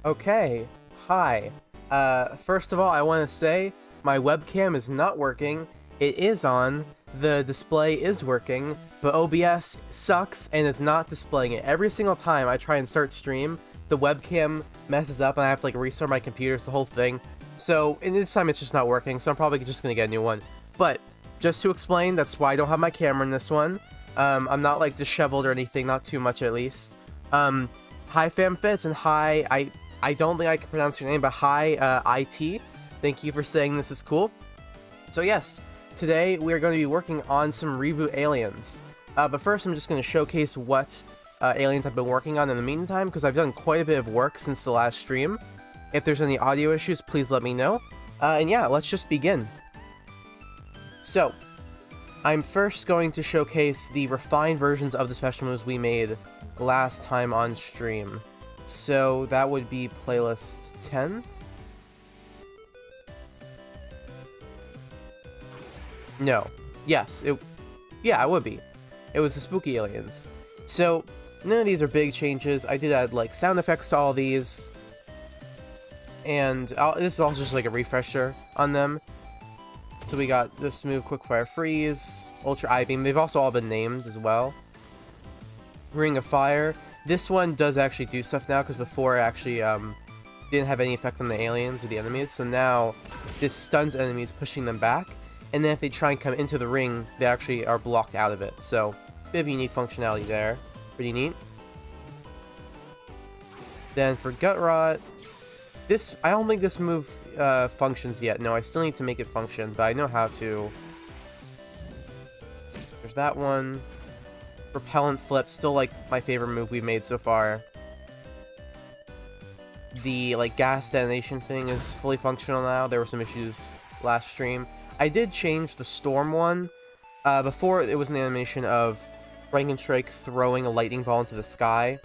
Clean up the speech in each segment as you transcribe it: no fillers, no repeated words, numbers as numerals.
Okay, hi. First of all, I want to say my webcam is not working. It is on, the display is working, but OBS sucks and is not displaying it. Every single time I try and start stream, the webcam messes up and I have to like restart my computer, it's the whole thing. So, and this time it's just not working, so I'm probably just gonna get a new one. But, just to explain, that's why I don't have my camera in this one. I'm not like disheveled or anything, not too much at least. Hi FamFits and hi, I don't think I can pronounce your name, but hi IT. Thank you for saying this is cool. So yes, today we are going to be working on some Reboot aliens. But first I'm just going to showcase what aliens I've been working on in the meantime, because I've done quite a bit of work since the last stream. If there's any audio issues, please let me know. And yeah, let's just begin. So, I'm first going to showcase the refined versions of the special moves we made last time on stream. So that would be playlist 10. No. Yes, it would be. It was the spooky aliens. So none of these are big changes. I did add like sound effects to all these. And this is also just like a refresher on them. So we got this move, Quickfire Freeze, Ultra Eye Beam. They've also all been named as well. Ring of Fire. This one does actually do stuff now, because before it actually didn't have any effect on the aliens or the enemies. So now this stuns enemies, pushing them back. And then if they try and come into the ring, they actually are blocked out of it. So, bit of unique functionality there. Pretty neat. Then for Gut Rot, I don't think this move functions yet. No, I still need to make it function, but I know how to. There's that one. Repellent Flip, still like my favorite move we've made so far. The like gas detonation thing is fully functional now. There were some issues last stream. I did change the Storm one. Before it was an animation of Frankenstrike throwing a lightning ball into the sky.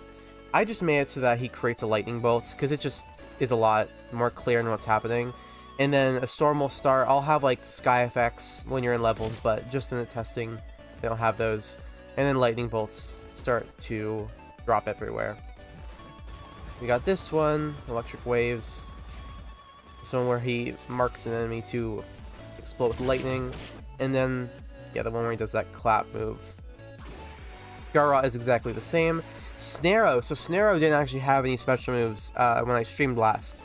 I just made it so that he creates a lightning bolt, because it just is a lot more clear in what's happening. And then a Storm will start. I'll have like sky effects when you're in levels, but just in the testing, they don't have those. And then lightning bolts start to drop everywhere. We got this one, Electric Waves. This one where he marks an enemy to explode with lightning. And then, yeah, the one where he does that clap move. Garrot is exactly the same. Snarrow. So Snarrow didn't actually have any special moves when I streamed last.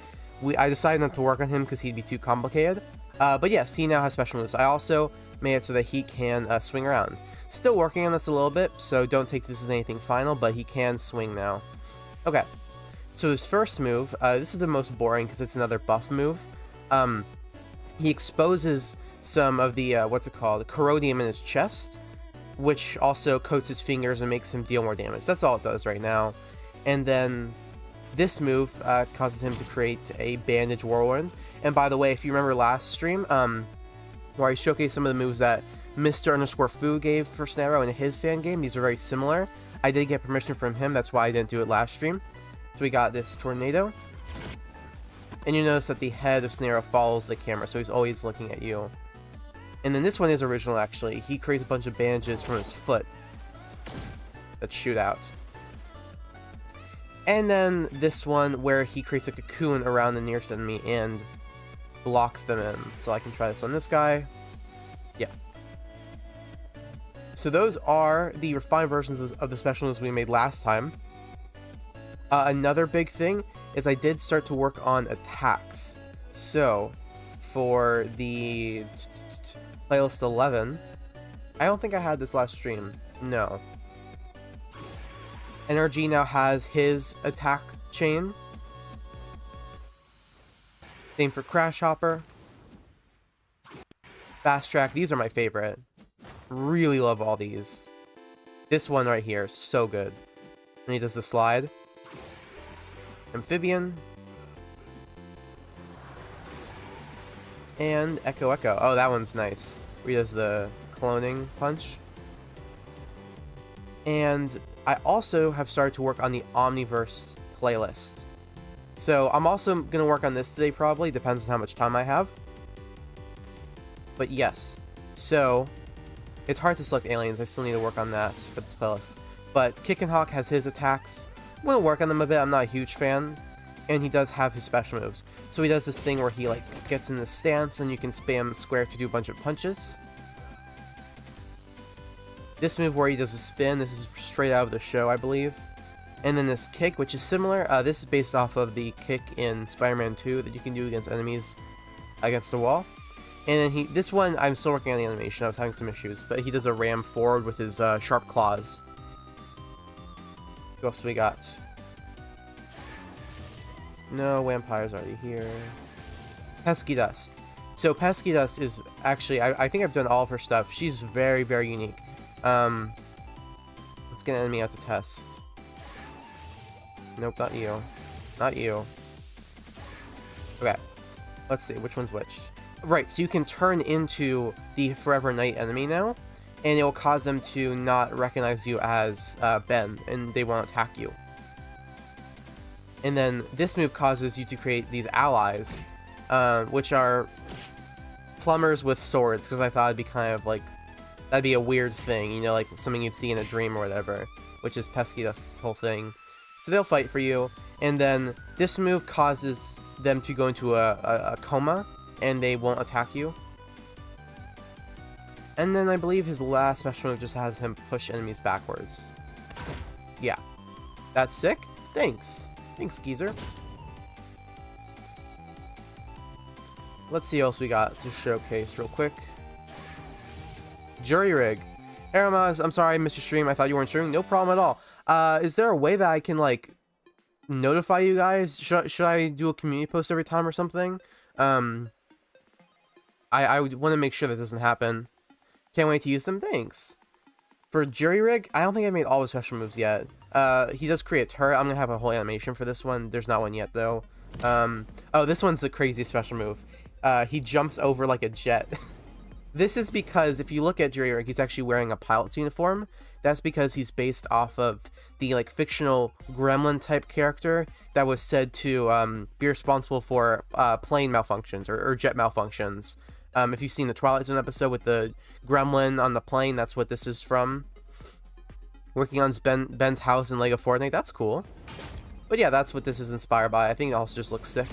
I decided not to work on him because he'd be too complicated. But yes, he now has special moves. I also made it so that he can swing around. Still working on this a little bit, so don't take this as anything final, but he can swing now. Okay, so his first move, this is the most boring because it's another buff move. He exposes some of the, corrodium in his chest, which also coats his fingers and makes him deal more damage. That's all it does right now. And then this move causes him to create a Bandage Whirlwind. And by the way, if you remember last stream, where I showcased some of the moves that Mr_Fu gave for Snarrow in his fan game, these are very similar. I did get permission from him, that's why I didn't do it last stream. So we got this Tornado. And you notice that the head of Snarrow follows the camera, so he's always looking at you. And then this one is original, actually. He creates a bunch of bandages from his foot that shoot out. And then this one where he creates a cocoon around the nearest enemy and blocks them in. So I can try this on this guy. Yeah. So those are the refined versions of the special moves we made last time. Another big thing is I did start to work on attacks. So, for the playlist 11, I don't think I had this last stream. No. NRG now has his attack chain. Same for Crash Hopper. Fast Track, these are my favorite. Really love all these. This one right here is so good. And he does the slide. Amphibian. And Echo Echo. Oh, that one's nice. Where he does the cloning punch. And I also have started to work on the Omniverse playlist. So I'm also going to work on this today probably. Depends on how much time I have. But yes. So it's hard to select aliens. I still need to work on that for this playlist. But Kick and Hawk has his attacks. I'm going to work on them a bit. I'm not a huge fan. and he does have his special moves. So he does this thing where he like gets in this stance and you can spam square to do a bunch of punches. This move where he does a spin, this is straight out of the show, I believe. And then this kick, which is similar. This is based off of the kick in Spider-Man 2 that you can do against enemies against a wall. And then this one, I'm still working on the animation. I was having some issues, but he does a ram forward with his sharp claws. What else do we got? No, Vampire's already here. Pesky Dust. So Pesky Dust is actually, I think I've done all of her stuff. She's very, very unique. Let's get an enemy out to test. Nope, not you. Not you. Okay. Let's see, which one's which? Right, so you can turn into the Forever Night enemy now, and it will cause them to not recognize you as Ben, and they won't attack you. And then this move causes you to create these allies, which are plumbers with swords, because I thought it'd be kind of like, that'd be a weird thing, you know, like something you'd see in a dream or whatever, which is Pesky Dust's whole thing. So they'll fight for you, and then this move causes them to go into a coma, and they won't attack you. And then I believe his last special move just has him push enemies backwards. Yeah. That's sick? Thanks. Thanks, geezer. Let's see what else we got to showcase real quick. Jury Rig. Hey, Ramaz, I'm sorry I missed your stream. I thought you weren't streaming. No problem at all. Is there a way that I can, like, notify you guys? Should I do a community post every time or something? I would want to make sure that doesn't happen. Can't wait to use them. Thanks. For Jury Rig, I don't think I made all his special moves yet. He does create a turret. I'm going to have a whole animation for this one. There's not one yet, though. Oh, this one's the crazy special move. He jumps over like a jet. This is because if you look at Jury Rig, he's actually wearing a pilot's uniform. That's because he's based off of the like fictional gremlin type character that was said to be responsible for plane malfunctions or jet malfunctions. If you've seen the Twilight Zone episode with the gremlin on the plane, that's what this is from. Working on Ben's house in Lego Fortnite, that's cool. But yeah, that's what this is inspired by. I think it also just looks sick.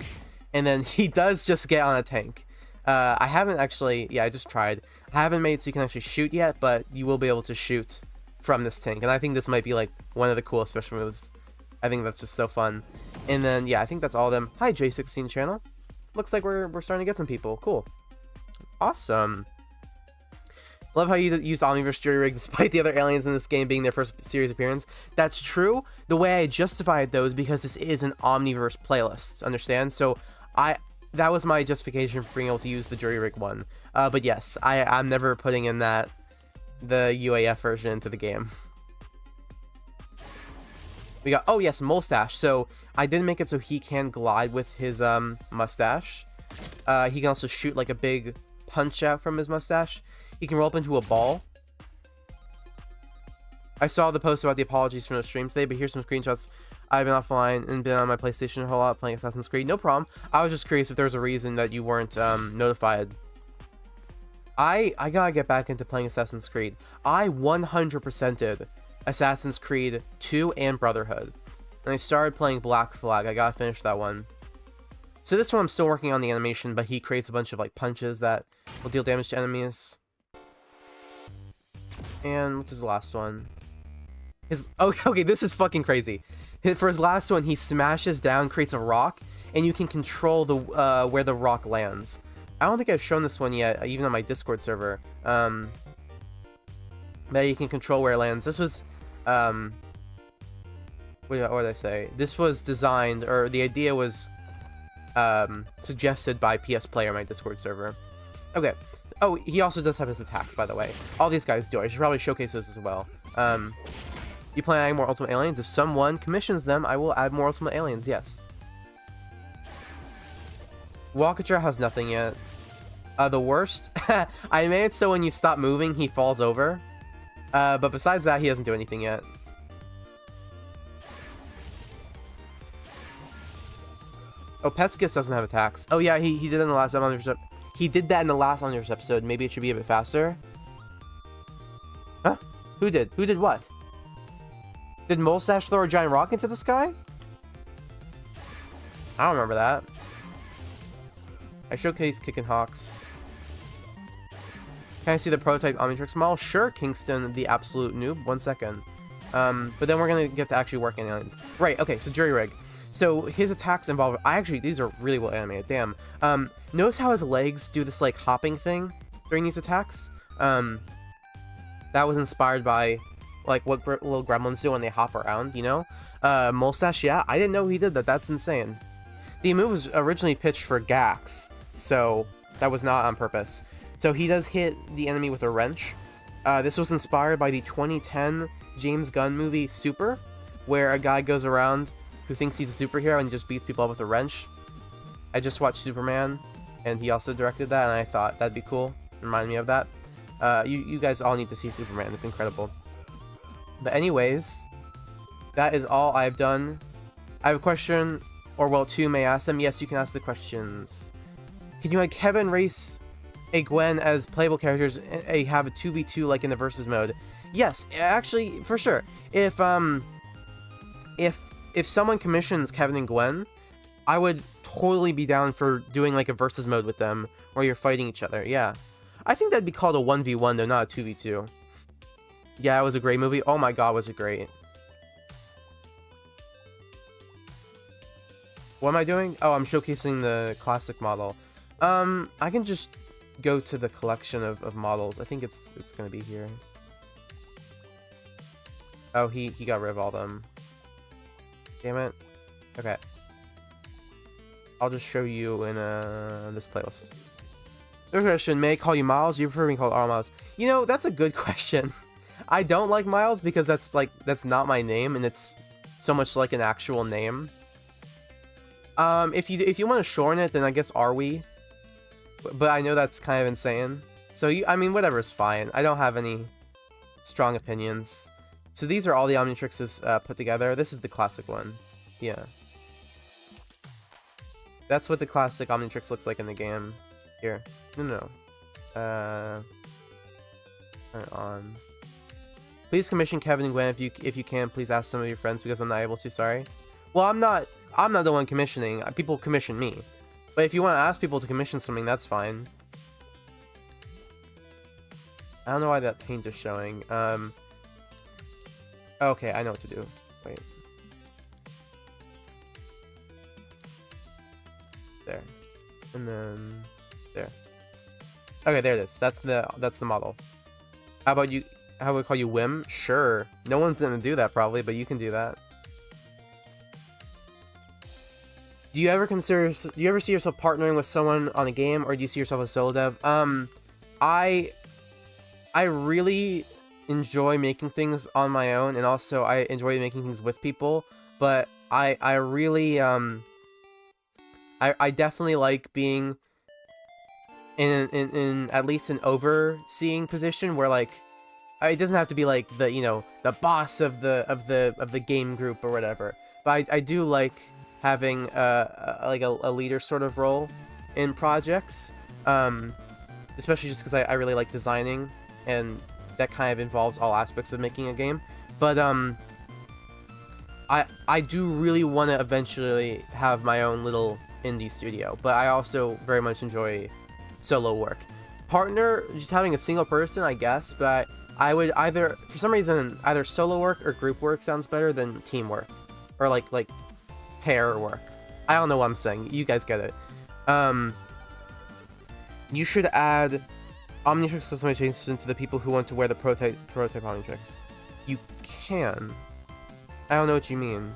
And then he does just get on a tank. I haven't actually, yeah, I just tried. I haven't made it so you can actually shoot yet, but you will be able to shoot from this tank. And I think this might be like one of the coolest special moves. I think that's just so fun. And then, yeah, I think that's all of them. Hi, J16 channel. Looks like we're starting to get some people. Cool. Awesome. Love how you used Omniverse Jury Rig despite the other aliens in this game being their first series appearance. That's true. The way I justified those because this is an Omniverse playlist. Understand? So that was my justification for being able to use the Jury Rig one. But yes, I'm never putting in the UAF version into the game. We got, oh yes, Mustache. So I didn't make it so he can glide with his mustache. He can also shoot like a big punch out from his mustache. He can roll up into a ball. I saw the post about the apologies from the stream today, but here's some screenshots. I've been offline and been on my PlayStation a whole lot playing Assassin's Creed. No problem. I was just curious if there was a reason that you weren't notified. I gotta get back into playing Assassin's Creed. I 100%ed Assassin's Creed 2 and Brotherhood. And I started playing Black Flag. I gotta finish that one. So this one I'm still working on the animation, but he creates a bunch of like punches that will deal damage to enemies. And what's his last one? Okay, this is fucking crazy. For his last one, he smashes down, creates a rock, and you can control the where the rock lands. I don't think I've shown this one yet, even on my Discord server. But you can control where it lands. This was, what did I say? This was designed, or the idea was suggested by PS Player, my Discord server. Okay. Oh, he also does have his attacks, by the way. All these guys do. I should probably showcase those as well. You plan on adding more Ultimate Aliens? If someone commissions them, I will add more Ultimate Aliens, yes. Walkager has nothing yet. The worst? I made it so when you stop moving, he falls over. But besides that, he doesn't do anything yet. Oh, Pescus doesn't have attacks. Oh yeah, he did in the last episode. He did that in the last Omniverse episode. Maybe it should be a bit faster. Huh? Who did? Who did what? Did Mustache throw a giant rock into the sky? I don't remember that. I showcased Kickin' Hawks. Can I see the prototype Omnitrix model? Sure, Kingston, the absolute noob. 1 second. But then we're gonna get to actually work on aliens. Right, okay, so Jury Rig. So his attacks involve... these are really well animated, damn. Notice how his legs do this, like, hopping thing during these attacks? That was inspired by, like, what little gremlins do when they hop around, you know? Mustache, yeah, I didn't know he did that. That's insane. The move was originally pitched for Gax, so that was not on purpose. So he does hit the enemy with a wrench. This was inspired by the 2010 James Gunn movie Super, where a guy goes around who thinks he's a superhero and just beats people up with a wrench. I just watched Superman, and he also directed that, and I thought that'd be cool. Remind me of that. You guys all need to see Superman. It's incredible. But anyways, that is all I've done. I have a question, or well, two may ask them. Yes, you can ask the questions. Can you, like, Kevin race a Gwen as playable characters and have a 2v2 like in the versus mode? Yes, actually, for sure. If someone commissions Kevin and Gwen, I would totally be down for doing like a versus mode with them where you're fighting each other. Yeah, I think that'd be called a 1v1 though, not a 2v2. Yeah, it was a great movie. Oh my god, was it great. What am I doing? Oh, I'm showcasing the classic model. I can just go to the collection of models. I think it's gonna be here. Oh, he got rid of all them. Damn it. Okay. I'll just show you in this playlist. There's a question, may I call you Miles? You prefer being called R Miles? You know, that's a good question. I don't like Miles because that's not my name, and it's so much like an actual name. If you want to shorten it, then I guess Arwe. But I know that's kind of insane. So I mean, whatever is fine. I don't have any strong opinions. So these are all the Omnitrixes put together. This is the classic one. Yeah. That's what the classic Omnitrix looks like in the game. Here. No. Turn it on. Please commission Kevin and Gwen if you can. Please ask some of your friends because I'm not able to. Sorry. Well, I'm not the one commissioning. People commission me. But if you want to ask people to commission something, that's fine. I don't know why that paint is showing. Okay, I know what to do. Wait. There. And then there. Okay, there it is. That's the model. How about you? How would we call you, Wim? Sure. No one's gonna do that probably, but you can do that. Do you ever see yourself partnering with someone on a game, or do you see yourself as solo dev? I really enjoy making things on my own, and also I enjoy making things with people, but I really I definitely like being in at least an overseeing position where, like, it doesn't have to be like the, you know, the boss of the game group or whatever, but I do like having like a leader sort of role in projects, especially just because I really like designing, and that kind of involves all aspects of making a game. But I do really want to eventually have my own little indie studio, but I also very much enjoy solo work. Partner, just having a single person, I guess, but I would either, for some reason, either solo work or group work sounds better than teamwork, or like pair work. I don't know what I'm saying. You guys get it. You should add Omnitrix customizations to the people who want to wear the prototype Omnitrix. You can. I don't know what you mean.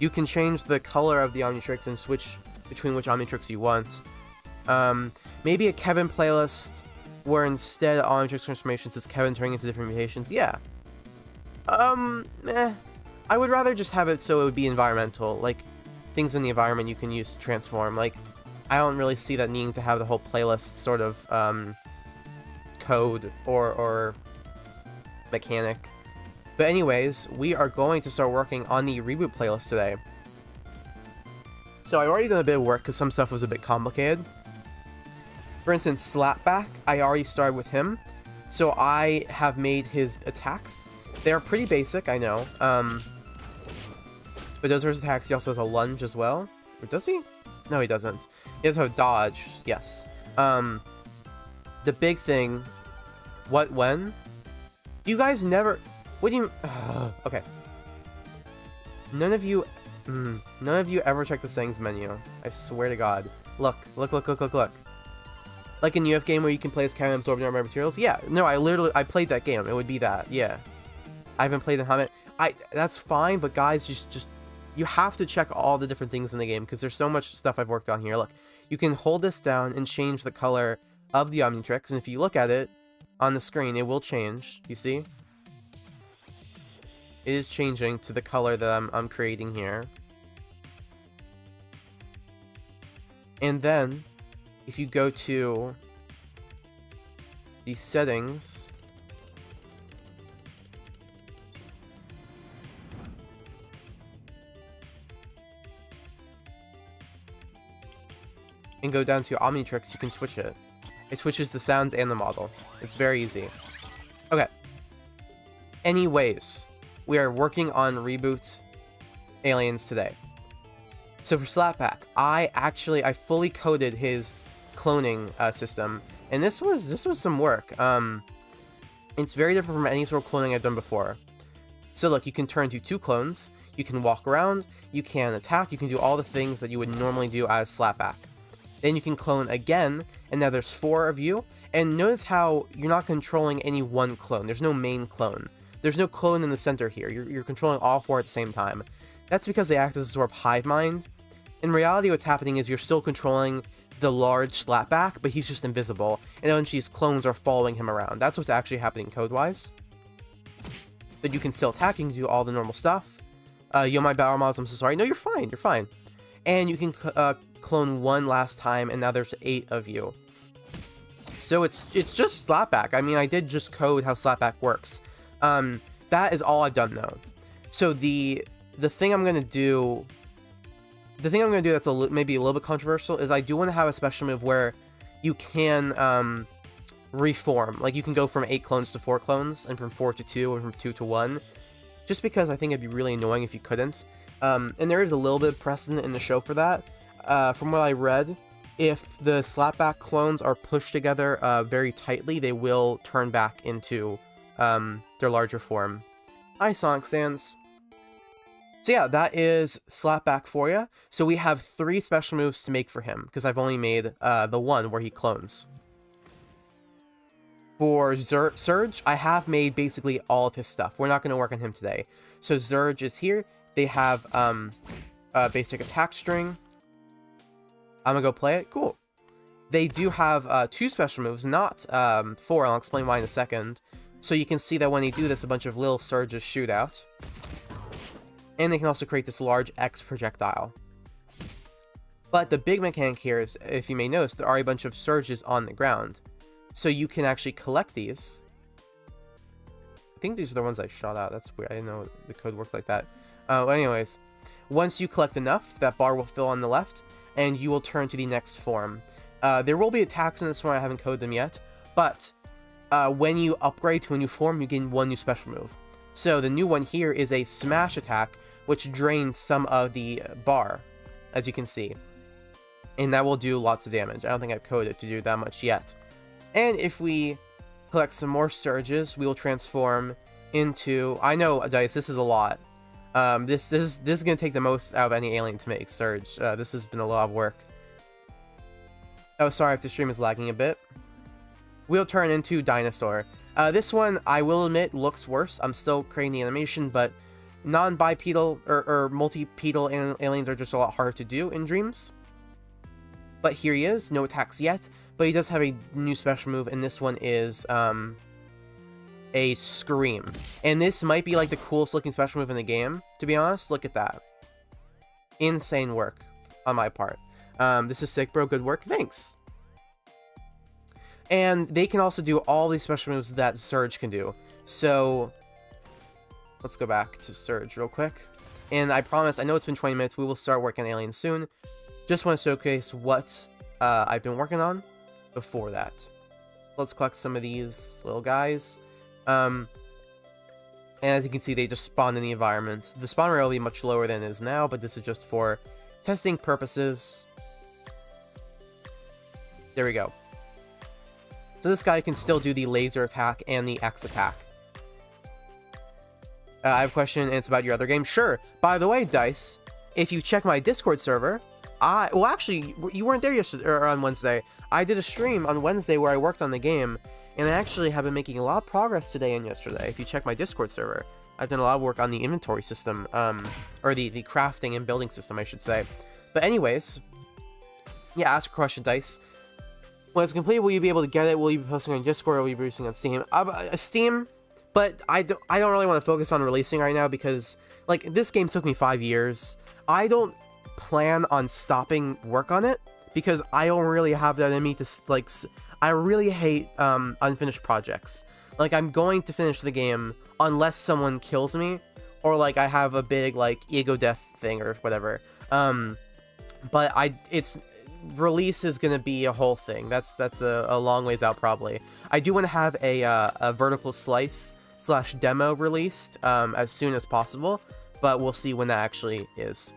You can change the color of the Omnitrix and switch between which Omnitrix you want. Maybe a Kevin playlist where instead of Omnitrix transformations is Kevin turning into different mutations. Yeah. I would rather just have it so it would be environmental, like things in the environment you can use to transform. Like, I don't really see that needing to have the whole playlist sort of code or mechanic. But anyways, we are going to start working on the Reboot playlist today. So I've already done a bit of work because some stuff was a bit complicated. For instance, Slapback, I already started with him. So I have made his attacks. They're pretty basic, I know. But those are his attacks. He also has a lunge as well. Or does he? No, he doesn't. He does have dodge, yes. The big thing... when? You guys never... What do you... okay. None of you ever check the settings menu. I swear to God. Look. Like in UF game where you can play as Kevin absorbing armor materials? Yeah. No, I played that game. It would be that. Yeah. I haven't played in Helmet. That's fine, but guys, just you have to check all the different things in the game because there's so much stuff I've worked on here. Look, you can hold this down and change the color of the Omnitrix, and if you look at it on the screen, it will change. You see? It is changing to the color that I'm creating here. And then, if you go to the settings, and go down to Omnitrix, you can switch it. It switches the sounds and the model. It's very easy. Okay. Anyways, we are working on Reboot aliens today. So for Slapback, I fully coded his cloning system, and this was some work. It's very different from any sort of cloning I've done before. So look, you can turn to 2 clones, you can walk around, you can attack, you can do all the things that you would normally do as Slapback. Then you can clone again, and now there's 4 of you, and notice how you're not controlling any one clone. There's no main clone. There's no clone in the center here. You're controlling all 4 at the same time. That's because they act as a sort of hive mind. In reality, what's happening is you're still controlling the large Slapback, but he's just invisible, and then these clones are following him around. That's what's actually happening code-wise. But you can still attack, you can do all the normal stuff. Yo, my battle mods, I'm so sorry. No, you're fine. And you can clone 1 last time, and now there's 8 of you. So it's just Slapback. I mean, I did just code how Slapback works. That is all I've done though. So the thing I'm gonna do that's maybe a little bit controversial is I do want to have a special move where you can reform. Like you can go from 8 clones to 4 clones, and from 4 to 2, and from 2 to 1. Just because I think it'd be really annoying if you couldn't. And there is a little bit of precedent in the show for that. From what I read, if the Slapback clones are pushed together very tightly, they will turn back into their larger form. Hi, Sonic Sans. So yeah, that is Slapback for you. So we have 3 special moves to make for him, because I've only made the one where he clones. For Surge, I have made basically all of his stuff. We're not going to work on him today. So Surge is here. They have a basic attack string. I'm going to go play it. Cool. They do have 2 special moves, not 4. I'll explain why in a second. So you can see that when they do this, a bunch of little surges shoot out. And they can also create this large X projectile. But the big mechanic here is, if you may notice, there are a bunch of surges on the ground. So you can actually collect these. I think these are the ones I shot out. That's weird. I didn't know the code worked like that. Anyways, once you collect enough, that bar will fill on the left, and you will turn to the next form. There will be attacks in this one. I haven't coded them yet. But when you upgrade to a new form, you gain 1 new special move. So the new one here is a smash attack, which drains some of the bar, as you can see. And that will do lots of damage. I don't think I've coded it to do that much yet. And if we collect some more surges, we will transform into... I know, Dice, this is a lot. This is going to take the most out of any alien to make Surge. This has been a lot of work. Oh, sorry if the stream is lagging a bit. We'll turn into Dinosaur. This one, I will admit, looks worse. I'm still creating the animation, but non-bipedal or multi-pedal aliens are just a lot harder to do in Dreams. But here he is, no attacks yet, but he does have a new special move, and this one is a Scream. And this might be like the coolest looking special move in the game, to be honest. Look at that. Insane work on my part. This is sick, bro. Good work. Thanks. And they can also do all these special moves that Surge can do. So let's go back to Surge real quick. And I promise, I know it's been 20 minutes. We will start working on aliens soon. Just want to showcase what I've been working on before that. Let's collect some of these little guys. And as you can see, they just spawn in the environment. The spawn rate will be much lower than it is now, but this is just for testing purposes. There we go. So this guy can still do the laser attack and the X attack. I have a question, and it's about your other game. Sure. By the way, Dice, if you check my Discord server, well, actually, you weren't there yesterday or on Wednesday. I did a stream on Wednesday where I worked on the game, and I actually have been making a lot of progress today and yesterday. If you check my Discord server, I've done a lot of work on the inventory system, or the crafting and building system, I should say. But anyways, yeah, ask a question, Dice. When it's complete, will you be able to get it? Will you be posting on Discord, or will you be posting on Steam? Steam, but I don't really want to focus on releasing right now because, like, this game took me 5 years. I don't plan on stopping work on it because I don't really have that in me to, like, I really hate unfinished projects. Like, I'm going to finish the game unless someone kills me or, like, I have a big, like, ego death thing or whatever. But release is gonna be a whole thing. That's a long ways out probably. I do want to have a vertical slice / demo released as soon as possible, but we'll see when that actually is.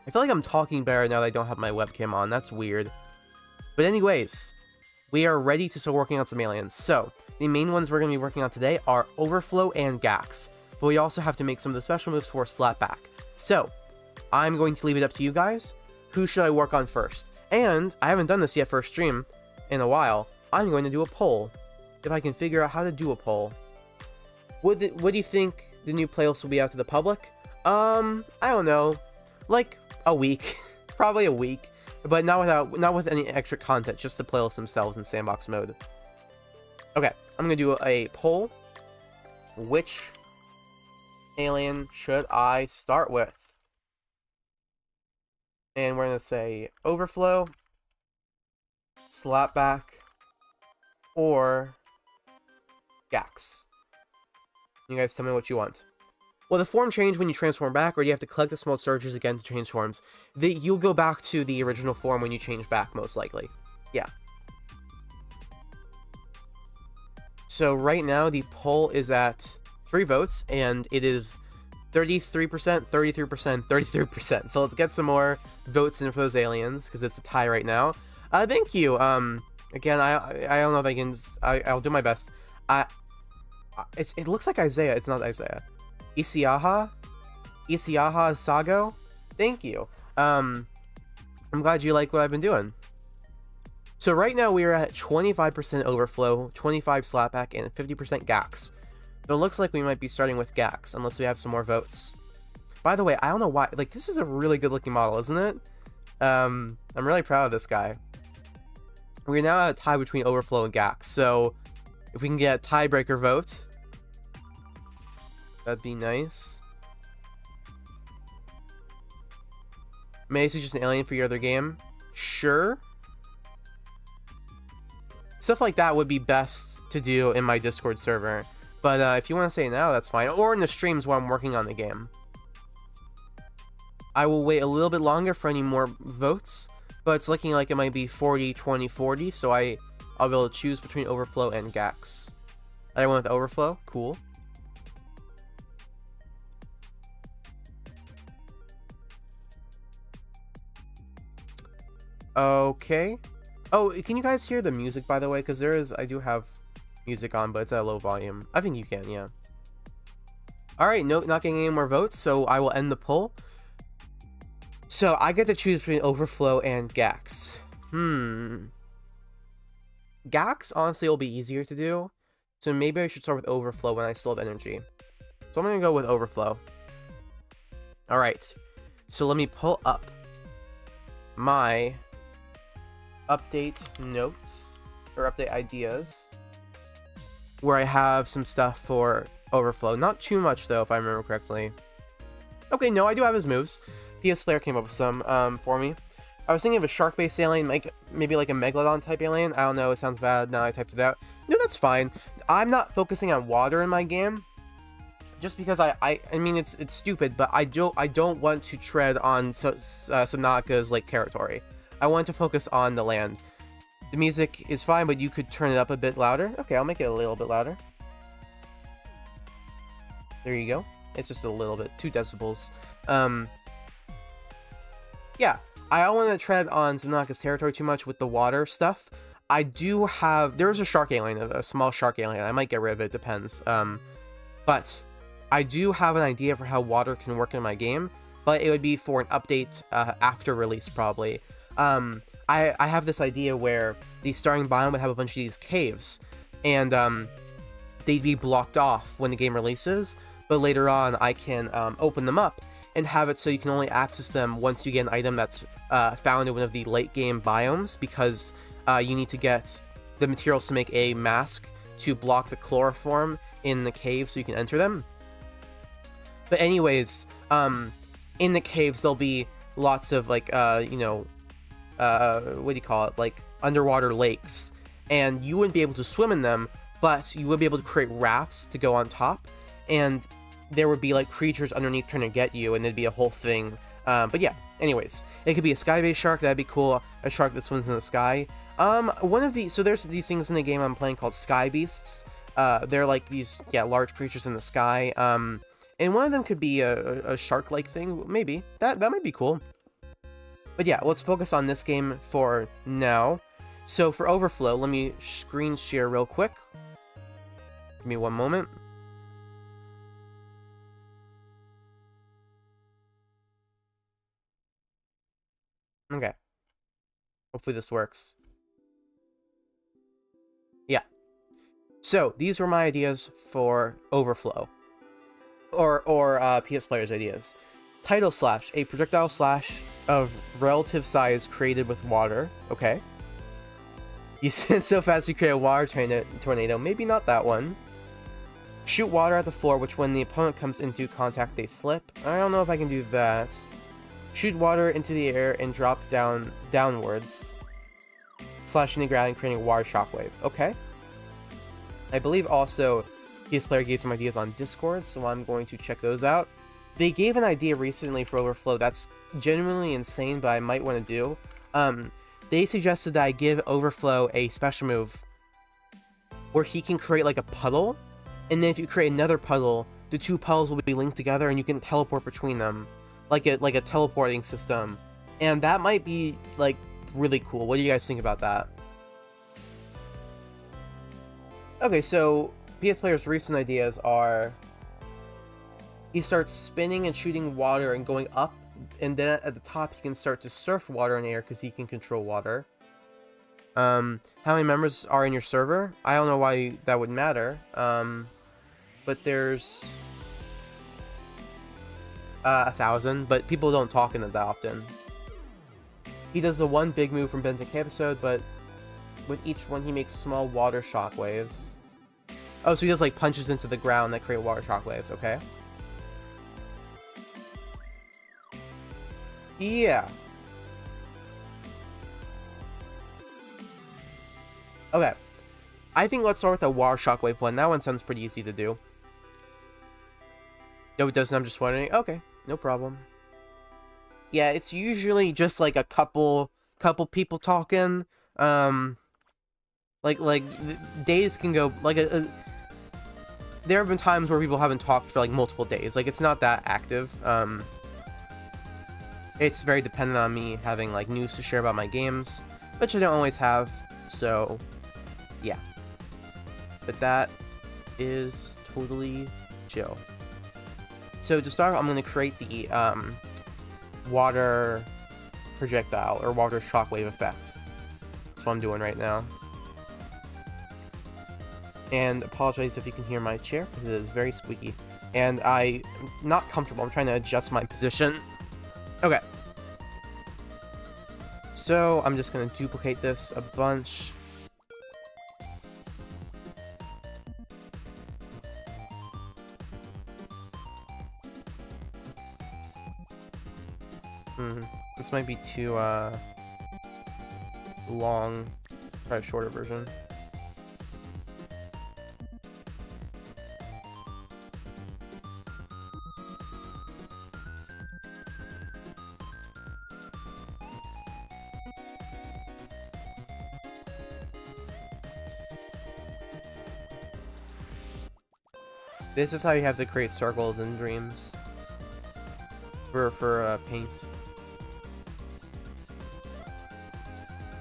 I feel like I'm talking better now that I don't have my webcam on. That's weird. But anyways, we are ready to start working on some aliens. So the main ones we're going to be working on today are Overflow and Gax, but we also have to make some of the special moves for Slapback. So I'm going to leave it up to you guys. Who should I work on first? And I haven't done this yet for a stream in a while. I'm going to do a poll. If I can figure out how to do a poll. What do you think the new playlist will be out to the public? I don't know. Like a week. Probably a week. But not with any extra content, just the playlists themselves in sandbox mode. Okay, I'm gonna do a poll. Which alien should I start with? And we're gonna say Overflow, Slapback, or Gax. You guys tell me what you want. Will the form change when you transform back, or do you have to collect the small surges again to change forms? You'll go back to the original form when you change back, most likely. Yeah. So right now, the poll is at 3 votes, and it is 33%, 33%, 33%. So let's get some more votes in for those aliens, because it's a tie right now. Thank you. Again, I don't know if I can... I'll do my best. It looks like Isaiah. It's not Isaiah. Isiaha Sago, thank you. I'm glad you like what I've been doing. So right now we are at 25% Overflow, 25 Slapback, and 50% Gax. So it looks like we might be starting with Gax, unless we have some more votes. By the way, I don't know why, like, this is a really good looking model, isn't it? I'm really proud of this guy. We're now at a tie between Overflow and Gax, so if we can get a tiebreaker vote, that'd be nice. May I suggest an alien for your other game? Sure. Stuff like that would be best to do in my Discord server. But if you want to say it now, that's fine. Or in the streams while I'm working on the game. I will wait a little bit longer for any more votes. But it's looking like it might be 40, 20, 40. So I'll be able to choose between Overflow and Gax. I went with Overflow. Cool. Okay. Oh, can you guys hear the music, by the way? Because I do have music on, but it's at a low volume. I think you can, yeah. Alright, no, not getting any more votes, so I will end the poll. So, I get to choose between Overflow and Gax. Gax, honestly, will be easier to do. So maybe I should start with Overflow when I still have energy. So I'm going to go with Overflow. Alright. So let me pull up my update notes, or update ideas, where I have some stuff for Overflow. Not too much, though, if I remember correctly. Okay, no, I do have his moves. PS Player came up with some for me. I was thinking of a shark-based alien, like maybe like a Megalodon-type alien. I don't know, it sounds bad now I typed it out. No, that's fine. I'm not focusing on water in my game, just because I mean, it's stupid, but I don't want to tread on Subnautica's, like, territory. I want to focus on the land. The music is fine, but you could turn it up a bit louder. Okay, I'll make it a little bit louder. There you go. It's just a little bit, 2 decibels. yeah, I don't want to tread on Subnauticus territory too much with the water stuff. I do have, there's a shark alien, a small shark alien. I might get rid of it, depends. But I do have an idea for how water can work in my game, but it would be for an update after release, probably. I have this idea where the starting biome would have a bunch of these caves, and they'd be blocked off when the game releases, but later on I can open them up and have it so you can only access them once you get an item that's found in one of the late game biomes, because you need to get the materials to make a mask to block the chloroform in the cave so you can enter them. But anyways, in the caves there'll be lots of like what do you call it, like underwater lakes, and you wouldn't be able to swim in them, but you would be able to create rafts to go on top, and there would be like creatures underneath trying to get you, and it'd be a whole thing. But yeah, anyways, it could be a sky-based shark, that'd be cool, a shark that swims in the sky. One of these, so there's these things in the game I'm playing called sky beasts. They're like these, large creatures in the sky. And one of them could be a shark-like thing, maybe. That might be cool. But yeah, let's focus on this game for now. So for Overflow, let me screen share real quick. Give me one moment. Okay. Hopefully this works. Yeah. So, these were my ideas for Overflow. Or PS Player's ideas. Title slash, a projectile slash of relative size created with water. Okay. You spin so fast you create a water tornado. Maybe not that one. Shoot water at the floor, which when the opponent comes into contact, they slip. I don't know if I can do that. Shoot water into the air and drop downwards. Slashing the ground and creating a water shockwave. Okay. I believe also PS Player gave some ideas on Discord, so I'm going to check those out. They gave an idea recently for Overflow that's genuinely insane, but I might want to do. They suggested that I give Overflow a special move where he can create like a puddle, and then if you create another puddle, the two puddles will be linked together and you can teleport between them. Like a teleporting system. And that might be like really cool. What do you guys think about that? Okay, so PS Player's recent ideas are he starts spinning and shooting water and going up, and then at the top he can start to surf water in the air because he can control water. How many members are in your server? I don't know why that would matter. But there's 1,000, but people don't talk in it that often. He does the one big move from Bentic episode, but with each one he makes small water shockwaves. Oh, so he does like punches into the ground that create water shockwaves, okay. Yeah. Okay. I think let's start with the water shockwave one. That one sounds pretty easy to do. No, it doesn't. I'm just wondering. Okay, no problem. Yeah, it's usually just like a couple people talking. Like days can go like there have been times where people haven't talked for like multiple days. Like it's not that active. It's very dependent on me having like news to share about my games, which I don't always have. So, yeah. But that is totally chill. So to start, I'm going to create the water projectile or water shockwave effect. That's what I'm doing right now. And apologize if you can hear my chair because it is very squeaky. And I'm not comfortable. I'm trying to adjust my position. Okay. So I'm just going to duplicate this a bunch. This might be too long. Try a shorter version. This is how you have to create circles in Dreams for paint.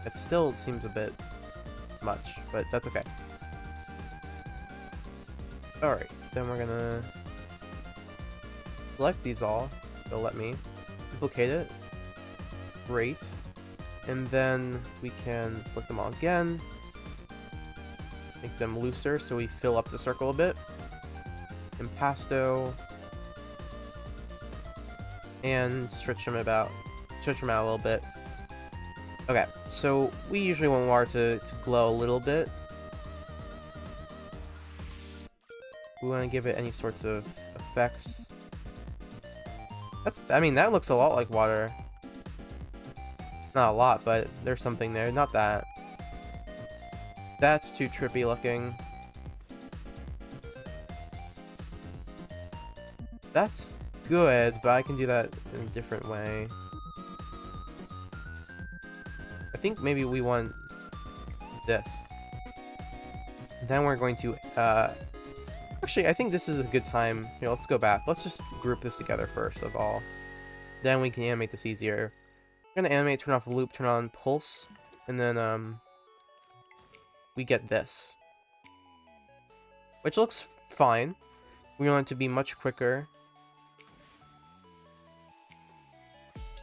It still seems a bit much, but that's okay. Alright, then we're gonna select these all. They'll let me duplicate it. Great. And then we can select them all again. Make them looser so we fill up the circle a bit. Impasto. And stretch them out a little bit. Okay, so we usually want water to glow a little bit. We want to give it any sorts of effects. I mean, that looks a lot like water. Not a lot, but there's something there. Not that. That's too trippy looking. That's good, but I can do that in a different way. I think maybe we want this. Then we're going to, actually, I think this is a good time. Here, let's go back. Let's just group this together first of all. Then we can animate this easier. I'm gonna animate, turn off loop, turn on pulse, and then, we get this. Which looks fine. We want it to be much quicker.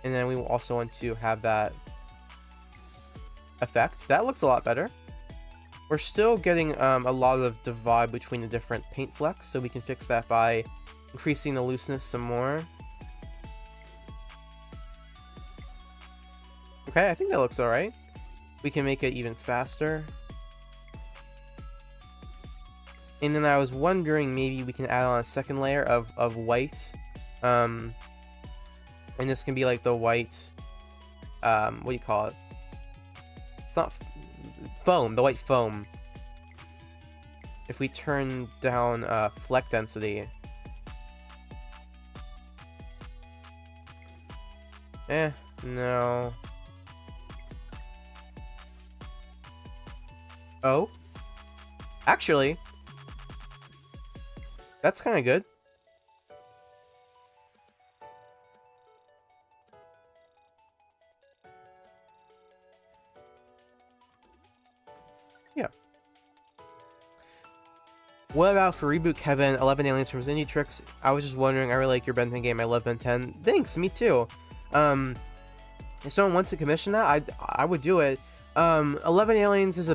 And then we also want to have that effect. That looks a lot better. We're still getting a lot of divide between the different paint flecks, so we can fix that by increasing the looseness some more. Okay, I think that looks alright. We can make it even faster. And then I was wondering maybe we can add on a second layer of white. And this can be like the white, what do you call it? It's not foam, the white foam. If we turn down fleck density. No. Oh. Actually, that's kind of good. Yeah. What about for Reboot Kevin, 11 aliens from Indie Tricks? I was just wondering, I really like your Ben 10 game. I love Ben 10. Thanks, me too. If someone wants to commission that, I would do it. 11 aliens is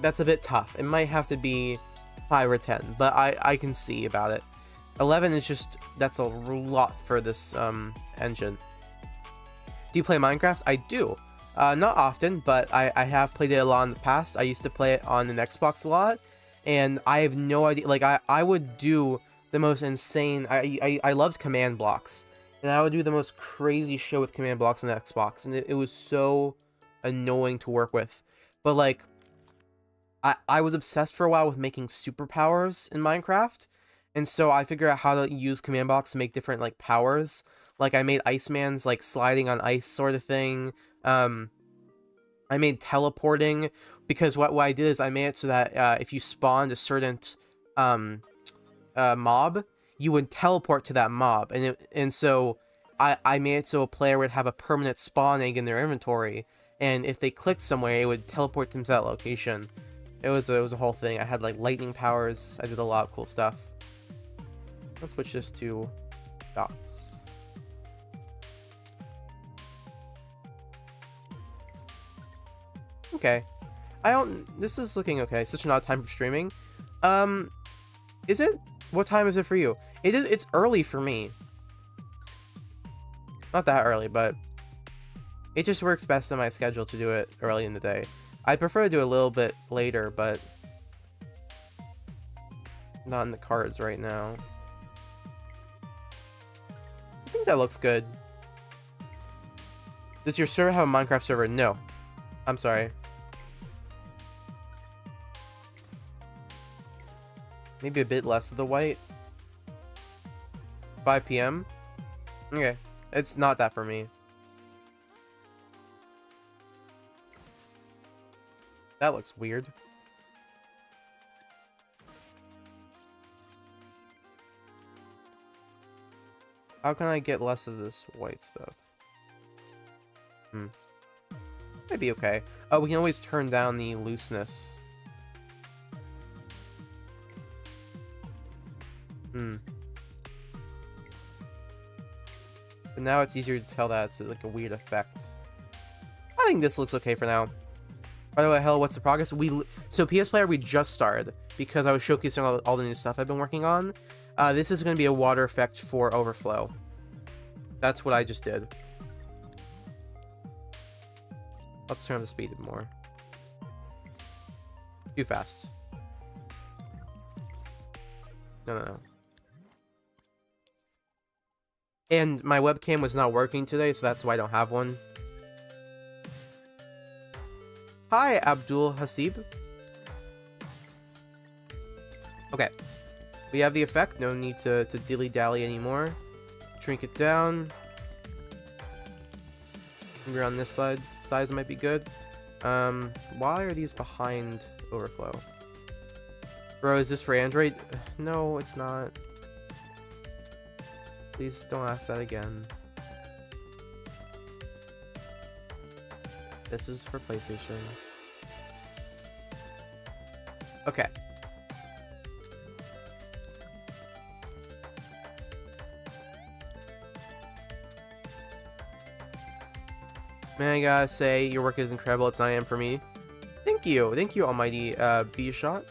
that's a bit tough. It might have to be 5 or 10, but I can see about it. 11 is just, that's a lot for this engine. Do you play Minecraft? I do. Not often, but I have played it a lot in the past. I used to play it on an Xbox a lot, and I have no idea, like, I would do the most insane, I loved command blocks, and I would do the most crazy shit with command blocks on the Xbox, and it was so annoying to work with. But, like, I was obsessed for a while with making superpowers in Minecraft, and so I figured out how to use command blocks to make different, like, powers. Like, I made Iceman's, like, sliding on ice sort of thing. I made teleporting, because what I did is I made it so that if you spawned a certain mob, you would teleport to that mob, and so I made it so a player would have a permanent spawn egg in their inventory, and if they clicked somewhere, it would teleport them to that location. It was a whole thing. I had like lightning powers. I did a lot of cool stuff. Let's switch this to dots. Okay. This is looking okay. Such an odd time for streaming. Is it? What time is it for you? It's early for me. Not that early, but it just works best in my schedule to do it early in the day. I prefer to do it a little bit later, but not in the cards right now. I think that looks good. Does your server have a Minecraft server? No. I'm sorry. Maybe a bit less of the white. 5 p.m. Okay. It's not that for me. That looks weird. How can I get less of this white stuff? Might be okay. Oh, we can always turn down the looseness. But now it's easier to tell that it's like a weird effect. I think this looks okay for now. By the way, hello, what's the progress? So PS Player we just started because I was showcasing all the new stuff I've been working on. This is going to be a water effect for Overflow. That's what I just did. Let's turn up the speed a bit more. Too fast. No. And my webcam was not working today, so that's why I don't have one. Hi, Abdul Hasib. Okay. We have the effect. No need to dilly-dally anymore. Shrink it down. Maybe on this side. Size might be good. Why are these behind Overflow? Bro, is this for Android? No, it's not. Please don't ask that again. This is for PlayStation. Okay. Man, I gotta say, your work is incredible. It's 9 AM for me. Thank you. Thank you, almighty B-Shot.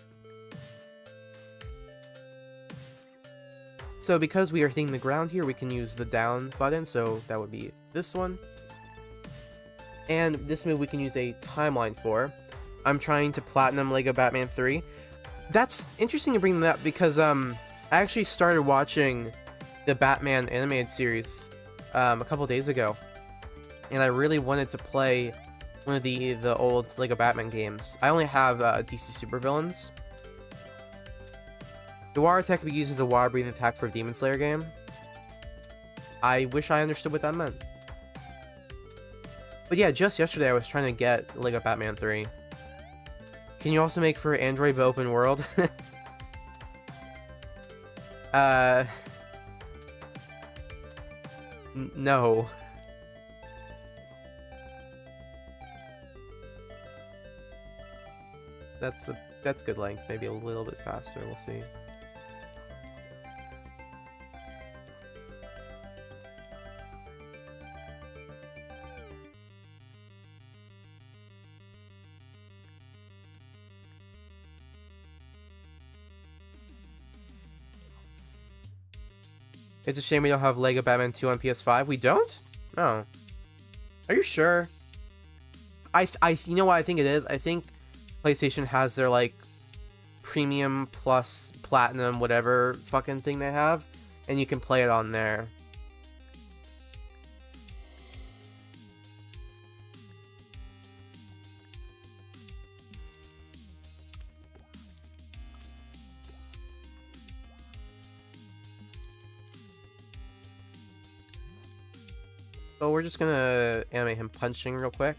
So because we are hitting the ground here, we can use the down button, so that would be this one. And this move we can use a timeline for. I'm trying to platinum Lego Batman 3. That's interesting to bring that up because I actually started watching the Batman animated series a couple days ago. And I really wanted to play one of the old Lego Batman games. I only have DC Supervillains. The water attack can be used as a water breathing attack for a Demon Slayer game. I wish I understood what that meant. But yeah, just yesterday I was trying to get Lego Batman 3. Can you also make for Android but open world? No. That's good length. Maybe a little bit faster. We'll see. It's a shame we don't have Lego Batman 2 on PS5. We don't? No. Are you sure? You know what I think it is? I think PlayStation has their, like, premium plus platinum whatever fucking thing they have, and you can play it on there. So we're just gonna animate him punching real quick.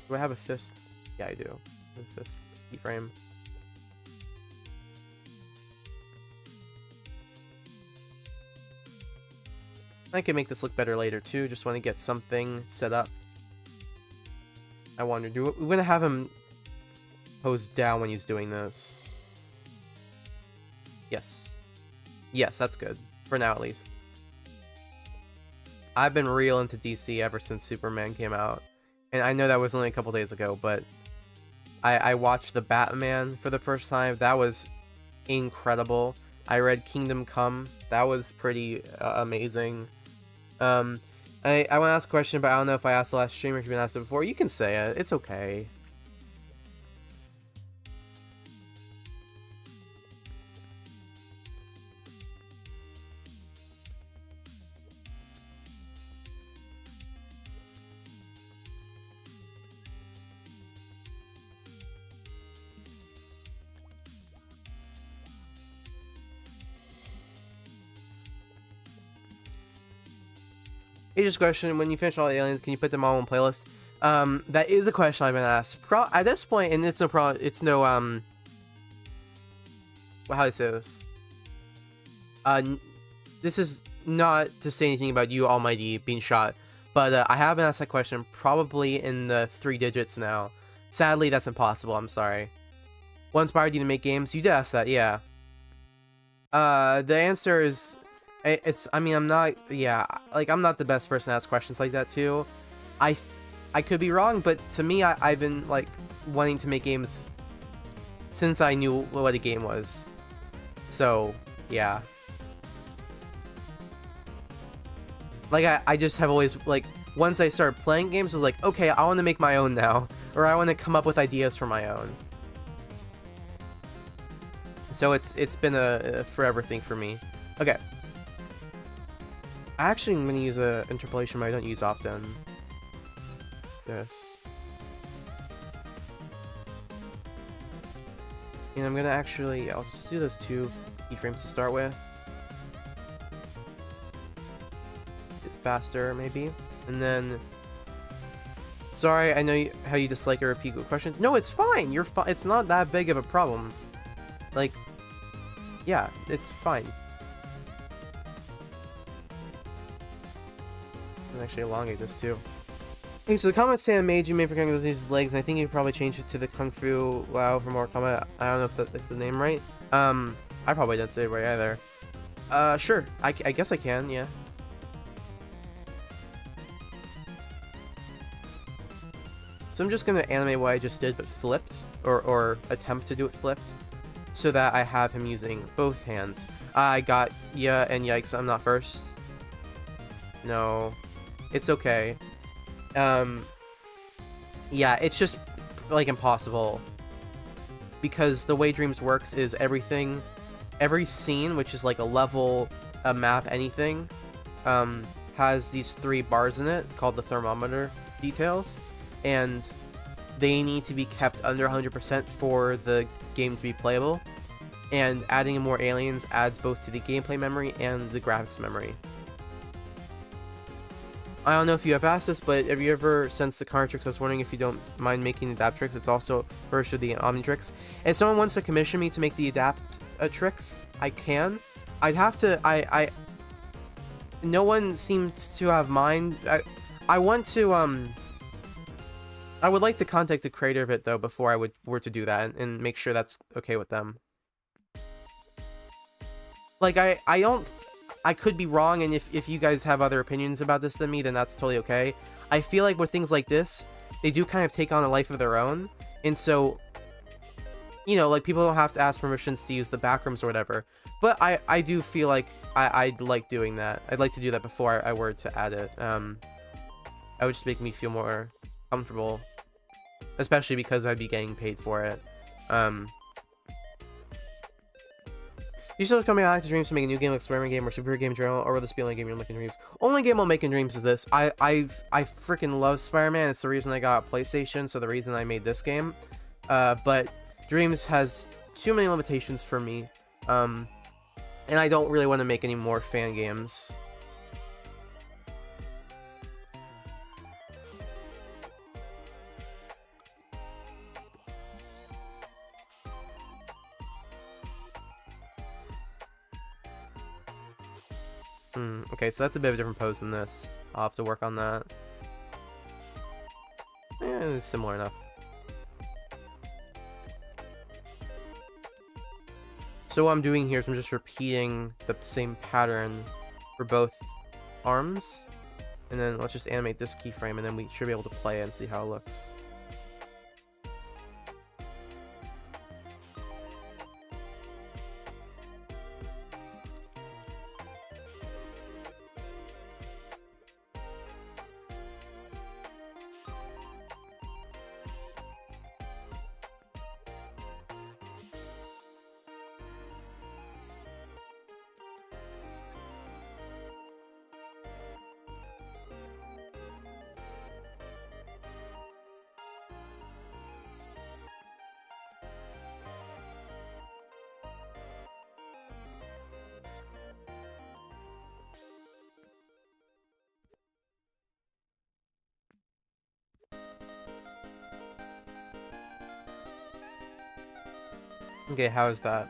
Do I have a fist? Yeah, I do. A fist keyframe. I can make this look better later too. Just want to get something set up. I wonder, we're gonna have him pose down when he's doing this. Yes. Yes, that's good. For now, at least. I've been real into DC ever since Superman came out. And I know that was only a couple days ago, but I watched the Batman for the first time. That was incredible. I read Kingdom Come. That was pretty amazing. I want to ask a question, but I don't know if I asked the last streamer if you've been asked it before. You can say it. It's okay. Aegis question, when you finish all the aliens, can you put them all on playlist? That is a question I've been asked. At this point, and it's no problem, it's no, how do I say this? This is not to say anything about you, Almighty, being shot, But I have been asked that question probably in the 3 digits now. Sadly, that's impossible. I'm sorry. What inspired you to make games? You did ask that, yeah. The answer is, I mean, I'm not, yeah, like, I'm not the best person to ask questions like that to. I could be wrong, but to me, I've been, like, wanting to make games since I knew what a game was. So, yeah. Like, I just have always, like, once I started playing games, I was like, okay, I want to make my own now. Or I want to come up with ideas for my own. So it's been a forever thing for me. Okay. Actually, I'm going to use a interpolation, but I don't use often. This. And I'm going to actually, I'll just do those 2 keyframes to start with. Faster, maybe. And then, sorry, I know how you dislike or repeat questions. No, it's fine. You're fine. It's not that big of a problem. Like, yeah, it's fine. And actually elongate this too. Okay, so the comment Sam made, you made for Kung Fu his legs, and I think you probably changed it to the Kung Fu Lao for more comment. I don't know if that's the name right. I probably didn't say it right either. Sure. I guess I can, yeah. So I'm just going to animate what I just did, but flipped, or attempt to do it flipped, so that I have him using both hands. I got yeah and yikes, I'm not first. No, it's okay. Yeah, it's just, like, impossible. Because the way Dreams works is every scene, which is like a level, a map, anything, has these 3 bars in it, called the thermometer details. And they need to be kept under 100% for the game to be playable. And adding in more aliens adds both to the gameplay memory and the graphics memory. I don't know if you have asked this, but have you ever sensed the card tricks? I was wondering if you don't mind making the adapt tricks. It's also first of the Omnitricks. If someone wants to commission me to make the adapt tricks, I can. I'd have to. No one seems to have mind. I want to. I would like to contact the creator of it though before I were to do that and make sure that's okay with them. Like I could be wrong, and if you guys have other opinions about this than me, then that's totally okay. I feel like with things like this, they do kind of take on a life of their own, and so, you know, like, people don't have to ask permissions to use the backrooms or whatever. But I do feel like I'd like doing that. I'd like to do that before I were to add it. That would just make me feel more comfortable, especially because I'd be getting paid for it. You still coming back to Dreams to make a new game, experiment game, or superhero game in general, or will this be the only game you're making Dreams? Only game I'll make in Dreams is this. I freaking love Spider-Man. It's the reason I got a PlayStation, so the reason I made this game. But Dreams has too many limitations for me. And I don't really want to make any more fan games. Okay, so that's a bit of a different pose than this. I'll have to work on that. It's similar enough. So what I'm doing here is I'm just repeating the same pattern for both arms. And then let's just animate this keyframe, and then we should be able to play it and see how it looks. Okay, how is that?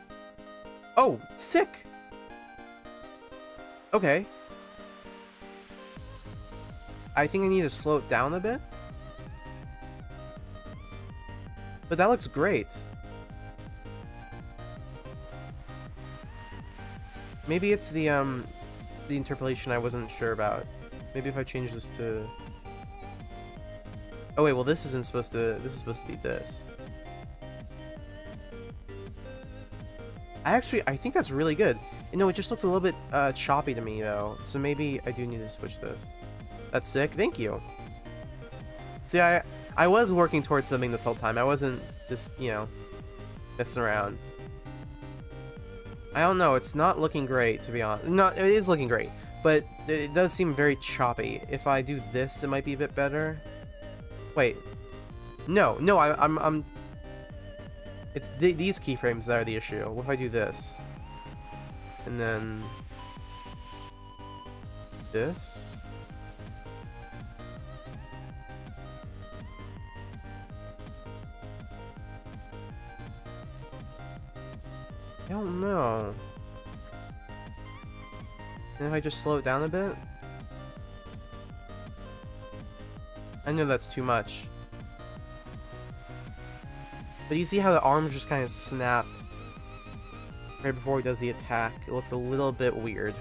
Oh, sick! Okay. I think I need to slow it down a bit. But that looks great. Maybe it's the interpolation I wasn't sure about. Maybe if I change this to... Oh wait, well this isn't supposed to... This is supposed to be this. I think that's really good. No, it just looks a little bit choppy to me though. So maybe I do need to switch this. That's sick. Thank you. See, I was working towards something this whole time. I wasn't just, you know, messing around. I don't know. It's not looking great, to be honest. No, it is looking great, but it does seem very choppy. If I do this, it might be a bit better. Wait. No, I'm... It's these keyframes that are the issue. What if I do this? And then... this? I don't know. And if I just slow it down a bit? I know that's too much. But you see how the arms just kind of snap right before he does the attack. It looks a little bit weird.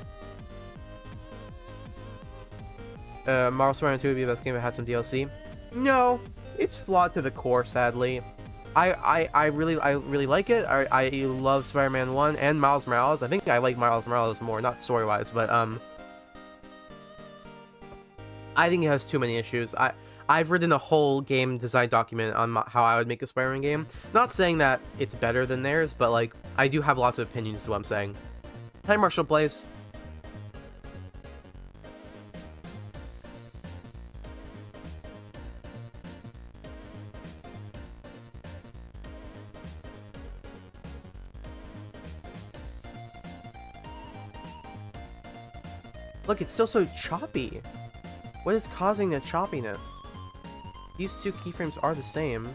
Marvel Spider-Man 2 would be the best game that had some DLC. No, it's flawed to the core, sadly. I really like it. I love Spider-Man 1 and Miles Morales. I think I like Miles Morales more, not story-wise, but I think it has too many issues. I've written a whole game design document on how I would make a Spider-Man game. Not saying that it's better than theirs, but like I do have lots of opinions is what I'm saying. Hi, Marshall Place. Look, it's still so choppy. What is causing the choppiness? These two keyframes are the same.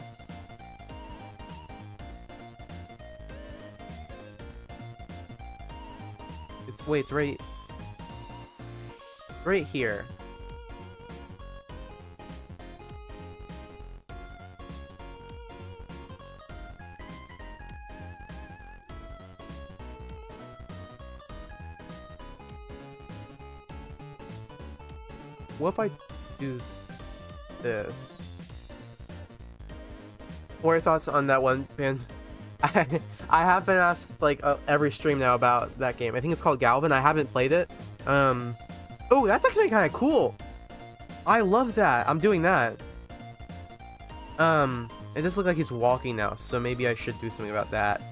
Wait, it's right here. What if I do this? What are your thoughts on that one, man? I have been asked like every stream now about that game. I think it's called Galvin. I haven't played it. Oh, that's actually kind of cool. I love that. I'm doing that. It does look like he's walking now, so maybe I should do something about that.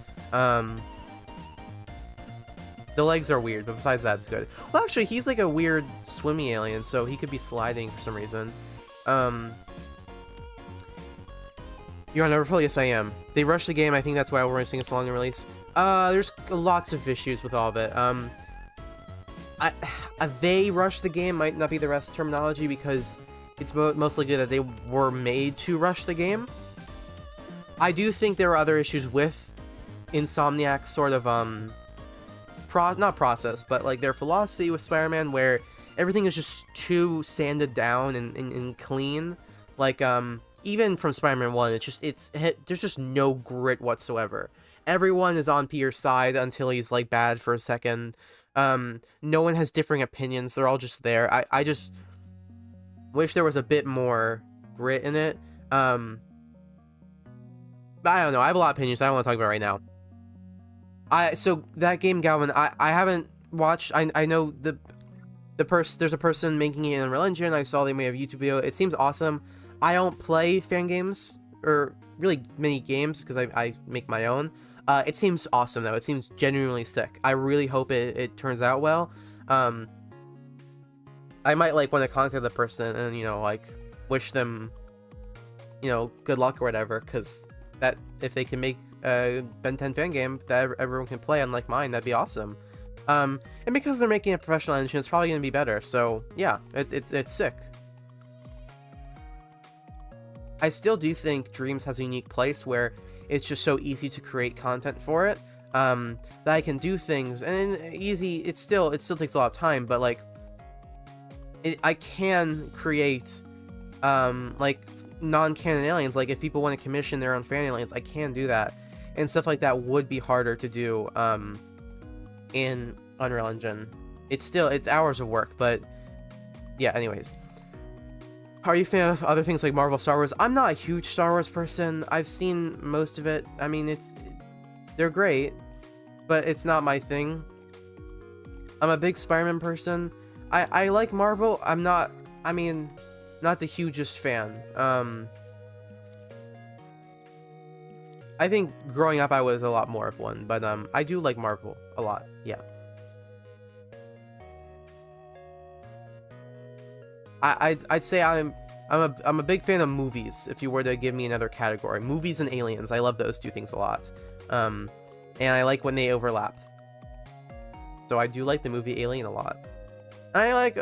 The legs are weird, but besides that, it's good. Well, actually, he's like a weird swimmy alien, so he could be sliding for some reason. You're on Overflow? Yes, I am. They rushed the game. I think that's why we're releasing a long release. There's lots of issues with all of it. They rushed the game might not be the best terminology because it's mostly good that they were made to rush the game. I do think there are other issues with Insomniac's sort of, not process, but like their philosophy with Spider-Man where everything is just too sanded down and clean. Like, even from Spider-Man 1, there's just no grit whatsoever. Everyone is on Peter's side until he's like bad for a second. No one has differing opinions. They're all just there. I just wish there was a bit more grit in it. I don't know. I have a lot of opinions I don't want to talk about right now. So that game, Galvin, I haven't watched. I know there's a person making it in Unreal Engine. I saw they made a YouTube video. It seems awesome. I don't play fan games or really many games because I make my own. It seems awesome though. It seems genuinely sick. I really hope it turns out well. I might like want to contact the person and, you know, like wish them, you know, good luck or whatever, because that if they can make a Ben 10 fan game that everyone can play unlike mine, that'd be awesome. And because they're making a professional engine, it's probably gonna be better. So yeah, it's sick. I still do think Dreams has a unique place where it's just so easy to create content for it, that I can do things, and easy, it still takes a lot of time, but like, I can create like non-canon aliens. Like if people want to commission their own fan aliens, I can do that, and stuff like that would be harder to do in Unreal Engine. It's hours of work, but yeah. Anyways, are you a fan of other things like Marvel, Star Wars? I'm not a huge Star Wars person. I've seen most of it. I mean, they're great, but it's not my thing. I'm a big Spider-Man person. I like Marvel. I'm not, I mean, not the hugest fan. I think growing up I was a lot more of one, but I do like Marvel a lot. Yeah. I'd say I'm a big fan of movies. If you were to give me another category, movies and aliens, I love those two things a lot. And I like when they overlap. So I do like the movie Alien a lot. I like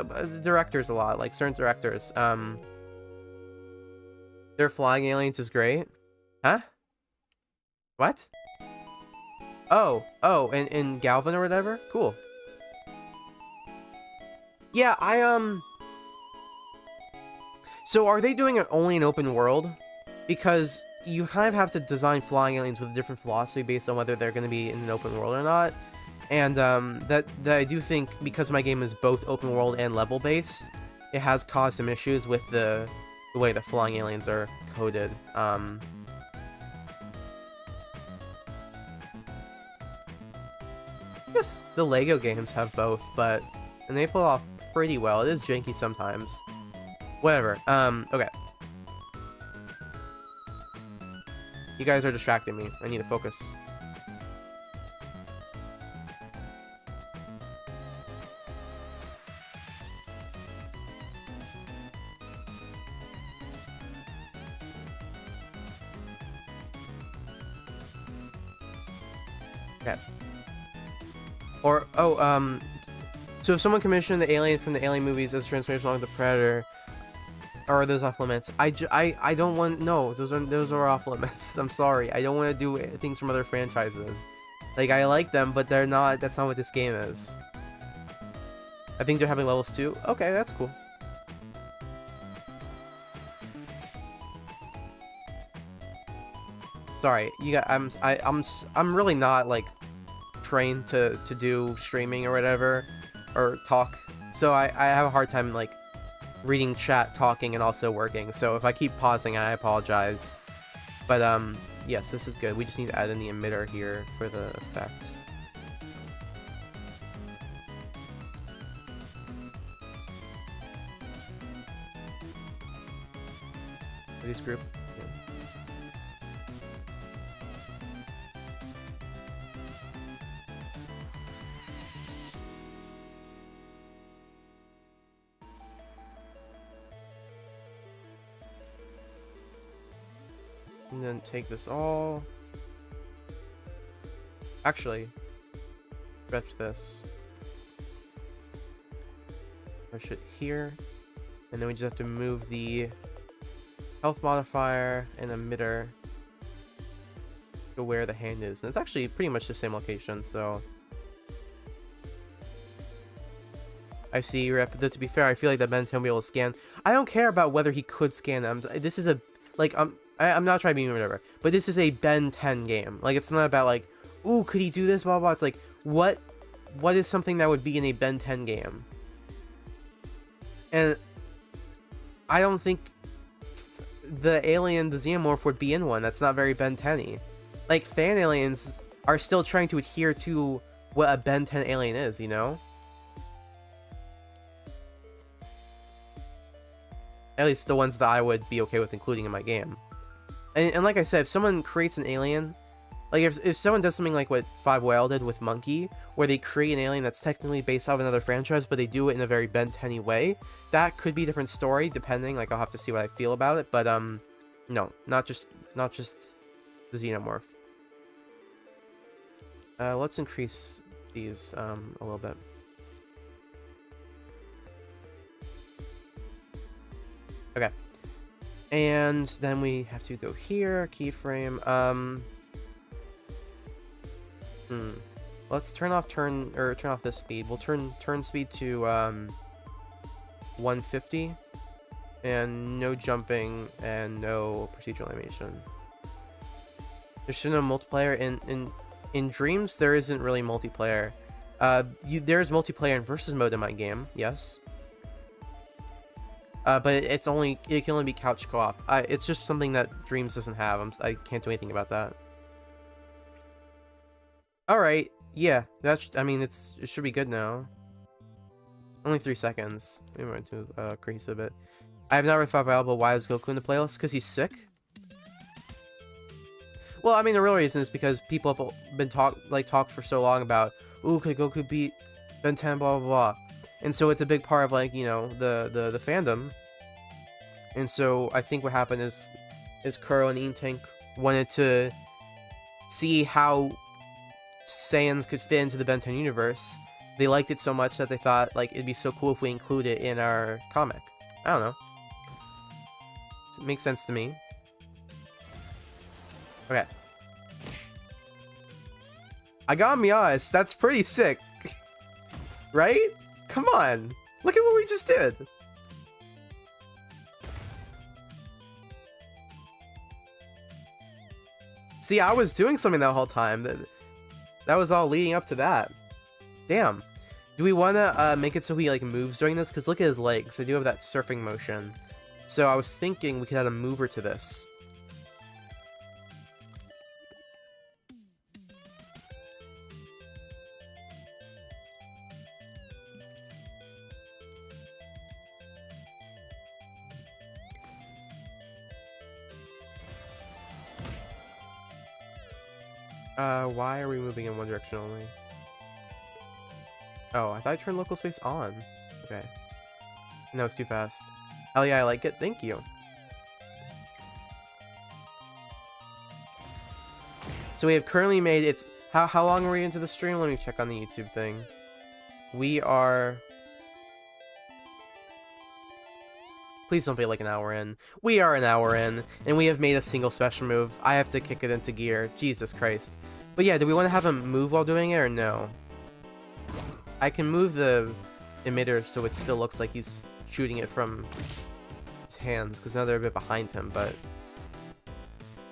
directors a lot, like certain directors. Their flying aliens is great. Huh? What? Oh, in Galvin or whatever? Cool. Yeah, so are they doing it only in open world? Because you kind of have to design flying aliens with a different philosophy based on whether they're going to be in an open world or not. And that I do think, because my game is both open world and level based, it has caused some issues with the way the flying aliens are coded. I guess the Lego games have both, and they pull off pretty well. It is janky sometimes. Whatever. Okay. You guys are distracting me. I need to focus. Okay. Or, so if someone commissioned the alien from the Alien movies as transformation along with the Predator, or are those off limits? I don't want, no, those are off limits. I'm sorry. I don't want to do things from other franchises. Like, I like them, but they're not, that's not what this game is. I think they're having levels too. Okay, that's cool. Sorry, you got, I'm really not, like, trained to do streaming or whatever, or talk. So I have a hard time, like, reading chat, talking, and also working. So if I keep pausing, I apologize. But yes, this is good. We just need to add in the emitter here for the effect. This group. Yeah. And then take this all. Actually, stretch this. Push it here. And then we just have to move the health modifier and emitter to where the hand is. And it's actually pretty much the same location, so. I see, Rep. To be fair, I feel like that Ben 10 will be able to scan. I don't care about whether he could scan them. This is a, like, I'm not trying to be whatever, but this is a Ben 10 game. Like, it's not about, like, ooh, could he do this, blah, blah. It's like, what is something that would be in a Ben 10 game? And I don't think the alien, the xenomorph, would be in one. That's not very Ben 10-y. Like, fan aliens are still trying to adhere to what a Ben 10 alien is, you know? At least the ones that I would be okay with including in my game. And like I said, if someone creates an alien, like if someone does something like what 5 Whale did with Monkey, where they create an alien that's technically based off another franchise, but they do it in a very Ben 10-y way, that could be a different story, depending. Like, I'll have to see what I feel about it, but no, not just the xenomorph. Let's increase these a little bit. Okay. And then we have to go here, keyframe. Let's turn off this speed. We'll turn speed to 150, and no jumping and no procedural animation. There's still no multiplayer in Dreams. There isn't really multiplayer. There's multiplayer in versus mode in my game, yes. But it can only be couch co-op. It's just something that Dreams doesn't have. I can't do anything about that. All right, yeah, I mean, it should be good now. Only 3 seconds. Maybe I'm going to increase a bit. I have not really thought available. Why is Goku in the playlist? Because he's sick. Well, I mean, the real reason is because people have been talk for so long about, ooh, could Goku beat Ben 10, blah blah blah, and so it's a big part of, like, you know, the fandom. And so I think what happened is Kuro and Inktank wanted to see how Saiyans could fit into the Ben 10 universe. They liked it so much that they thought, like, it'd be so cool if we include it in our comic. I don't know. It makes sense to me. Okay. I gotta be honest, that's pretty sick. Right? Come on. Look at what we just did. See, I was doing something that whole time. That was all leading up to that. Damn. Do we want to make it so he, like, moves during this? Because look at his legs. They do have that surfing motion. So I was thinking we could add a mover to this. Why are we moving in one direction only? Oh, I thought I turned local space on. Okay. No, it's too fast. Hell yeah, I like it. Thank you. So we have currently made it's how long are we into the stream? Let me check on the YouTube thing. We are, please don't be like an hour in. We are an hour in, and we have made a single special move. I have to kick it into gear. Jesus Christ. But yeah, do we want to have him move while doing it or no? I can move the emitter so it still looks like he's shooting it from his hands, because now they're a bit behind him, but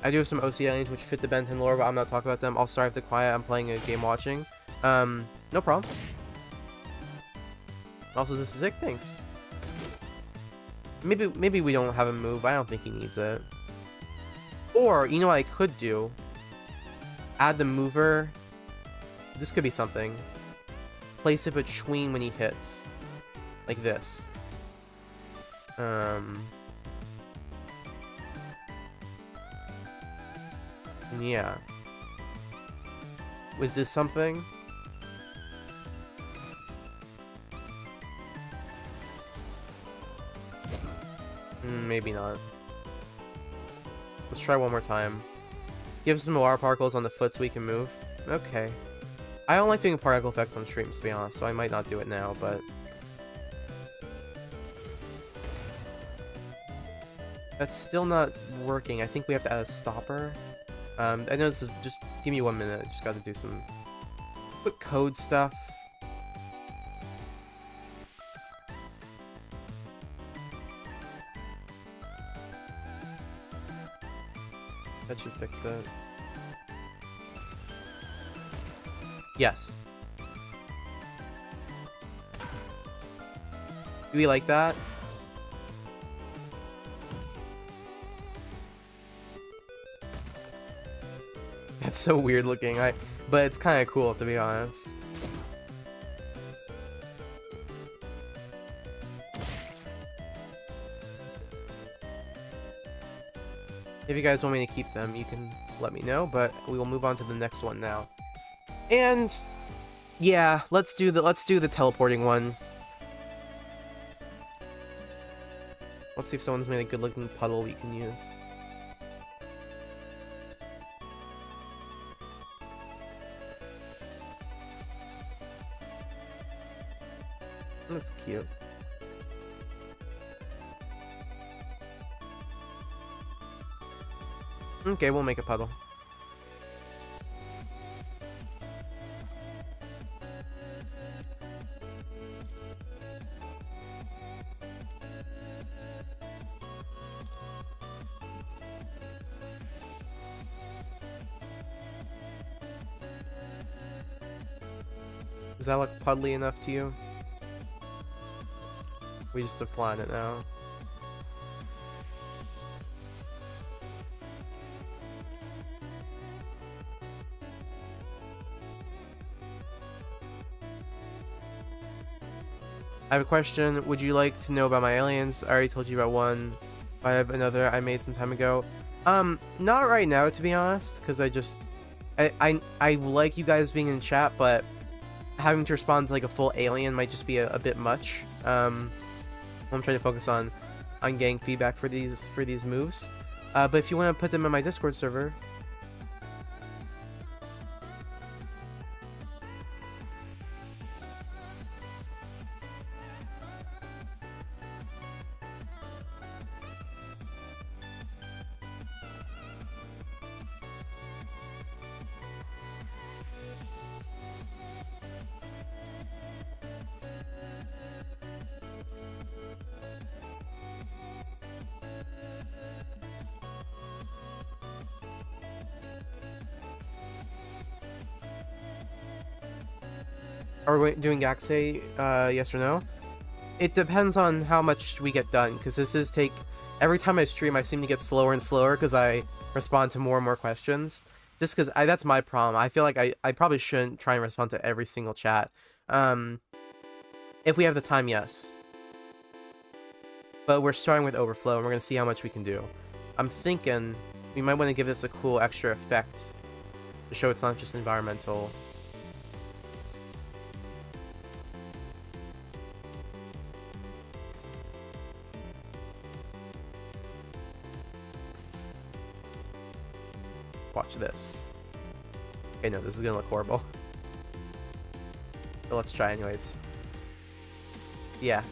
I do have some OC aliens which fit the Ben 10 lore, but I'm not talking about them. Also, I have to quiet. I'm playing a game watching. No problem. Also, this is sick. Thanks. Maybe we don't have him move. I don't think he needs it. Or, you know what I could do? Add the mover. This could be something. Place it between when he hits. Like this. Yeah. Was this something? Maybe not. Let's try one more time. Give some water particles on the foot so we can move. Okay. I don't like doing particle effects on streams, to be honest, so I might not do it now, but that's still not working. I think we have to add a stopper. I know this is just, give me 1 minute. I just gotta do some quick code stuff. That should fix it. Yes. Do we like that? That's so weird looking, but it's kind of cool, to be honest. If you guys want me to keep them, you can let me know, but we will move on to the next one now. And yeah, let's do the teleporting one. Let's see if someone's made a good looking puddle we can use. That's cute. Okay, we'll make a puddle. Does that look puddly enough to you? We just define it now. I have a question. Would you like to know about my aliens? I already told you about one. I have another I made some time ago. Not right now, to be honest, because I like you guys being in chat, but having to respond to like a full alien might just be a bit much. I'm trying to focus on getting feedback for these moves. But if you want to put them in my Discord server. Are we doing Gaxay, yes or no? It depends on how much we get done, because every time I stream I seem to get slower and slower because I respond to more and more questions. Just because that's my problem. I feel like I probably shouldn't try and respond to every single chat. If we have the time, yes. But we're starting with Overflow, and we're going to see how much we can do. I'm thinking we might want to give this a cool extra effect to show it's not just environmental. Watch this. Okay, no, this is gonna look horrible. But let's try anyways. Yeah.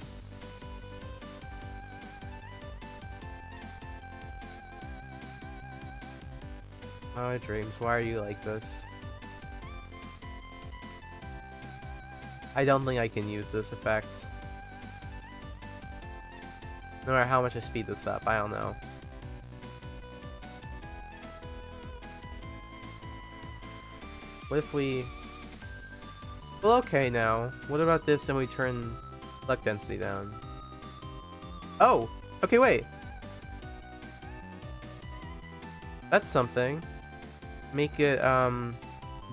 Oh, dreams, why are you like this? I don't think I can use this effect. No matter how much I speed this up, I don't know. What if we... Well, okay now. What about this and we turn luck density down? Oh! Okay, wait. That's something. Make it,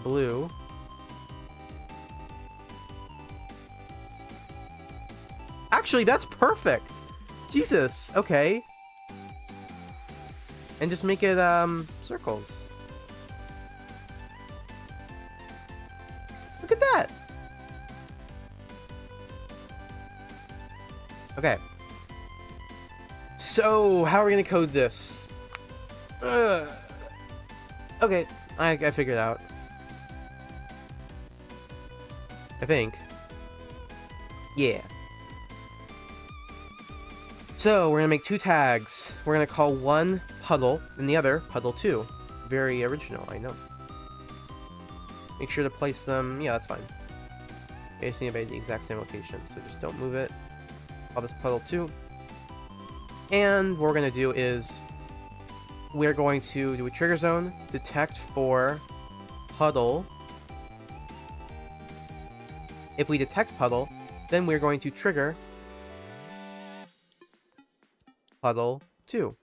blue. Actually, that's perfect! Jesus, okay. And just make it, circles. Look at that! Okay. So, how are we gonna code this? Okay, I figured it out. I think. Yeah. So, we're gonna make two tags. We're gonna call one Puddle and the other Puddle 2. Very original, I know. Make sure to place them. Yeah, that's fine. Okay, just need to be at the exact same location, so just don't move it. Call this Puddle 2. And what we're going to do is we're going to do a trigger zone, detect for Puddle. If we detect Puddle, then we're going to trigger Puddle 2.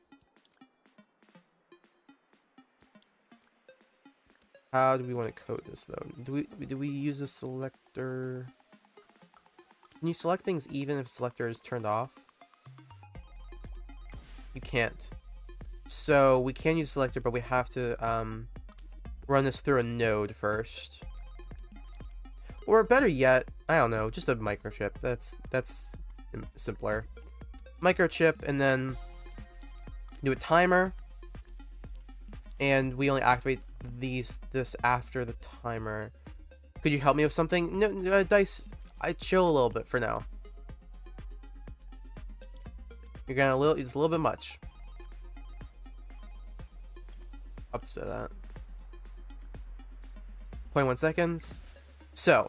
How do we want to code this though? Do we use a selector? Can you select things even if selector is turned off? You can't. So we can use selector, but we have to run this through a node first. Or better yet, I don't know, just a microchip. That's simpler. Microchip, and then do a timer. And we only activate this after the timer. Could you help me with something? No, Dice, I chill a little bit for now. You're gonna it's a little bit much. Upset that. 0.1 seconds. So,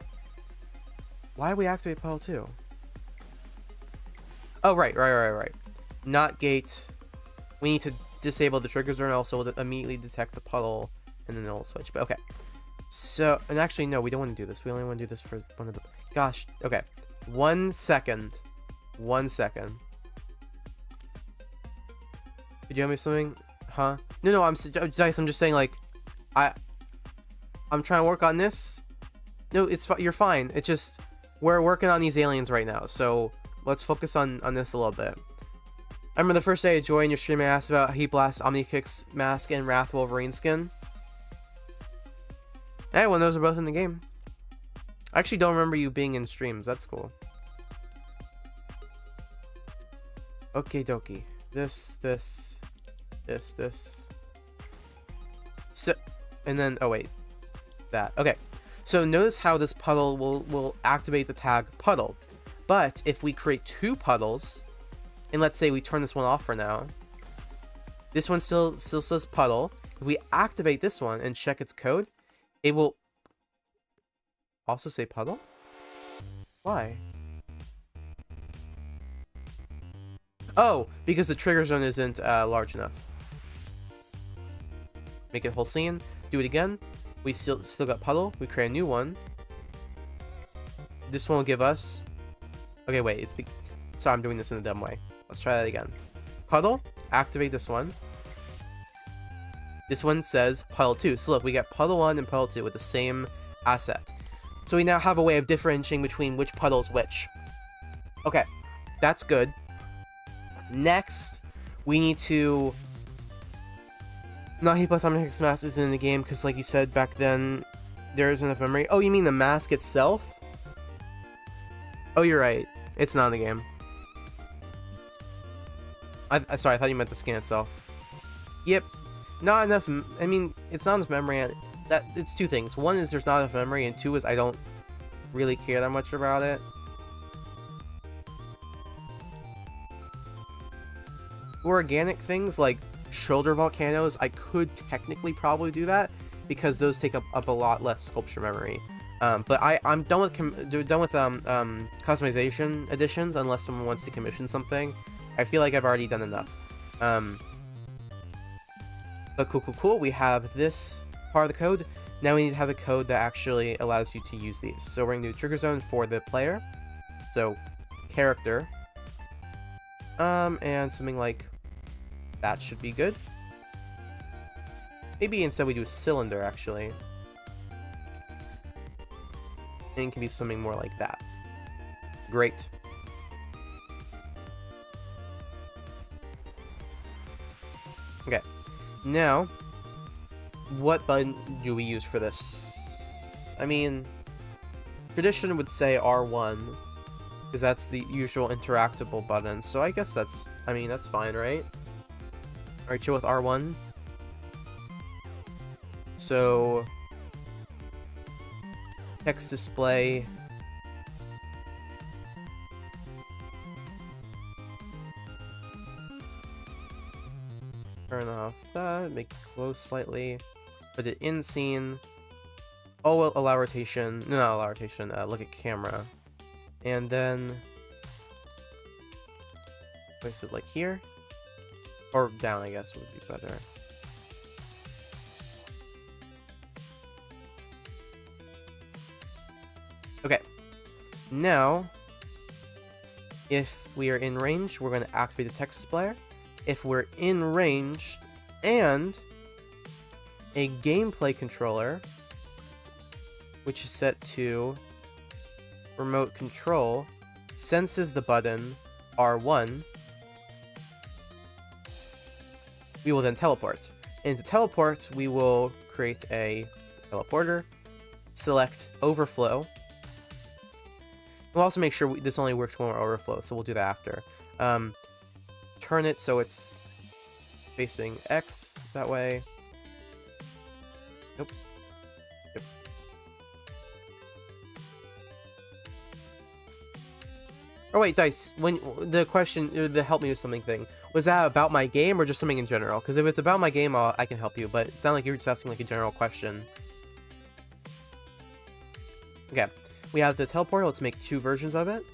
why do we activate Puddle 2? Oh, right. Not gate. We need to disable the trigger zone, also immediately detect the puddle, and then it'll switch. But okay. So, and actually, no, we don't want to do this. We only want to do this for one of the... Gosh, okay. 1 second. 1 second. Did you have me something? Huh? No, I'm just saying, like, I'm trying to work on this. No, you're fine. It's just, we're working on these aliens right now, so let's focus on this a little bit. I remember the first day I joined your stream, I asked about Heat Blast, Omnikick's mask, and Wrath Wolverine skin. Hey, well, those are both in the game. I actually don't remember you being in streams. That's cool. Okie dokie. This. So, and then, oh wait. That. Okay. So notice how this puddle will activate the tag puddle. But if we create 2 puddles, and let's say we turn this one off for now, this one still says puddle. If we activate this one and check its code, it will also say puddle? Why? Oh, because the trigger zone isn't large enough. Make it whole scene. Do it again. We still got puddle. We create a new one. This one will give us... Okay, wait. Sorry, I'm doing this in a dumb way. Let's try that again. Puddle. Activate this one. This one says puddle 2. So look, we got puddle 1 and puddle 2 with the same asset. So we now have a way of differentiating between which puddle is which. Okay, that's good. Next, we need to... Not Heat Blast Omnikick's mask isn't in the game because, like you said back then, there isn't enough memory. Oh, you mean the mask itself? Oh, you're right. It's not in the game. Sorry, I thought you meant the skin itself. Yep. Not enough. I mean, it's not enough memory. It's 2 things. One is there's not enough memory, and 2 is I don't really care that much about it. Organic things like shoulder volcanoes, I could technically probably do that because those take up a lot less sculpture memory. But I'm done with customization additions unless someone wants to commission something. I feel like I've already done enough. But cool. We have this part of the code. Now we need to have the code that actually allows you to use these. So we're going to do trigger zone for the player. So character. And something like that should be good. Maybe instead we do a cylinder, actually. And it can be something more like that. Great. Okay. Now, what button do we use for this? I mean, tradition would say R1, because that's the usual interactable button. So I guess that's fine, right? Alright, chill with R1. So, text display. Turn off that, make it close slightly. Put it in scene. Oh, well, allow rotation. No, not allow rotation. Look at camera. And then place it like here. Or down, I guess, would be better. Okay. Now, if we are in range, we're going to activate the text displayer. If we're in range and a gameplay controller, which is set to remote control, senses the button R1, we will then teleport. And to teleport, we will create a teleporter, select Overflow. We'll also make sure this only works when we're Overflow, so we'll do that after. Turn it so it's facing X, that way. Oops. Yep. Oh wait, Dice, when the question, the help me with something thing, was that about my game or just something in general? Because if it's about my game, I can help you, but it sounded like you were just asking like a general question. Okay, we have the teleporter. Let's make 2 versions of it.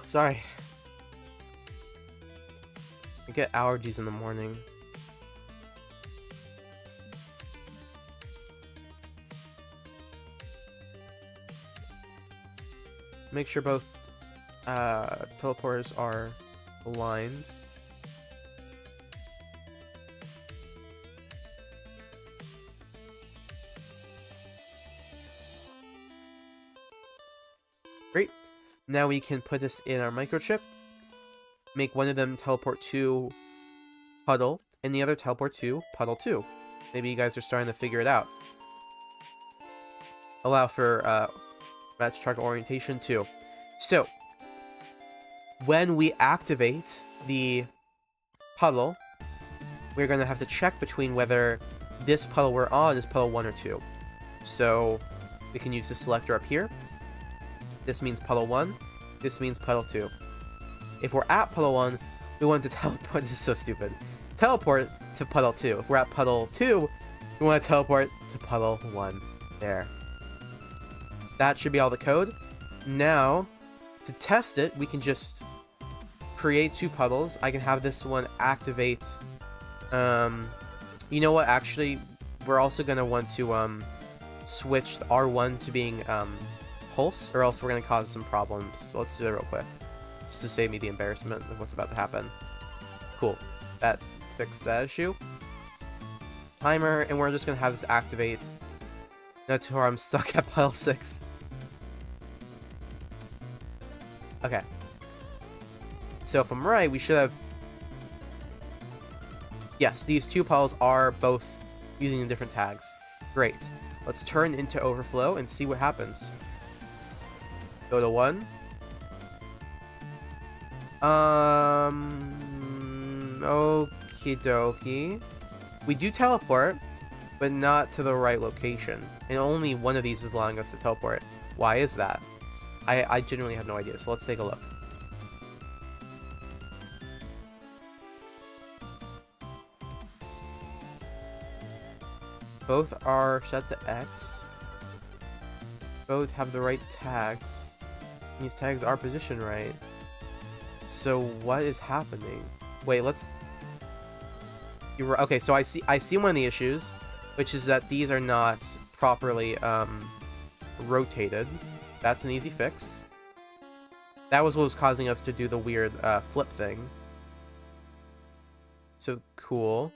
Sorry. I get allergies in the morning. Make sure both teleporters are aligned. Great. Now we can put this in our microchip. Make one of them teleport to Puddle, and the other teleport to Puddle 2. Maybe you guys are starting to figure it out. Allow for match target orientation too. So, when we activate the puddle, we're going to have to check between whether this puddle we're on is puddle 1 or 2. So, we can use the selector up here. This means puddle 1. This means puddle 2. If we're at puddle 1, we want to teleport. This is so stupid. Teleport to puddle 2. If we're at puddle 2, we want to teleport to puddle 1. There. That should be all the code. Now, to test it, we can just create 2 puddles. I can have this one activate. You know what? Actually, we're also going to want to switch R1 to being pulse, or else we're going to cause some problems. So let's do that real quick, just to save me the embarrassment of what's about to happen. Cool. That fixed that issue. Timer, and we're just going to have this activate. That's where I'm stuck at puddle 6. Okay. So if I'm right, we should have... Yes, these 2 puddles are both using different tags. Great. Let's turn into Overflow and see what happens. Go to 1. Okie dokie. We do teleport, but not to the right location. And only one of these is allowing us to teleport. Why is that? I genuinely have no idea, so let's take a look. Both are set to X. Both have the right tags. These tags are positioned right. So what is happening? Wait, let's... Okay, so I see one of the issues, which is that these are not properly rotated. That's an easy fix. That was what was causing us to do the weird flip thing. So cool.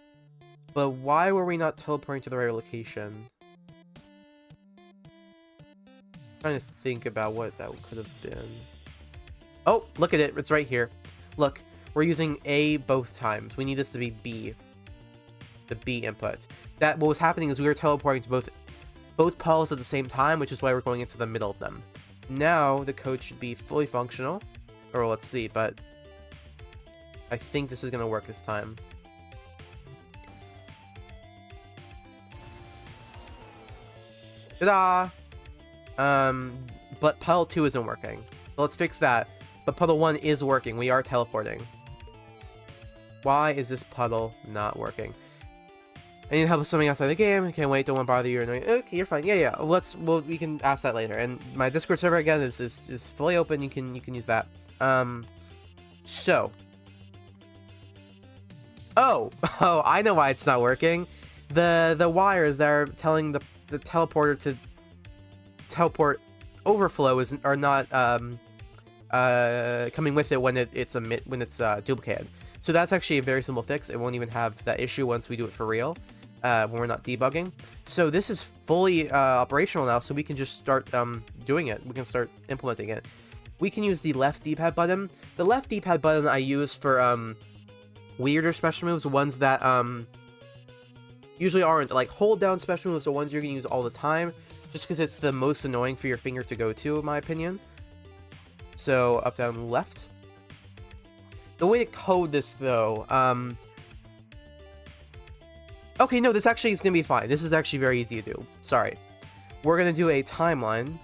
But why were we not teleporting to the right location? I'm trying to think about what that could have been. Oh, look at it. It's right here. Look, we're using A both times. We need this to be B. The B input. What was happening is we were teleporting to both puddles at the same time, which is why we're going into the middle of them. Now the code should be fully functional. Or let's see, but I think this is going to work this time. Ta-da! But puddle 2 isn't working. So let's fix that. But puddle 1 is working. We are teleporting. Why is this puddle not working? I need help with something outside the game. I can't wait. Don't want to bother you. Okay, you're fine. Yeah. We can ask that later. And my Discord server again is fully open. You can use that. So. Oh, I know why it's not working. The wires that are telling the teleporter to teleport overflow are not coming with it when it's duplicated. So that's actually a very simple fix. It won't even have that issue once we do it for real, when we're not debugging. So this is fully operational now, so we can just start doing it. We can start implementing it. We can use the left D-pad button. The left D-pad button I use for weirder special moves, ones that usually aren't like hold down special moves, or ones you're gonna use all the time, just because it's the most annoying for your finger to go to, in my opinion. So up, down, left. The way to code this, though, okay, no, this actually is going to be fine. This is actually very easy to do. Sorry. We're going to do a timeline.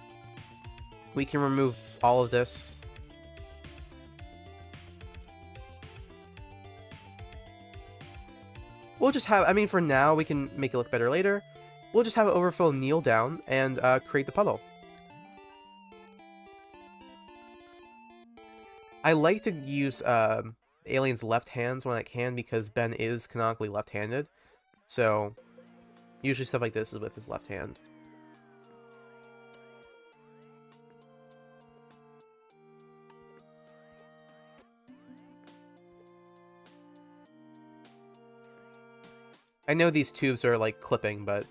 We can remove all of this. We'll just have, I mean, for now, we can make it look better later. We'll just have Overflow kneel down and create the puddle. I like to use Alien's left hands when I can, because Ben is canonically left-handed. So, usually stuff like this is with his left hand. I know these tubes are like clipping, but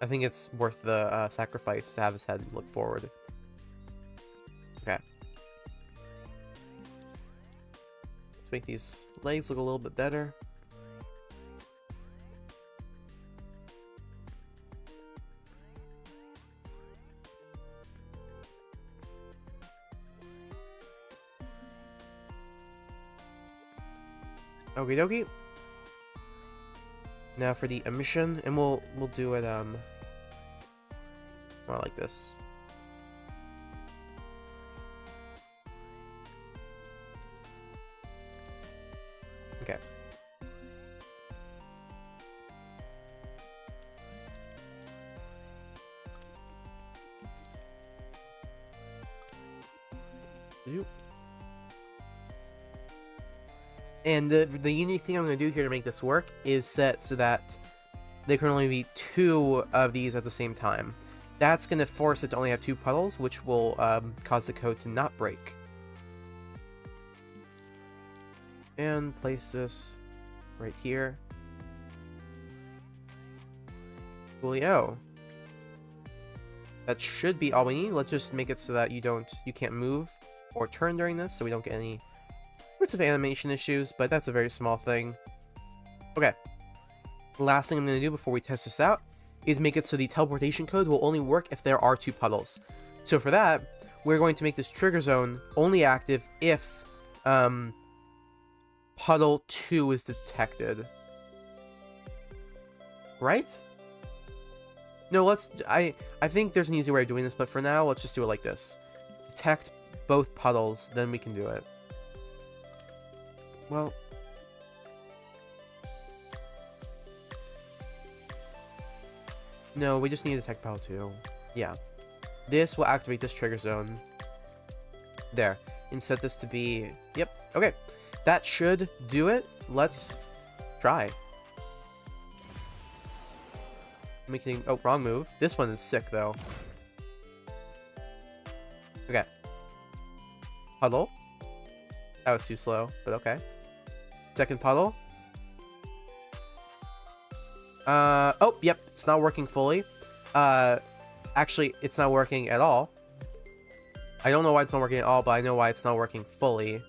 I think it's worth the sacrifice to have his head look forward. Okay. Let's make these legs look a little bit better. Okie dokie. Now for the emission, and we'll do it more like this. Okay. And the unique thing I'm going to do here to make this work is set so that there can only be 2 of these at the same time. That's going to force it to only have 2 puddles, which will cause the code to not break. And place this right here. Coolio. That should be all we need. Let's just make it so that you can't move or turn during this, so we don't get any sorts of animation issues, but that's a very small thing. Okay. Last thing I'm going to do before we test this out is make it so the teleportation code will only work if there are 2 puddles. So for that, we're going to make this trigger zone only active if puddle 2 is detected. Right? No, I think there's an easy way of doing this, but for now, let's just do it like this. Detect both puddles, then we can do it. Well, no, we just need to detect puddle 2. Yeah. This will activate this trigger zone. There. And set this to be... Yep. Okay. That should do it. Let's try. Making... Oh, wrong move. This one is sick, though. Okay. Puddle. That was too slow, but okay. Second puddle. Oh, yep, it's not working fully. Actually, it's not working at all. I don't know why it's not working at all, but I know why it's not working fully.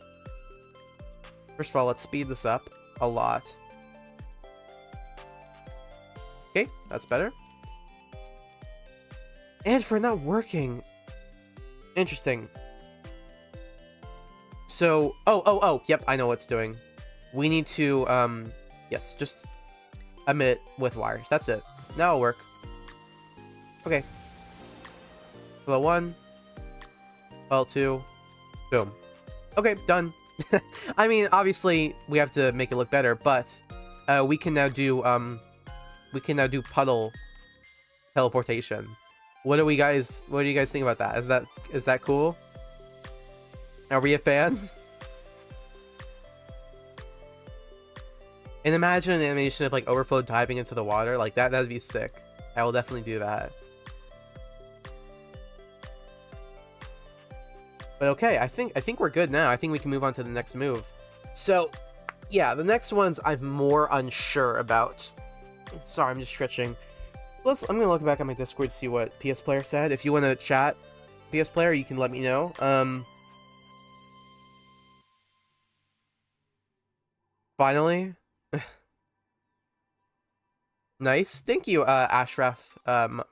First of all, let's speed this up a lot. Okay, that's better. And for not working... Interesting. So, oh, yep, I know what it's doing. We need to, yes, just emit with wires. That's it. Now it'll work. Okay. Flow 1. Flow 2. Boom. Okay, done. I mean, obviously, we have to make it look better, but, we can now do puddle teleportation. What do you guys think about that? Is that cool? Are we a fan? And imagine an animation of like Overflow diving into the water. Like that'd be sick. I will definitely do that. But okay, I think we're good now. I think we can move on to the next move. So, yeah, the next ones I'm more unsure about. Sorry, I'm just stretching. I'm gonna look back at my Discord to see what PS Player said. If you want to chat, PS Player, you can let me know. Finally. Nice. Thank you, Ashraf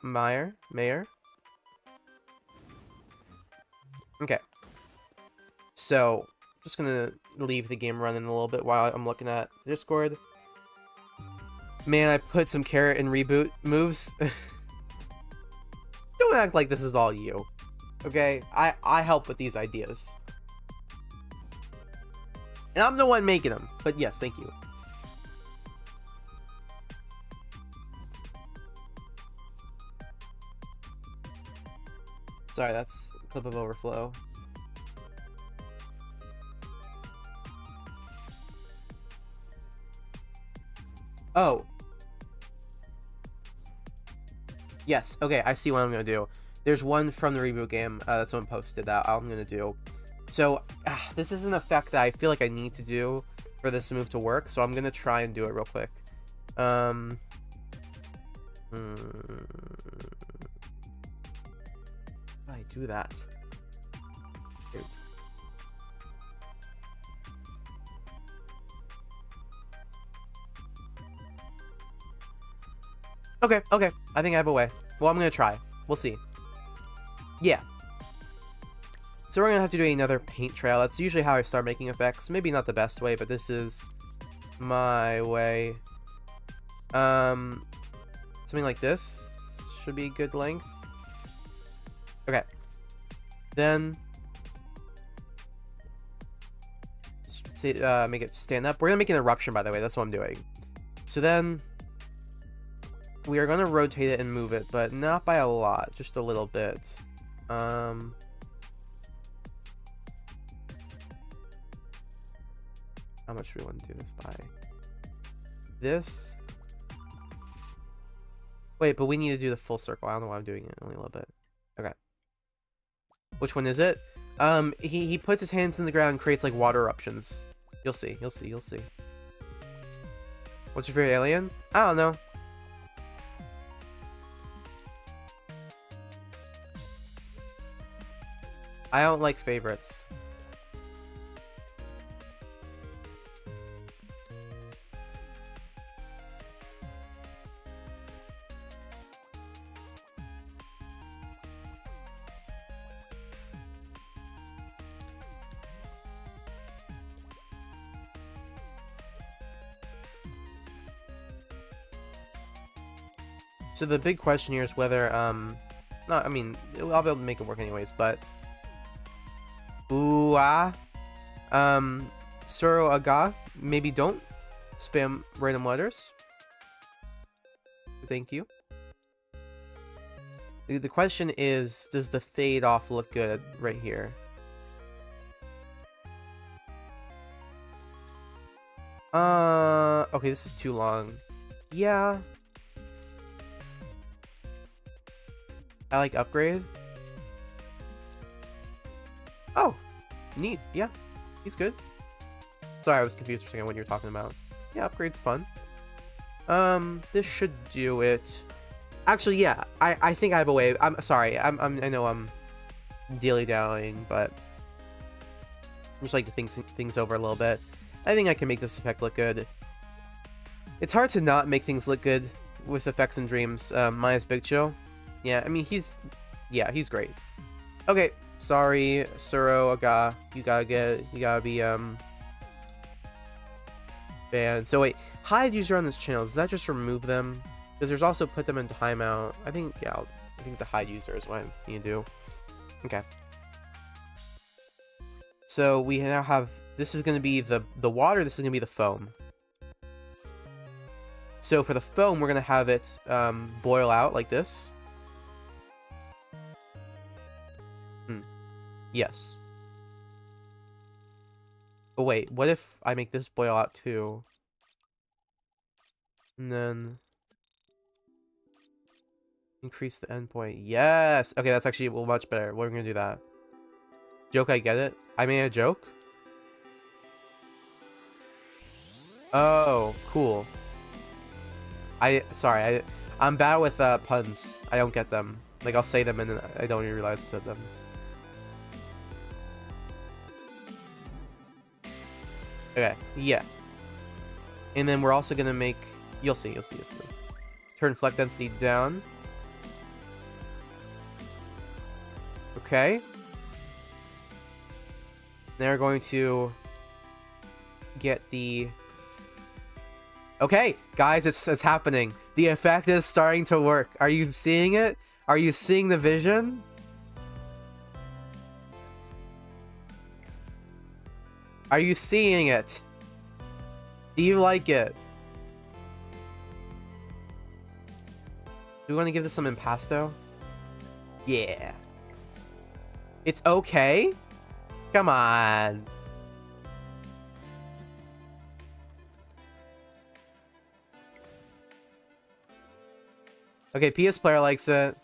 Mayer. Okay. So, just gonna leave the game running a little bit while I'm looking at Discord. Man, I put some carrot in Reboot moves. Don't act like this is all you. Okay? I help with these ideas. And I'm the one making them. But yes, thank you. Sorry, that's a clip of Overflow. Oh. Yes, okay, I see what I'm gonna do. There's one from the Reboot game, that's one posted that I'm gonna do. So, this is an effect that I feel like I need to do for this move to work, so I'm gonna try and do it real quick. How do I do that? Shoot. Okay, okay. I think I have a way. Well, I'm gonna try. We'll see. Yeah. So we're gonna have to do another paint trail. That's usually how I start making effects. Maybe not the best way, but this is my way. Something like this should be a good length. Okay. Then make it stand up. We're gonna make an eruption, by the way. That's what I'm doing. So then we are gonna rotate it and move it, but not by a lot, just a little bit. How much do we want to do this by? This. Wait, but we need to do the full circle. I don't know why I'm doing it only a little bit. Okay. Which one is it? He puts his hands in the ground and creates like water eruptions. You'll see, you'll see, you'll see. What's your favorite alien? I don't know. I don't like favorites. So the big question here is whether, no, I mean, I'll be able to make it work anyways, but... Suro Aga, maybe don't spam random letters. Thank you. The question is, does the fade off look good right here? Okay, this is too long. Yeah. I like upgrade. Oh, neat. Yeah, he's good. Sorry, I was confused for a second what you were talking about. Yeah, upgrade's fun. This should do it. Actually, yeah, I think I have a way. I'm sorry. I know I'm dilly-dallying, but I just like to think things over a little bit. I think I can make this effect look good. It's hard to not make things look good with effects and dreams. Minus Big Chill. Yeah, I mean, he's great. Okay, sorry, Suro Aga, you gotta be, banned. So wait, hide user on this channel, does that just remove them? Because there's also put them in timeout. I think, yeah, I think the hide user is what I need to do. Okay. So we now have, this is gonna be the water, this is gonna be the foam. So for the foam, we're gonna have it, boil out like this. Yes. But wait, what if I make this boil out too? And then increase the endpoint. Yes! Okay, that's actually much better. We're gonna do that. Joke, I get it. I made a joke? Oh, cool. Sorry, I'm bad with puns. I don't get them. Like, I'll say them and then I don't even realize I said them. Okay, yeah. And then we're also gonna make, you'll see. Turn Fleck Density down. Okay. Now we're going to get the... Okay, guys, it's happening. The effect is starting to work. Are you seeing it? Are you seeing the vision? Are you seeing it? Do you like it? Do we want to give this some impasto? Yeah. It's okay? Come on. Okay, PS Player likes it.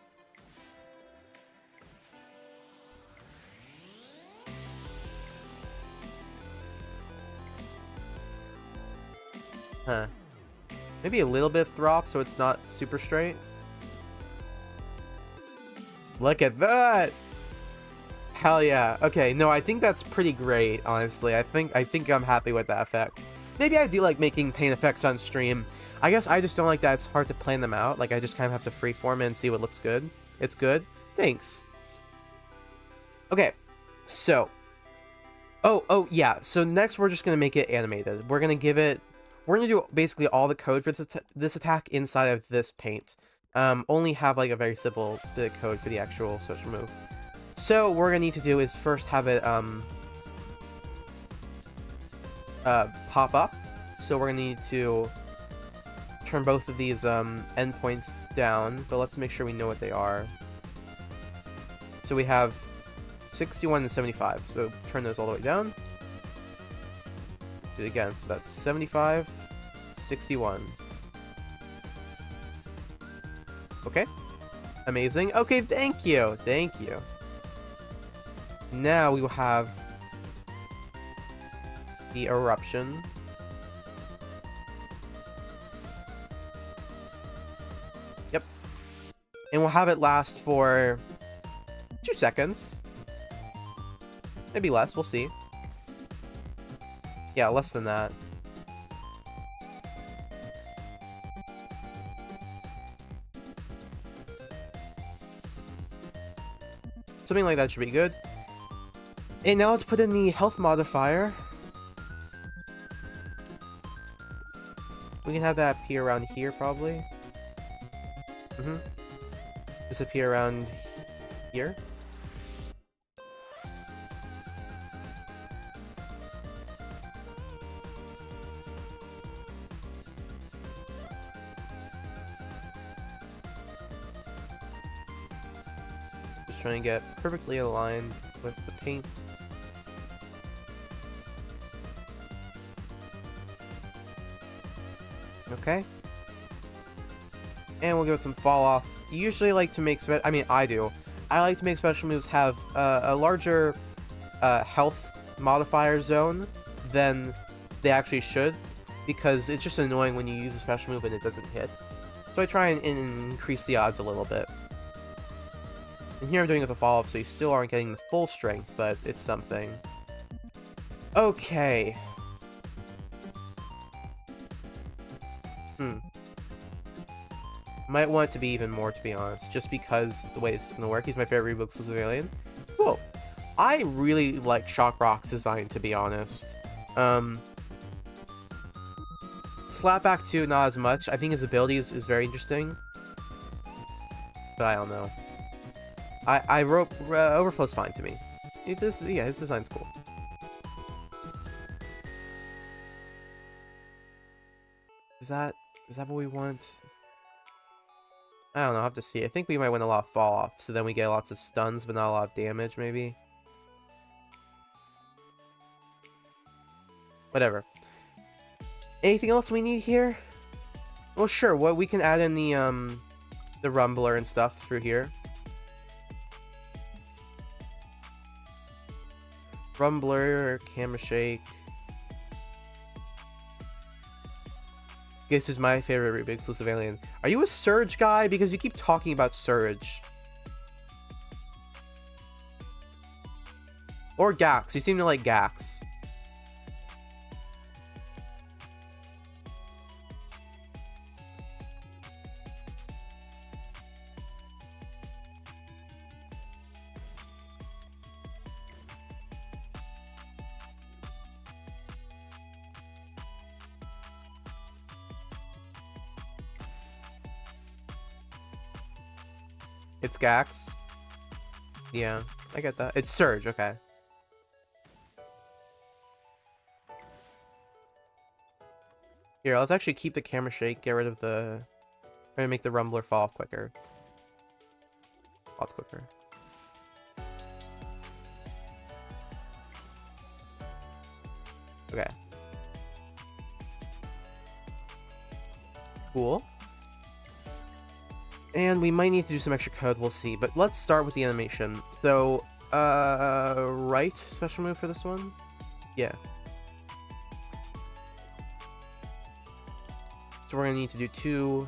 Huh. Maybe a little bit of throp so it's not super straight. Look at that! Hell yeah. Okay, no, I think that's pretty great, honestly. I think I'm happy with that effect. Maybe I do like making paint effects on stream. I guess I just don't like that it's hard to plan them out. Like, I just kind of have to freeform it and see what looks good. It's good. Thanks. Okay, so... Oh, yeah. So next we're just going to make it animated. We're going to do basically all the code for this attack inside of this paint. Only have like a very simple bit of code for the actual special move. So what we're going to need to do is first have it pop up. So we're going to need to turn both of these endpoints down, but let's make sure we know what they are. So we have 61 and 75, so turn those all the way down. Do it again, so that's 75, 61. Okay, amazing. Okay, thank you. Now we will have the Eruption. Yep. And we'll have it last for 2 seconds. Maybe less, we'll see. Yeah, less than that. Something like that should be good. And now let's put in the health modifier. We can have that appear around here, probably. Disappear around here. Trying to get perfectly aligned with the paint. Okay. And we'll give it some fall off. You usually like to make I do. I like to make special moves have a larger health modifier zone than they actually should, because it's just annoying when you use a special move and it doesn't hit. So I try and increase the odds a little bit. And here I'm doing it with a follow-up, so you still aren't getting the full strength, but it's something. Okay. Might want it to be even more, to be honest, just because the way it's gonna work. He's my favorite Reboot exclusive alien. Cool. I really like Shock Rock's design, to be honest. Slapback 2, not as much. I think his ability is very interesting. But I don't know. I wrote Overflow's fine to me. Yeah, his design's cool. Is that what we want? I don't know, I'll have to see. I think we might win a lot of fall off, so then we get lots of stuns, but not a lot of damage, maybe. Whatever. Anything else we need here? Well, sure. What we can add in the rumbler and stuff through here. Rumbler, camera shake. This is my favorite Reboot exclusive alien. Are you a Surge guy? Because you keep talking about Surge. Or Gax. You seem to like Gax. It's Gax. Yeah, I get that. It's Surge, okay. Here, let's actually keep the camera shake, get rid of the... We're gonna make the rumbler fall quicker. Lots quicker. Okay. Cool. And we might need to do some extra code, we'll see. But let's start with the animation. So, right special move for this one? Yeah. So we're gonna need to do 2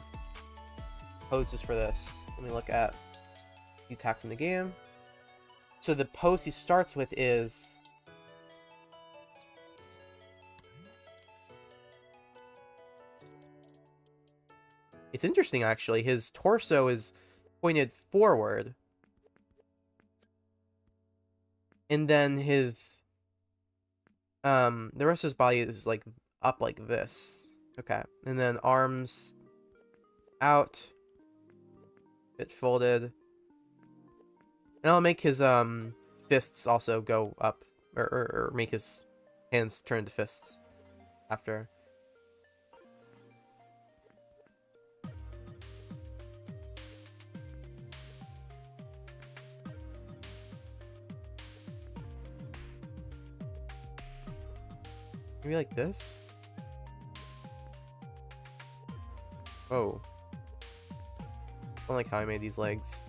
poses for this. Let me look at the attack from the game. So the pose he starts with is... It's interesting, actually. His torso is pointed forward. And then his... the rest of his body is, like, up like this. Okay. And then arms out. Bit folded. And I'll make his, fists also go up. Or make his hands turn into fists after. Maybe like this? Oh. I don't like how I made these legs.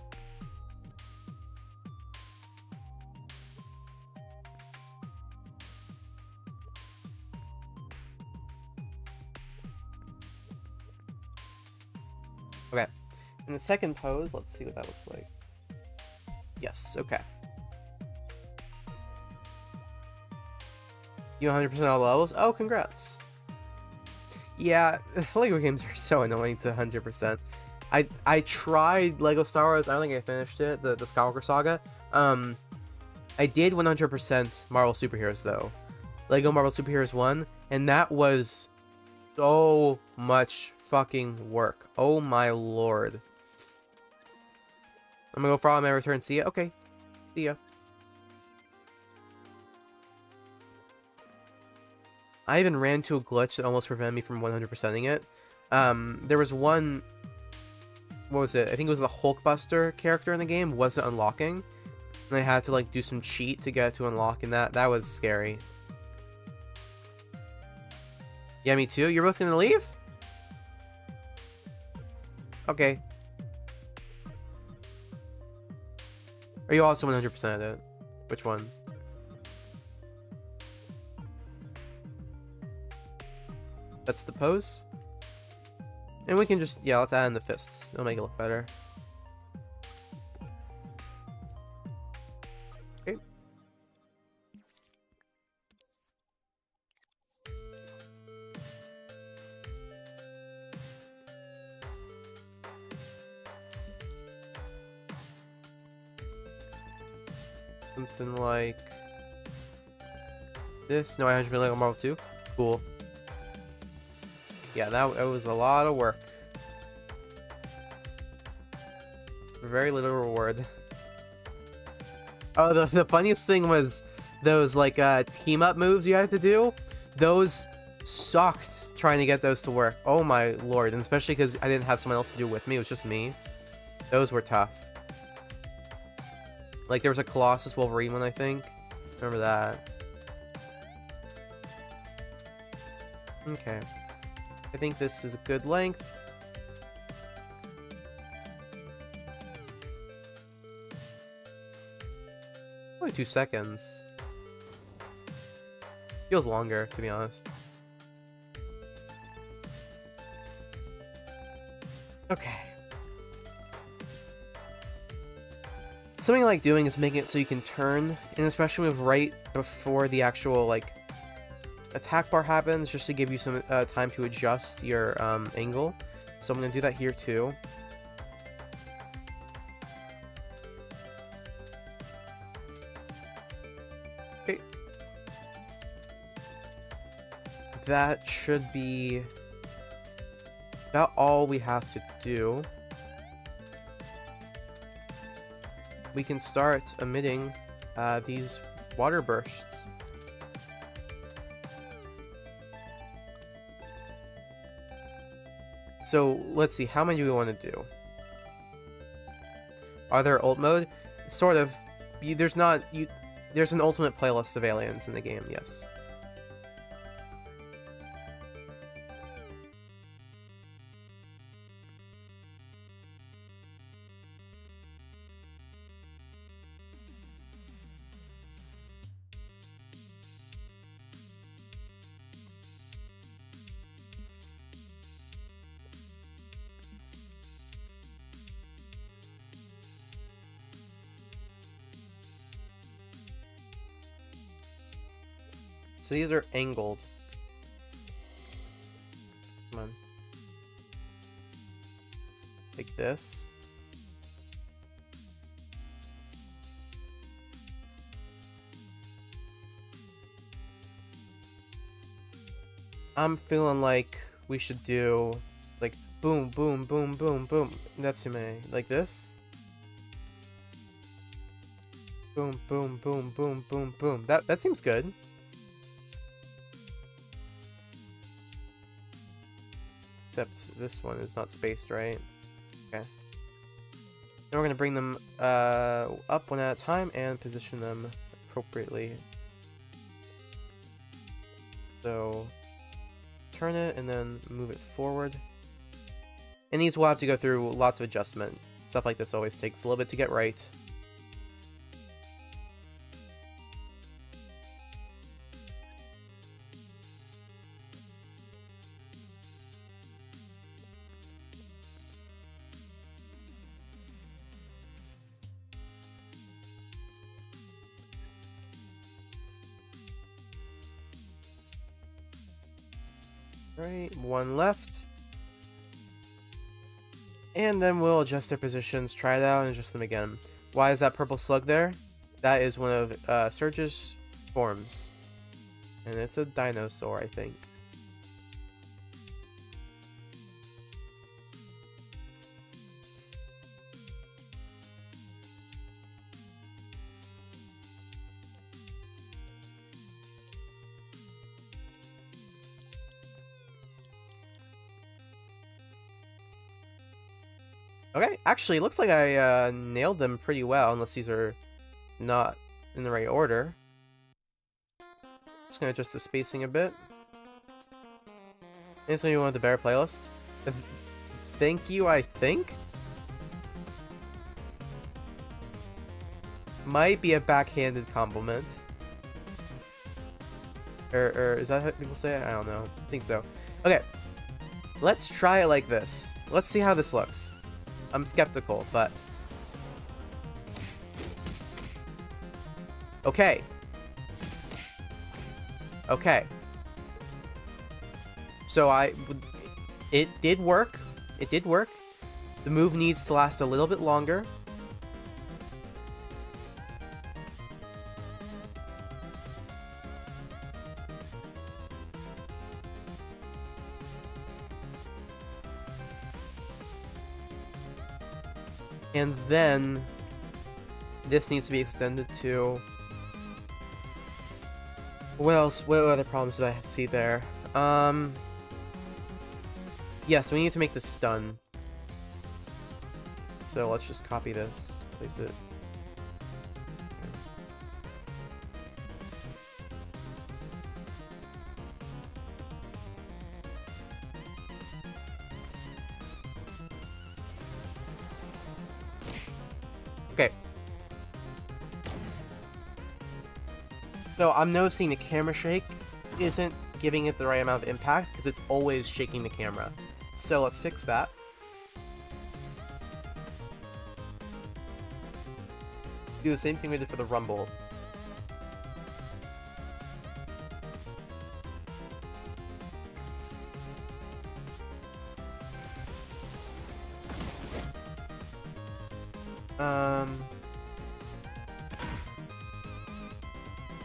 Okay. In the second pose, let's see what that looks like. Yes, okay. You 100% all the levels? Oh, congrats. Yeah, LEGO games are so annoying to 100%. I tried LEGO Star Wars. I don't think I finished it, the Skywalker Saga. I did 100% Marvel Superheroes, though. LEGO Marvel Superheroes 1, and that was so much fucking work. Oh my lord. I'm gonna go for all my return. See ya? Okay. See ya. I even ran into a glitch that almost prevented me from 100%ing it. There was one... What was it? I think it was the Hulkbuster character in the game wasn't unlocking. And I had to, like, do some cheat to get it to unlock, and that was scary. Yeah, me too. You're both gonna leave? Okay. Are you also 100% at it? Which one? That's the pose. And we can just, yeah, let's add in the fists. It'll make it look better. Okay. Something like this. No, I 100% like Marvel 2. Cool. Yeah, that was a lot of work. For very little reward. Oh, the funniest thing was those, like, team-up moves you had to do. Those sucked trying to get those to work. Oh my lord. And especially because I didn't have someone else to do it with me. It was just me. Those were tough. Like, there was a Colossus Wolverine one, I think. Remember that. Okay. I think this is a good length. Only 2 seconds. Feels longer, to be honest. Okay. Something I like doing is making it so you can turn, and especially move right before the actual, like, attack bar happens, just to give you some time to adjust your angle. So I'm going to do that here too. Okay. That should be about all we have to do. We can start emitting these water bursts. So let's see, how many do we want to do? Are there ult mode? Sort of. There's not. There's an ultimate playlist of aliens in the game. Yes. So these are angled. Come on. Like this. I'm feeling like we should do like boom, boom, boom, boom, boom. Natsume. Like this. Boom, boom, boom, boom, boom, boom. That seems good. Except this one is not spaced right. Okay. Then we're gonna bring them up one at a time and position them appropriately. So turn it and then move it forward. And these will have to go through lots of adjustment. Stuff like this always takes a little bit to get right. Right, one left. And then we'll adjust their positions, try it out, and adjust them again. Why is that purple slug there? That is one of Surge's forms. And it's a dinosaur, I think. Okay, actually, it looks like I nailed them pretty well, unless these are not in the right order. Just gonna adjust the spacing a bit. And so you want the bear playlist? Thank you, I think? Might be a backhanded compliment. Or is that how people say it? I don't know. I think so. Okay, let's try it like this. Let's see how this looks. I'm skeptical, but... Okay. Okay. So it did work. It did work. The move needs to last a little bit longer. And then this needs to be extended to... What else? What other problems did I see there? Yes, we need to make this stun. So let's just copy this, place it. Okay. So I'm noticing the camera shake isn't giving it the right amount of impact because it's always shaking the camera. So let's fix that. Do the same thing we did for the rumble.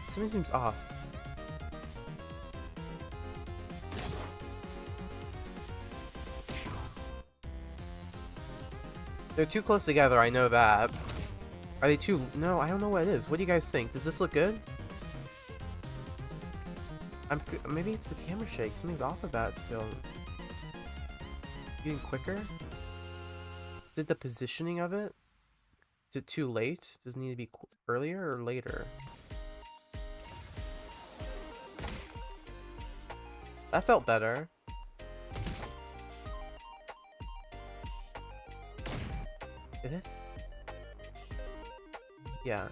Something seems off. They're too close together, I know that. Are they too... No, I don't know what it is. What do you guys think? Does this look good? Maybe it's the camera shake. Something's off with that still. Getting quicker? Did the positioning of it? Is it too late? Does it need to be earlier or later? That felt better. Did it? Yeah.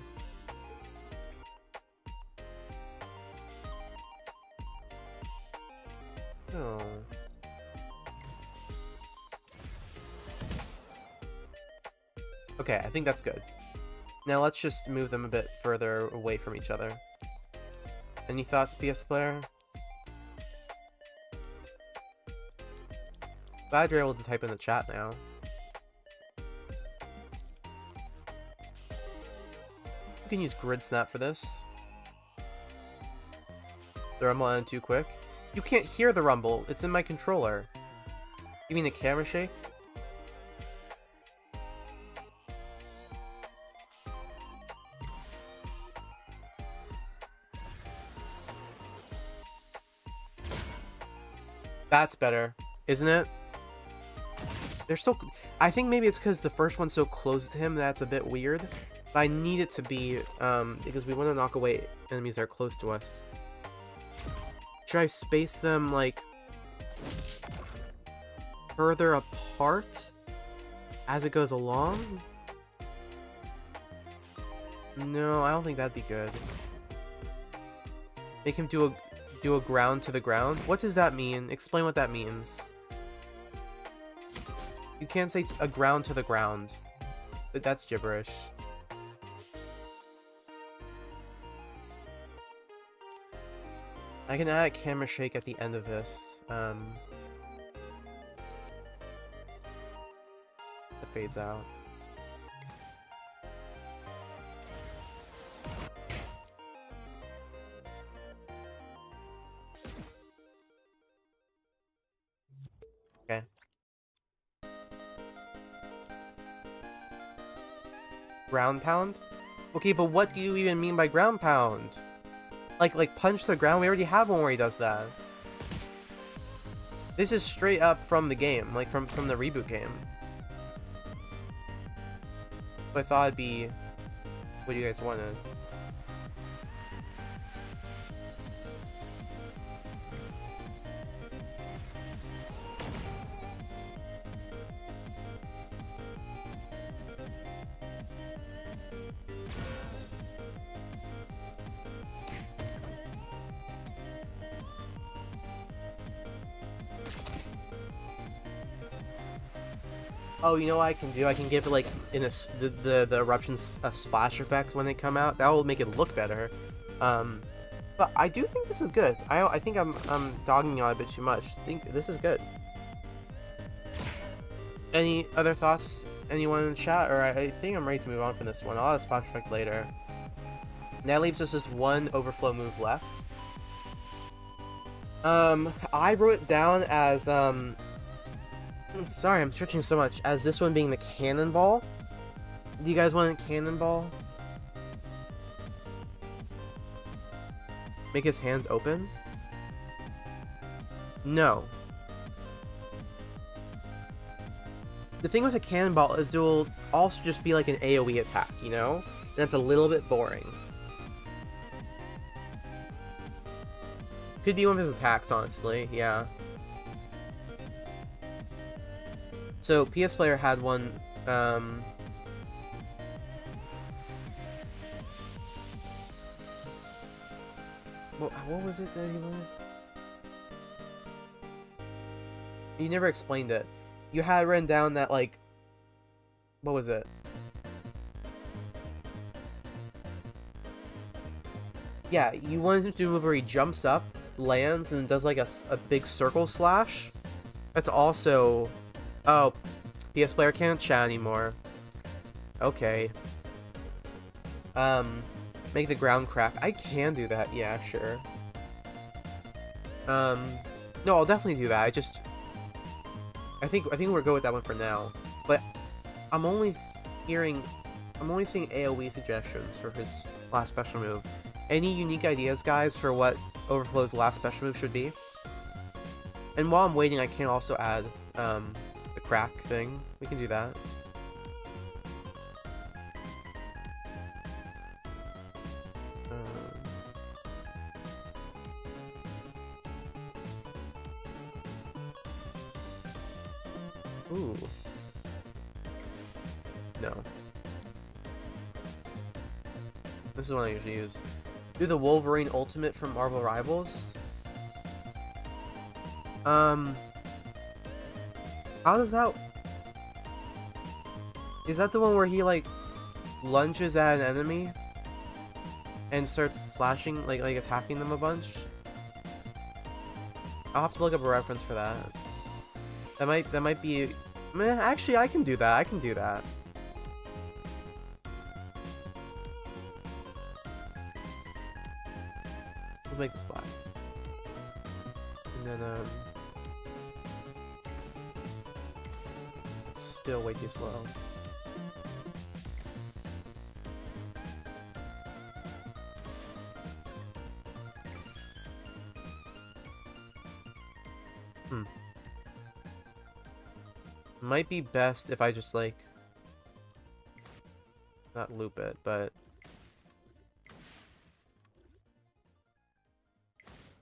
Oh. Okay, I think that's good. Now let's just move them a bit further away from each other. Any thoughts, PS player? Glad you're able to type in the chat now. You can use Grid Snap for this. The rumble ended too quick. You can't hear the rumble. It's in my controller. You mean the camera shake? That's better, isn't it? They're so... I think maybe it's because the first one's so close to him that's a bit weird. But I need it to be, because we want to knock away enemies that are close to us. Should I space them, like, further apart as it goes along? No, I don't think that'd be good. Make him do a ground to the ground? What does that mean? Explain what that means. You can't say a ground to the ground. But that's gibberish. I can add a camera shake at the end of this. It fades out. Okay. Ground pound? Okay, but what do you even mean by ground pound? Like punch the ground? We already have one where he does that. This is straight up from the game, like from the Reboot game. But I thought it'd be what you guys wanted. Oh, you know what I can do? I can give it like in the eruptions a splash effect when they come out. That will make it look better. But I do think this is good. I think I'm dogging on it a bit too much. I think this is good. Any other thoughts? Anyone in the chat? Or I think I'm ready to move on from this one. I'll add a splash effect later. Now leaves us just one overflow move left. I wrote it down as sorry, I'm stretching so much. As this one being the cannonball. Do you guys want a cannonball? Make his hands open? No. The thing with a cannonball is it will also just be like an AoE attack, you know? That's a little bit boring. Could be one of his attacks, honestly, yeah. So, PS Player had one, what was it that he wanted? You never explained it. You had written down that, like, what was it? Yeah, you wanted him to do a move where he jumps up, lands, and does, like, a big circle slash. That's also... Oh, PS Player can't chat anymore. Okay. Make the ground crack. I can do that, yeah, sure. No, I'll definitely do that. I think we'll go with that one for now. But I'm only seeing AoE suggestions for his last special move. Any unique ideas, guys, for what Overflow's last special move should be? And while I'm waiting, I can also add the crack thing. We can do that. Ooh. No. This is one I usually use. Do the Wolverine ultimate from Marvel Rivals? How does that... Is that the one where he, like, lunges at an enemy? and starts slashing, like attacking them a bunch. I'll have to look up a reference for that. That might be. Meh, actually, I can do that. I can do that. Let's make this black. And then it's still way too slow. Might be best if I just like not loop it, but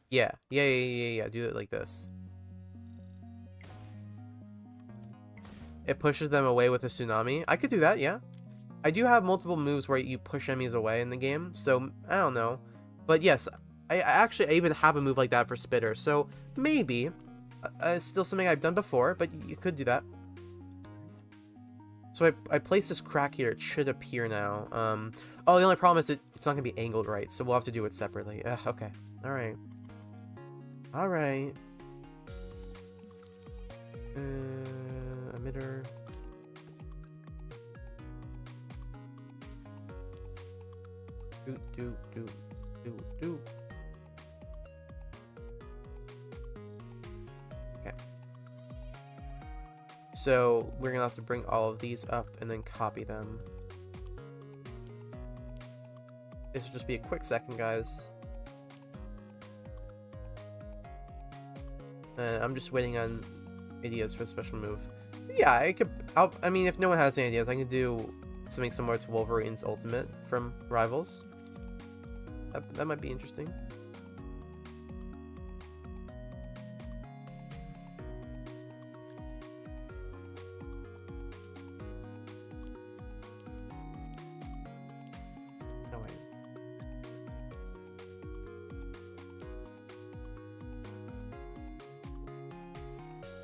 yeah. Do it like this. It pushes them away with a tsunami. I could do that, yeah. I do have multiple moves where you push enemies away in the game, so I don't know. But yes, I even have a move like that for Spitter, so maybe it's still something I've done before, but you could do that. So I place this crack here. It should appear now. Oh, the only problem is it's not going to be angled right, so we'll have to do it separately. Okay. Alright. Alright. Emitter. Do. Okay. So we're gonna have to bring all of these up and then copy them. This will just be a quick second, guys. I'm just waiting on ideas for the special move. Yeah, I mean, if no one has any ideas, I can do something similar to Wolverine's ultimate from Rivals. That might be interesting. Oh, wait.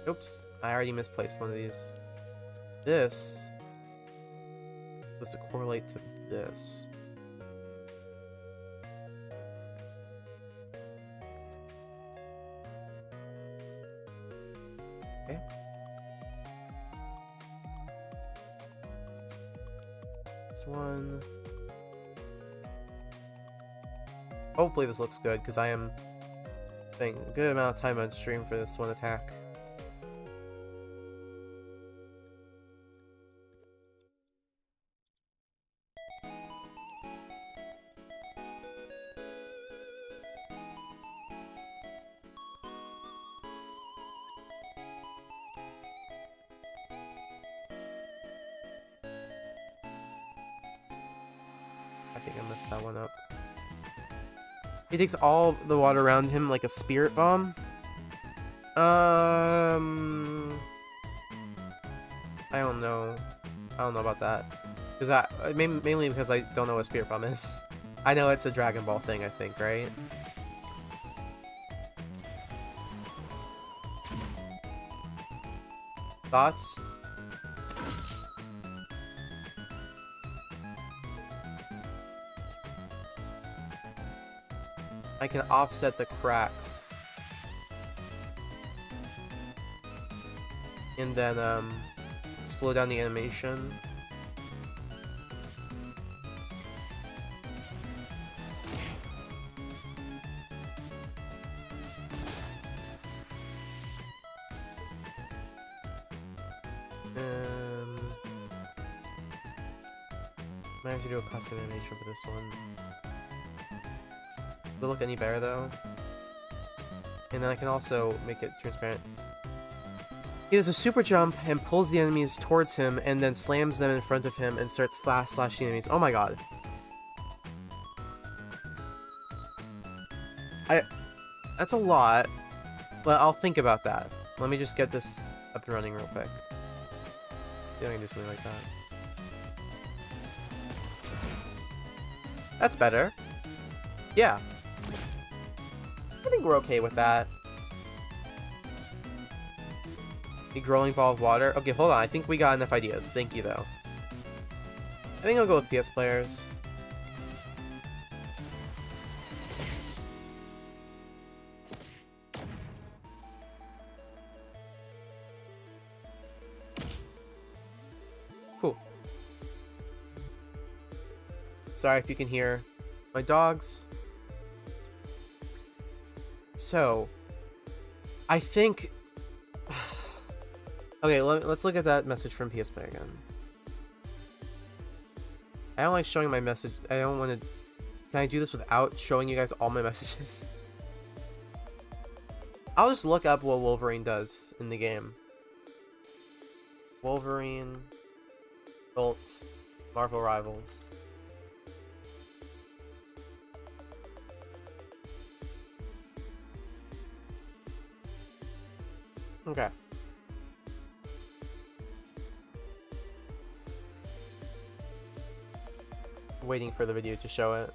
Oops, I already misplaced one of these. This was to correlate to this. Okay. This one. Hopefully this looks good, because I am spending a good amount of time on stream for this one attack. I think I messed that one up. He takes all the water around him like a spirit bomb. I don't know. I don't know about that. Because mainly because I don't know what spirit bomb is. I know it's a Dragon Ball thing, I think, right? Thoughts? I can offset the cracks. And then, slow down the animation. Might have to do a custom animation for this one. Does it look any better though? And then I can also make it transparent. He does a super jump and pulls the enemies towards him and then slams them in front of him and starts flash slashing enemies. Oh my god. That's a lot, but I'll think about that. Let me just get this up and running real quick. Yeah, I can do something like that. That's better. Yeah. I think we're okay with that. A growing ball of water. Okay, hold on. I think we got enough ideas. Thank you, though. I think I'll go with PS players. Sorry if you can hear my dogs. So, I think... Okay, let's look at that message from PSP again. I don't like showing my message. I don't want to... Can I do this without showing you guys all my messages? I'll just look up what Wolverine does in the game. Wolverine... Bolt... Marvel Rivals... Okay. Waiting for the video to show it.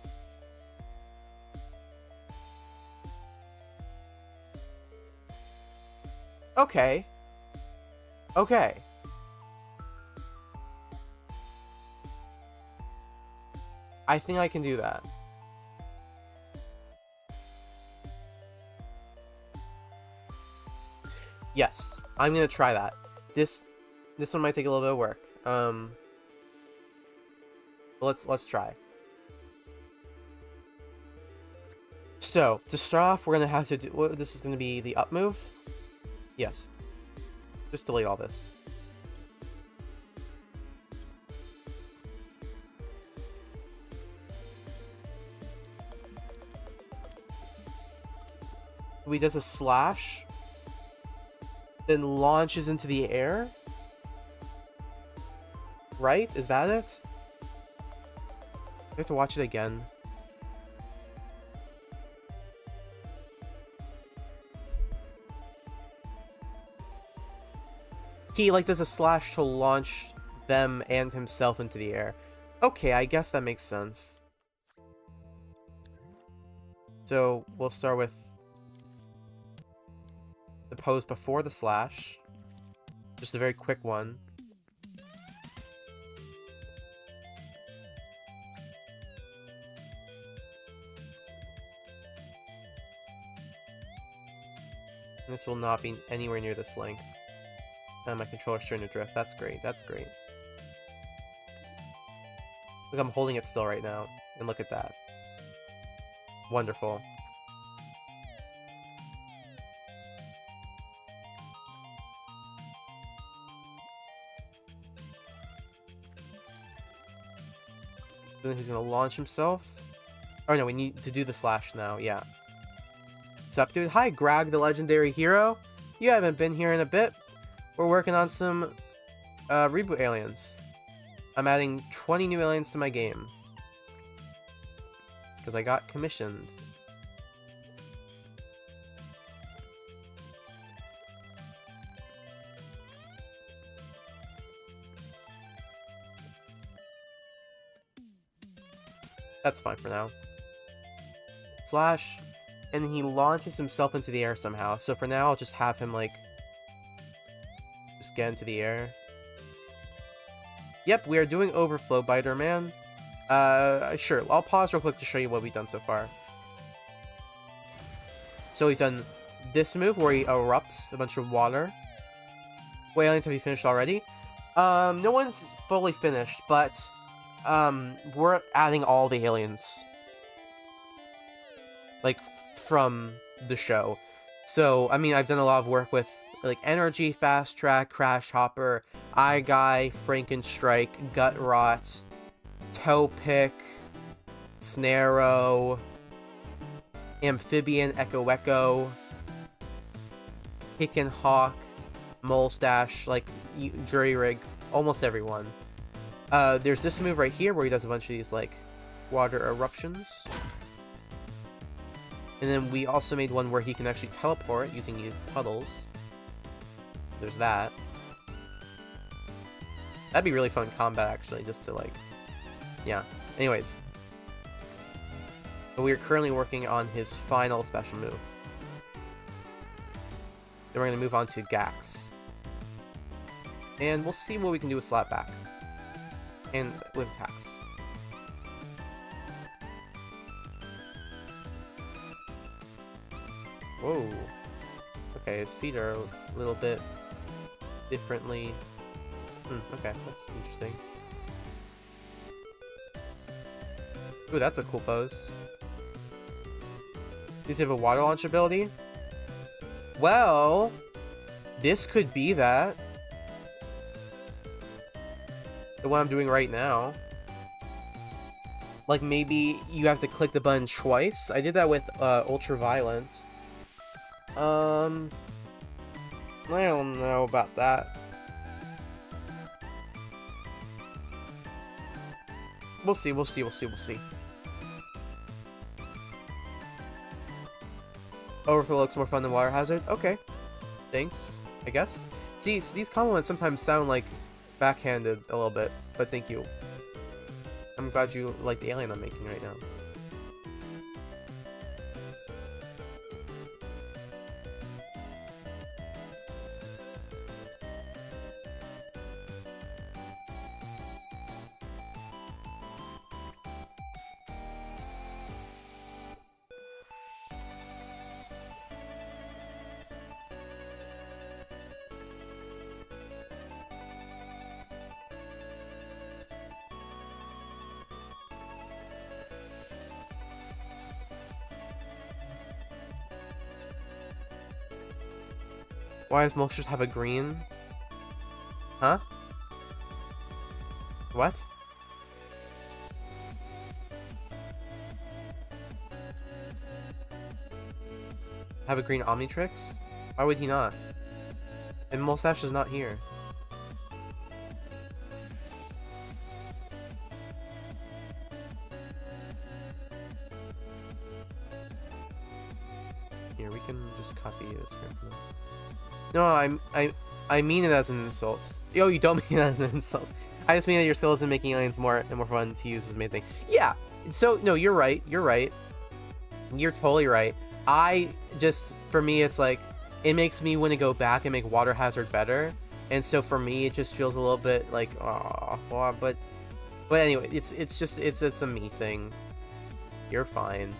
Okay. Okay. I think I can do that. Yes, I'm gonna try that. This one might take a little bit of work. Let's try. So to start off, we're gonna have to do. This is gonna be the up move. Yes. Just delete all this. He does a slash. Then launches into the air? Right? Is that it? I have to watch it again. He like does a slash to launch them and himself into the air. Okay, I guess that makes sense. So we'll start with the pose before the slash. Just a very quick one. And this will not be anywhere near this length. And my controller's starting to drift. That's great. That's great. Look, I'm holding it still right now. And look at that. Wonderful. Then he's gonna launch himself. Oh no, we need to do the slash now, yeah. What's up, dude? Hi, Grag, the legendary hero. You haven't been here in a bit. We're working on some reboot aliens. I'm adding 20 new aliens to my game. Because I got commissioned. That's fine for now. Slash, and he launches himself into the air somehow. So for now, I'll just have him, like, just get into the air. Yep, we are doing Overflow, Biter Man. Sure, I'll pause real quick to show you what we've done so far. So we've done this move where he erupts a bunch of water. What aliens have you finished already? No one's fully finished, but we're adding all the aliens, like, from the show. So, I mean, I've done a lot of work with, like, Energy, Fast Track, Crash Hopper, Eye Guy, Frankenstrike, Gut Rot, Toe Pick, Snarrow, Amphibian, Echo, Hick and Hawk, Molestache, like, Jury Rig, almost everyone. There's this move right here where he does a bunch of these, like, water eruptions. And then we also made one where he can actually teleport using these puddles. There's that. That'd be really fun combat, actually, just to, like... Yeah. Anyways. But we are currently working on his final special move. Then we're going to move on to Gax. And we'll see what we can do with Slapback. And with attacks. Whoa. Okay, his feet are a little bit differently. Okay, that's interesting. Ooh, that's a cool pose. Does he have a water launch ability? Well, this could be that. The one I'm doing right now. Like, maybe you have to click the button twice. I did that with Ultraviolent. I don't know about that. We'll see, we'll see, we'll see, we'll see. Overflow looks more fun than Water Hazard? Okay. Thanks, I guess. See, these compliments sometimes sound like backhanded a little bit, but thank you. I'm glad you like the alien I'm making right now. Why does most just have a green? Huh? What? Have a green Omnitrix? Why would he not? And Mustache is not here. Here, we can just copy this here. No, I mean it as an insult. Yo, you don't mean it as an insult. I just mean that your skills in making aliens more fun to use is amazing. Yeah. So no, you're right. You're right. You're totally right. For me, it's like it makes me want to go back and make Water Hazard better. And so for me, it just feels a little bit like, oh, but anyway, it's a me thing. You're fine.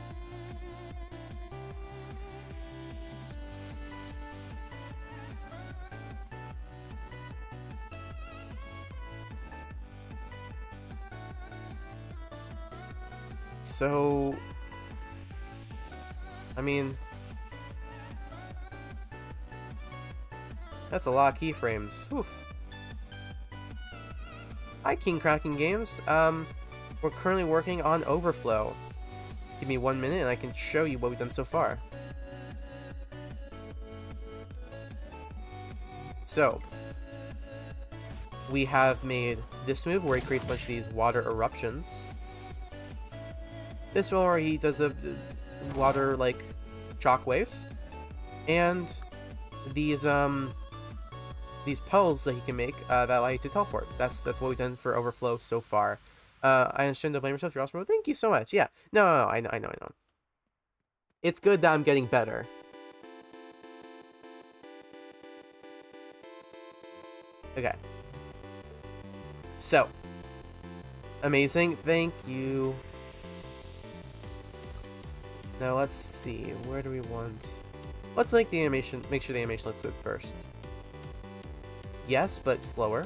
So, I mean, that's a lot of keyframes. Whew. Hi, King Kraken Games. We're currently working on Overflow. Give me 1 minute and I can show you what we've done so far. So, we have made this move where he creates a bunch of these water eruptions. This one where he does a water like shockwaves, and these puddles that he can make that allow you to teleport. That's what we've done for Overflow so far. I understand to blame yourself. You're awesome. Thank you so much. Yeah. No, I know. It's good that I'm getting better. Okay. So, amazing. Thank you. Now let's see, where do we want? Let's make the animation, make sure the animation looks good first. Yes, but slower.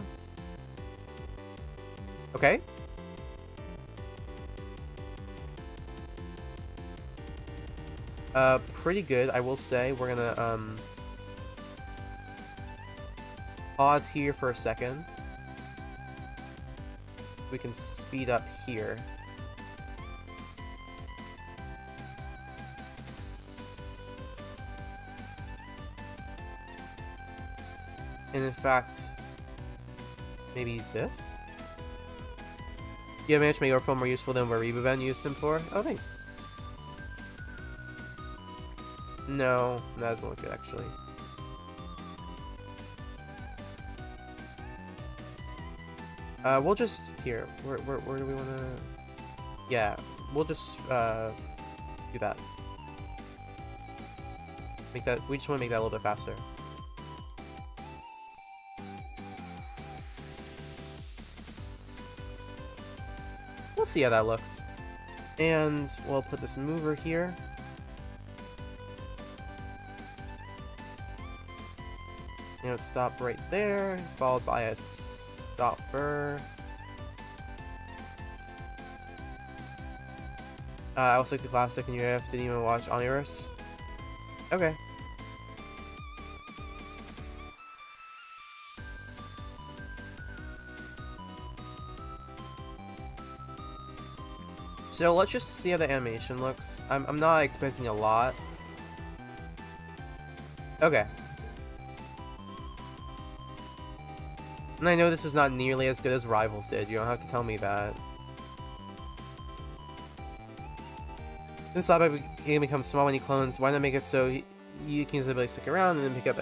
Okay. Pretty good, I will say. We're gonna, pause here for a second. We can speed up here. And in fact, maybe this? You have managed to make Overflow more useful than what Reboot used him for? Oh, thanks. No, that doesn't look good, actually. We'll just... Here, where do we want to... Yeah, we'll just, do that. We just want to make that a little bit faster. We'll see how that looks. And we'll put this mover here. You know, stop right there, followed by a stopper. I will stick to classic, and you didn't even watch Omniverse. Okay. So let's just see how the animation looks. I'm not expecting a lot. Okay. And I know this is not nearly as good as Rivals did. You don't have to tell me that. Since Slapback can become small when he clones, why not make it so you can easily stick around and then pick up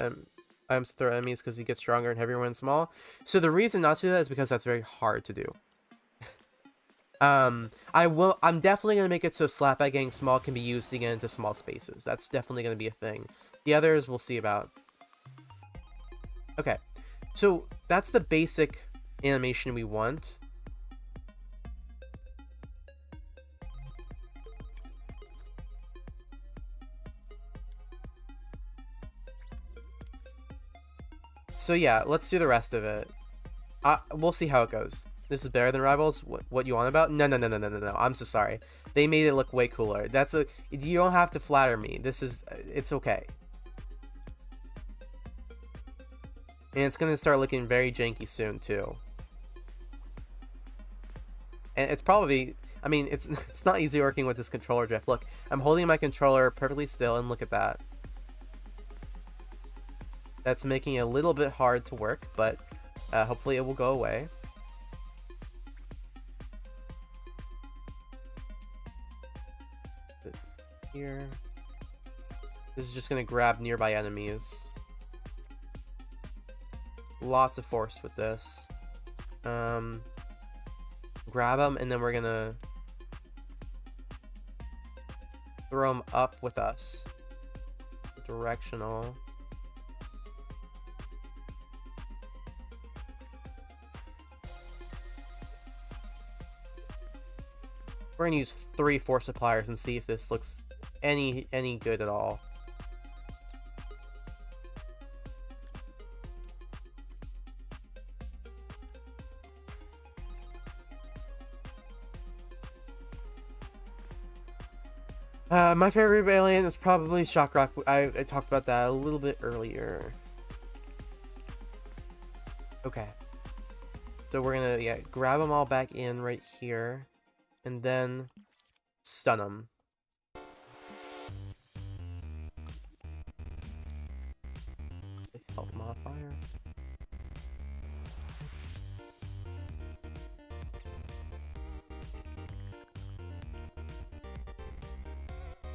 items to throw at enemies because he gets stronger and heavier when small? So the reason not to do that is because that's very hard to do. I'm definitely gonna make it so Slapback getting small can be used to get into small spaces. That's definitely gonna be a thing. The others we'll see about. Okay, so that's the basic animation we want. So yeah, let's do the rest of it. We'll see how it goes. This is better than Rivals? What you on about? No. I'm so sorry. They made it look way cooler. You don't have to flatter me. It's okay. And it's gonna start looking very janky soon too. And it's probably, I mean, it's not easy working with this controller drift. Look, I'm holding my controller perfectly still, and look at that. That's making it a little bit hard to work, but hopefully it will go away. Here. This is just gonna grab nearby enemies. Lots of force with this. Grab them, and then we're gonna throw them up with us. Directional. We're gonna use 3 force suppliers and see if this looks any good at all. My favorite rebellion is probably Shock Rock. I talked about that a little bit earlier. Okay. So we're gonna grab them all back in right here, and then stun them. Health modifier.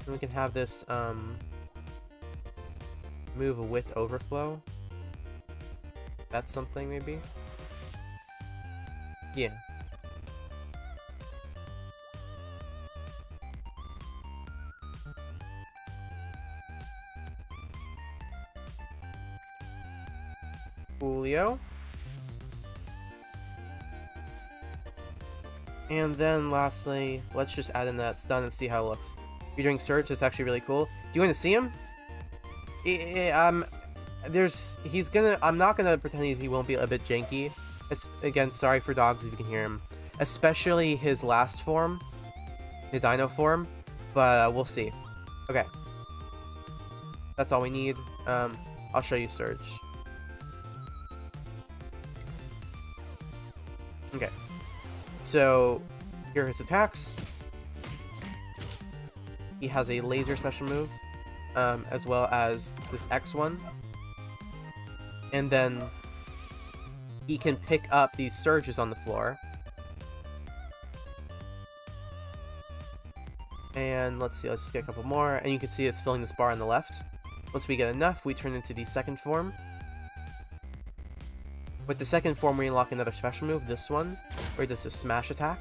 And we can have this move with Overflow. That's something maybe. Yeah. Julio. And then lastly, let's just add in that stun and see how it looks. If you're doing Surge, it's actually really cool. Do you want to see him? I'm not gonna pretend he won't be a bit janky. Again, sorry for dogs if you can hear him. Especially his last form, the Dino form, but we'll see. Okay. That's all we need. I'll show you Surge. Okay. So, here are his attacks. He has a laser special move, as well as this X one. And then he can pick up these surges on the floor. And let's see, let's just get a couple more. And you can see it's filling this bar on the left. Once we get enough, we turn into the second form. With the second form, we unlock another special move, this one, where it does a smash attack.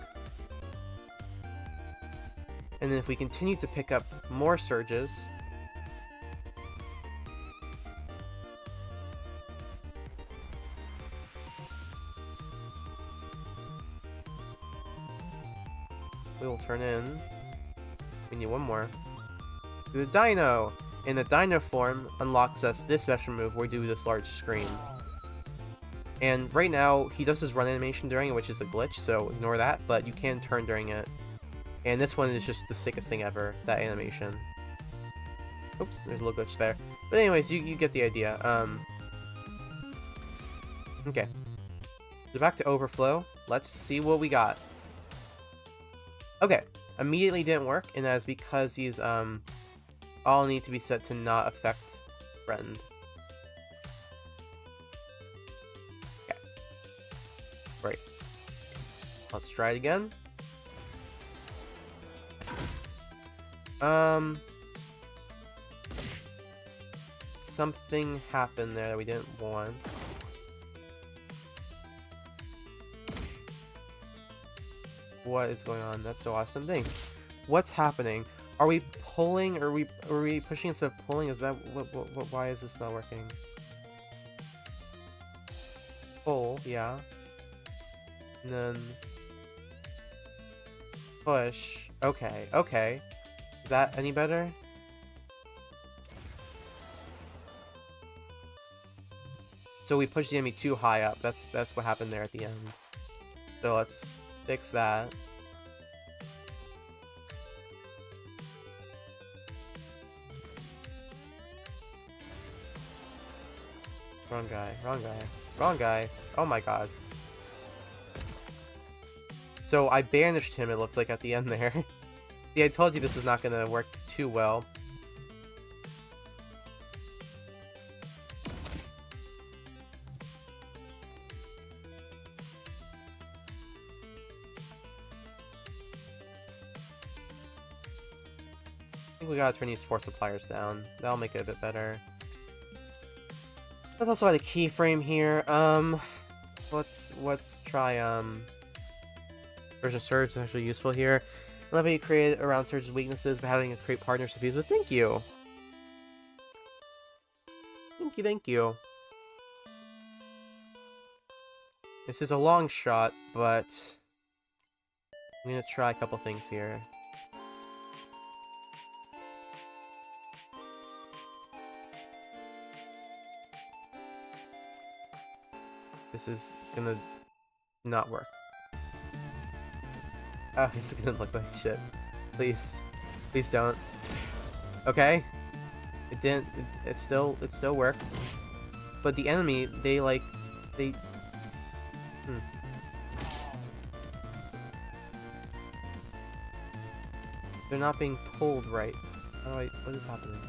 And then if we continue to pick up more surges, we will turn in. We need one more. The Dino! And the Dino form unlocks us this special move where we do this large scream. And right now, he does his run animation during it, which is a glitch, so ignore that, but you can turn during it. And this one is just the sickest thing ever, that animation. Oops, there's a little glitch there. But anyways, you get the idea. Okay. So back to Overflow. Let's see what we got. Okay. Immediately didn't work, and that is because he's, all need to be set to not affect friend. Okay. Great. Let's try it again. Something happened there that we didn't want. What is going on? That's so awesome. Thanks. What's happening? Are we pulling? Are we pushing instead of pulling? Is that what why is this not working? Pull, yeah. And then push. Okay, okay. Is that any better? So we pushed the enemy too high up. That's what happened there at the end. So let's fix that. Wrong guy, wrong guy, wrong guy. Oh my god. So I banished him, it looked like, at the end there. See, I told you this was not going to work too well. I think we gotta turn these 4 suppliers down. That'll make it a bit better. Let's also add a keyframe here. Let's try version Surge is actually useful here. Love how you create around Surge's weaknesses by having a create partners to fuse with. Thank you. Thank you, thank you. This is a long shot, but I'm gonna try a couple things here. This is gonna not work. Oh, this is gonna look like shit. Please. Please don't. Okay. It didn't, it still worked. But the enemy, they They're not being pulled right. What is happening?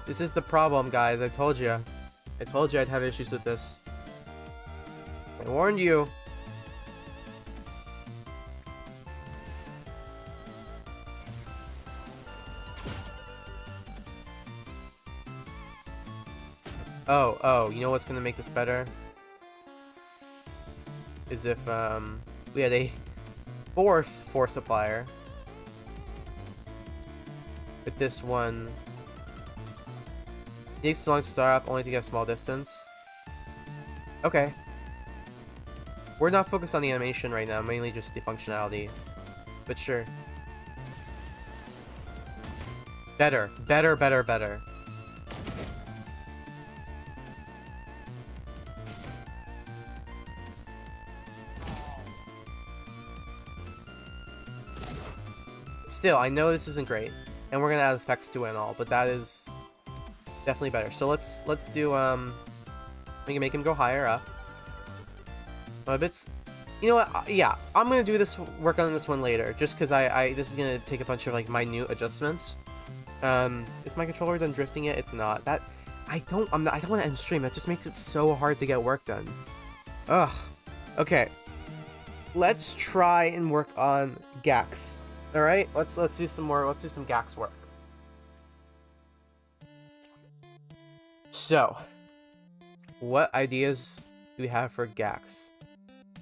This is the problem, guys. I told you. I told you I'd have issues with this. I warned you. Oh, you know what's gonna make this better? Is if, we had a 4th force supplier. But this one... It takes too long to start up, only to get a small distance. Okay. We're not focused on the animation right now, mainly just the functionality. But sure. Better. Better, better, better. Still, I know this isn't great. And we're gonna add effects to it and all, but that is... definitely better. So let's do we can make him go higher up. You know what? Yeah, I'm gonna do this work on this one later, just because this is gonna take a bunch of like minute adjustments. Is my controller done drifting yet? It's not. I don't want to end stream. That just makes it so hard to get work done. Ugh. Okay. Let's try and work on Gax. All right. Let's do some more. Let's do some Gax work. So, what ideas do we have for Gax?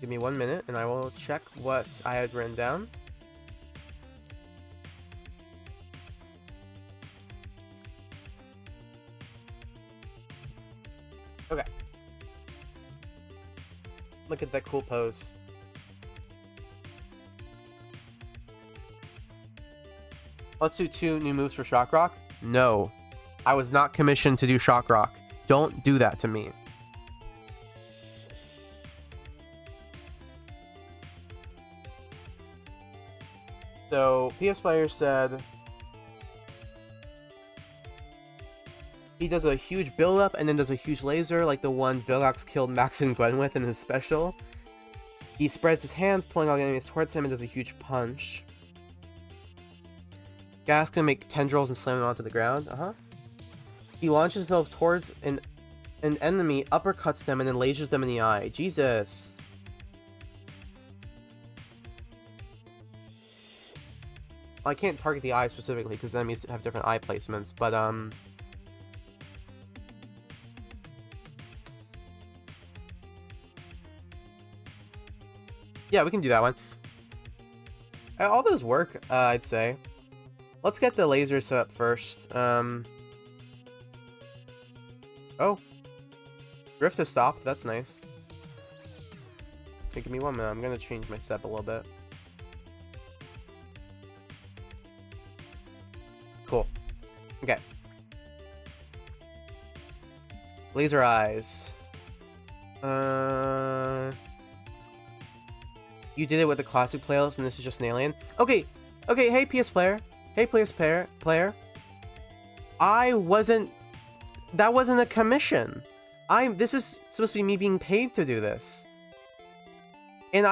Give me 1 minute and I will check what I had written down. Okay. Look at that cool pose. Let's do 2 new moves for Shock Rock. No. I was not commissioned to do Shock Rock. Don't do that to me. So, PS Player said he does a huge build-up and then does a huge laser, like the one Vilgax killed Max and Gwen with in his special. He spreads his hands, pulling all the enemies towards him, and does a huge punch. Gas can make tendrils and slam them onto the ground. He launches himself towards an enemy, uppercuts them, and then lasers them in the eye. Jesus. I can't target the eye specifically because enemies have different eye placements, but yeah, we can do that one. All those work, I'd say. Let's get the laser set up first. Oh. Drift has stopped, that's nice. Okay, give me 1 minute, I'm gonna change my setup a little bit. Cool. Okay. Laser eyes. You did it with the classic playlist and this is just an alien. Okay, hey PS Player. Hey PS Player. That wasn't a commission. This is supposed to be me being paid to do this. And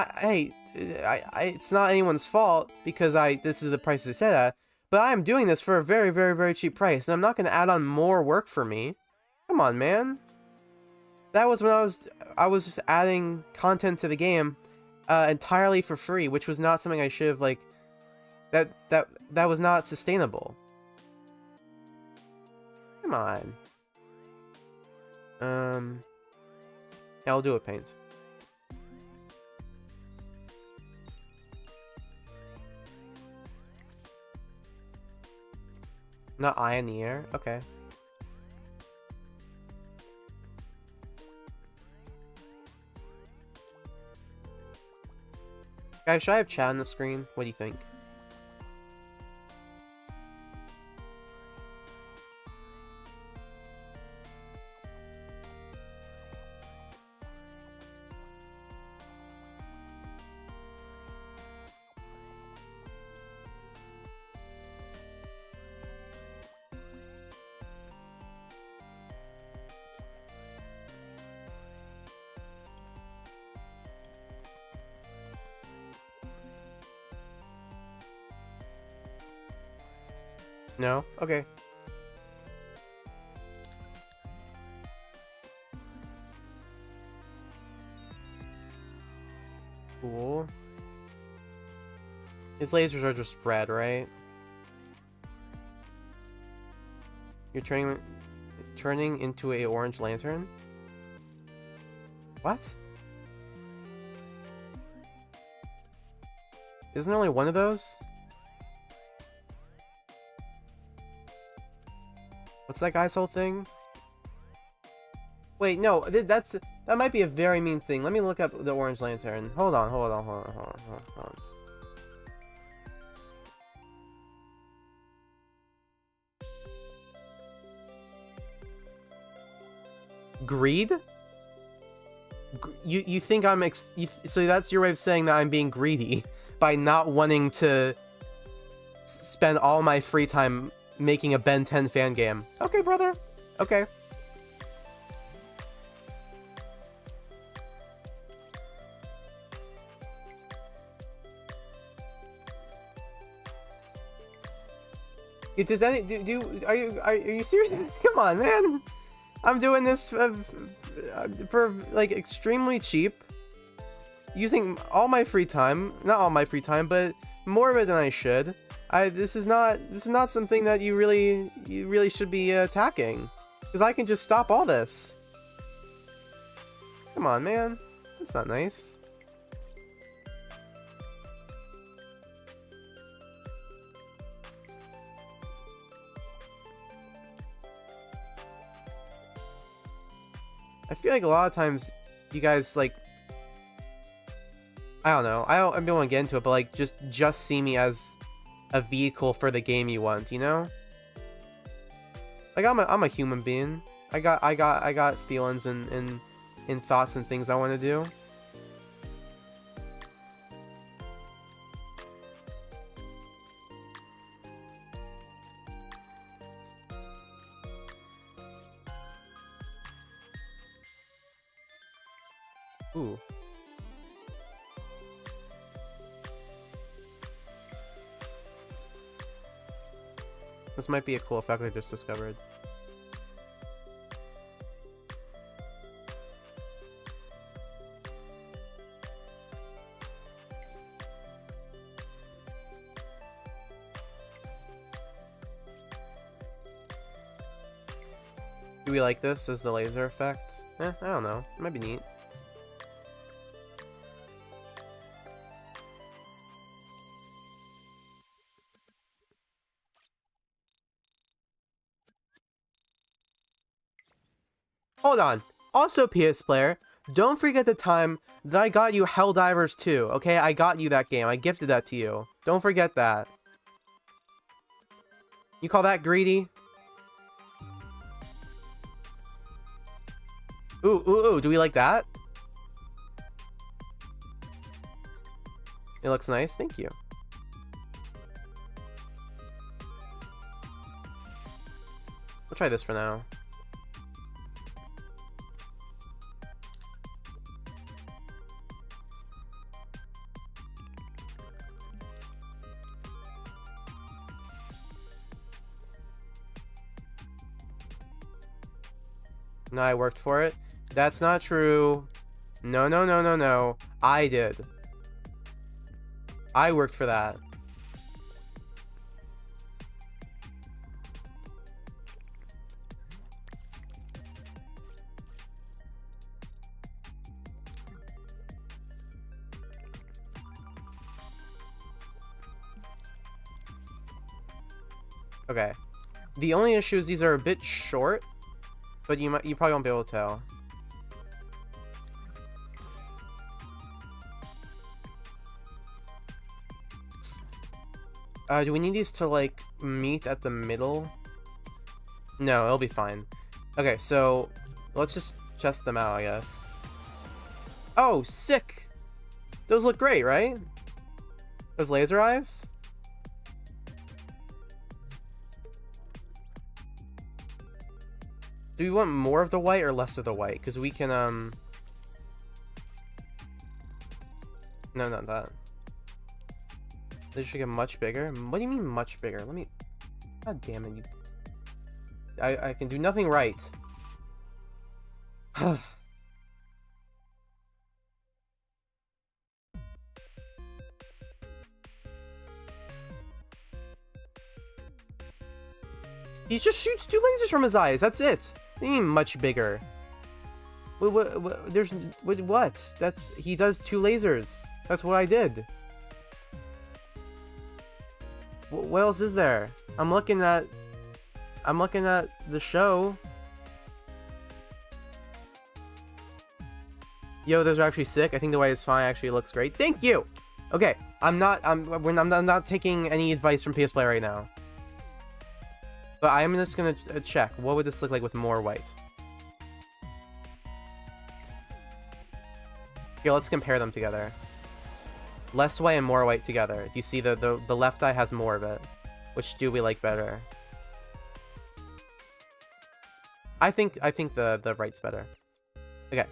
it's not anyone's fault because this is the price they set at, but I'm doing this for a very, very, very cheap price, and I'm not going to add on more work for me. Come on, man. That was when I was just adding content to the game entirely for free, which was not something I should have, like, that was not sustainable. Come on. Yeah, I'll do it, paint. Not eye in the air? Okay. Guys, should I have chat on the screen? What do you think? No? Okay. Cool. His lasers are just red, right? You're turning into a orange lantern? What? Isn't there only one of those? What's that guy's whole thing? Wait, no, that might be a very mean thing. Let me look up the orange lantern. Hold on. Greed? You think I'm so that's your way of saying that I'm being greedy by not wanting to spend all my free time making a Ben 10 fan game. Okay, brother. Okay. Does any are you serious? Come on, man. I'm doing this for like extremely cheap, using all my free time. Not all my free time, but more of it than I should. This is not something that you really should be attacking, because I can just stop all this. Come on, man. That's not nice. I feel like a lot of times you guys, like, I don't know. I don't want to get into it, but like just see me as a vehicle for the game you want, you know? Like I'm a human being. I got feelings and thoughts and things I want to do. Ooh. This might be a cool effect I just discovered. Do we like this as the laser effect? I don't know. It might be neat. Hold on. Also, PS player, don't forget the time that I got you Helldivers 2, okay? I got you that game. I gifted that to you. Don't forget that. You call that greedy? Ooh, ooh, ooh. Do we like that? It looks nice. Thank you. We'll try this for now. No, I worked for it. That's not true. No, no, no, no, no. I did. I worked for that. Okay. The only issue is these are a bit short. But you probably won't be able to tell. Do we need these to like meet at the middle? No, it'll be fine. Okay, so let's just test them out, I guess. Oh, sick! Those look great, right? Those laser eyes? Do we want more of the white or less of the white? Because we can, No, not that. They should get much bigger. What do you mean much bigger? Let me... God damn it, you... I can do nothing right. He just shoots 2 lasers from his eyes. That's it. What do you mean much bigger? What? There's... What? That's... He does 2 lasers. That's what I did. What else is there? I'm looking at the show. Yo, those are actually sick. I think the white is fine. Actually, it looks great. Thank you. Okay, I'm not taking any advice from PS Play right now. But I'm just gonna check. What would this look like with more white? Here, let's compare them together. Less white and more white together. Do you see the left eye has more of it? Which do we like better? I think the right's better. Okay.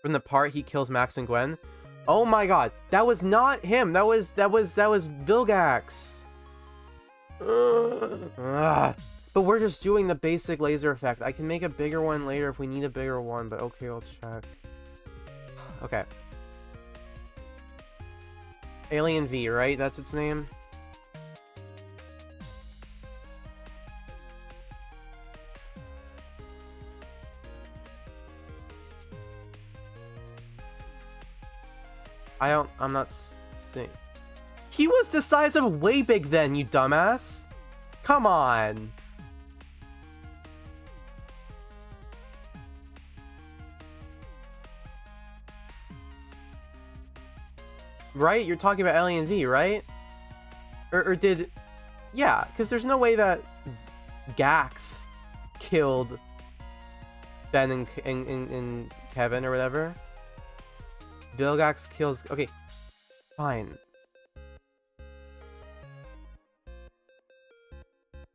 From the part he kills Max and Gwen. Oh my god, that was not him. That was Vilgax. But we're just doing the basic laser effect. I can make a bigger one later if we need a bigger one, but okay, I'll check. Okay. Alien V, right? That's its name? I'm not seeing. He was the size of way big then, you dumbass. Come on. Right? You're talking about Alien V, right? Or did... Yeah, because there's no way that Gax killed Ben and Kevin or whatever. Vilgax kills... Okay, fine.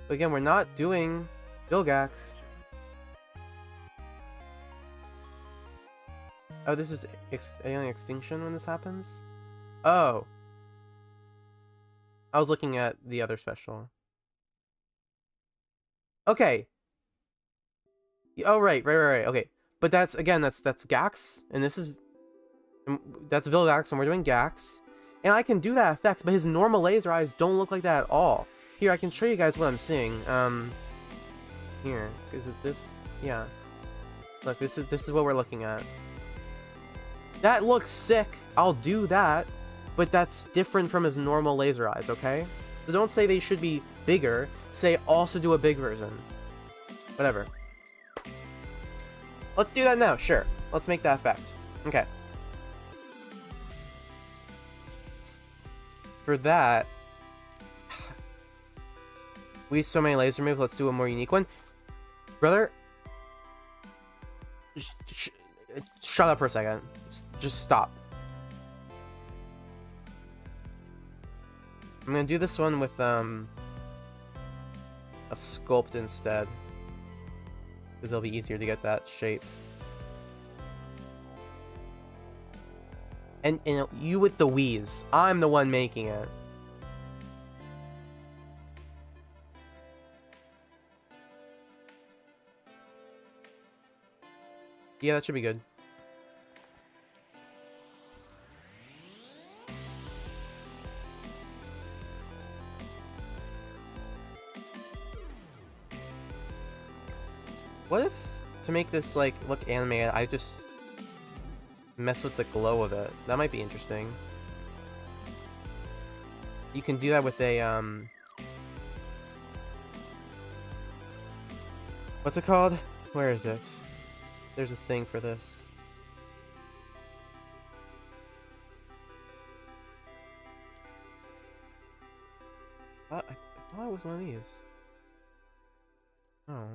But again, we're not doing Vilgax. Oh, this is alien extinction when this happens? Oh. I was looking at the other special. Okay. Oh, right. Okay. But that's, again, that's Gax, and this is... That's Vilgax, and we're doing Gax. And I can do that effect, but his normal laser eyes don't look like that at all. Here, I can show you guys what I'm seeing. Here. Is it this? Yeah. Look, this is what we're looking at. That looks sick. I'll do that. But that's different from his normal laser eyes, okay? So don't say they should be bigger. Say also do a big version. Whatever. Let's do that now, sure. Let's make that effect. Okay. For that... We use so many laser moves, let's do a more unique one. Brother? Shut up for a second. Just stop. I'm gonna do this one with a sculpt instead, because it'll be easier to get that shape. And you with the wheeze. I'm the one making it. Yeah, that should be good. What if, to make this, like, look animated, I just mess with the glow of it? That might be interesting. You can do that with a, what's it called? Where is it? There's a thing for this. I thought it was one of these. Oh.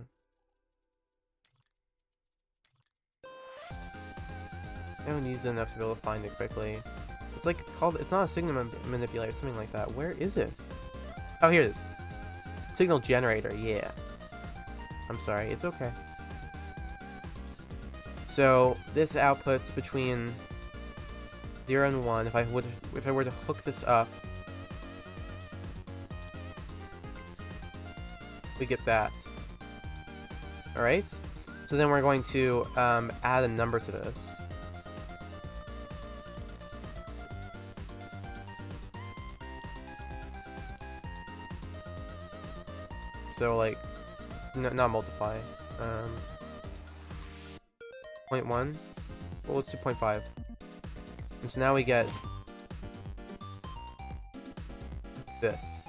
I haven't used it enough to be able to find it quickly. It's like called, it's not a signal manipulator, something like that. Where is it? Oh, here it is. Signal generator, yeah. I'm sorry, it's okay. So this outputs between 0 and 1. If I were to hook this up, we get that. All right. So then we're going to add a number to this. So like, not multiply. 0.1. Well, let's do 0.5. And so now we get this.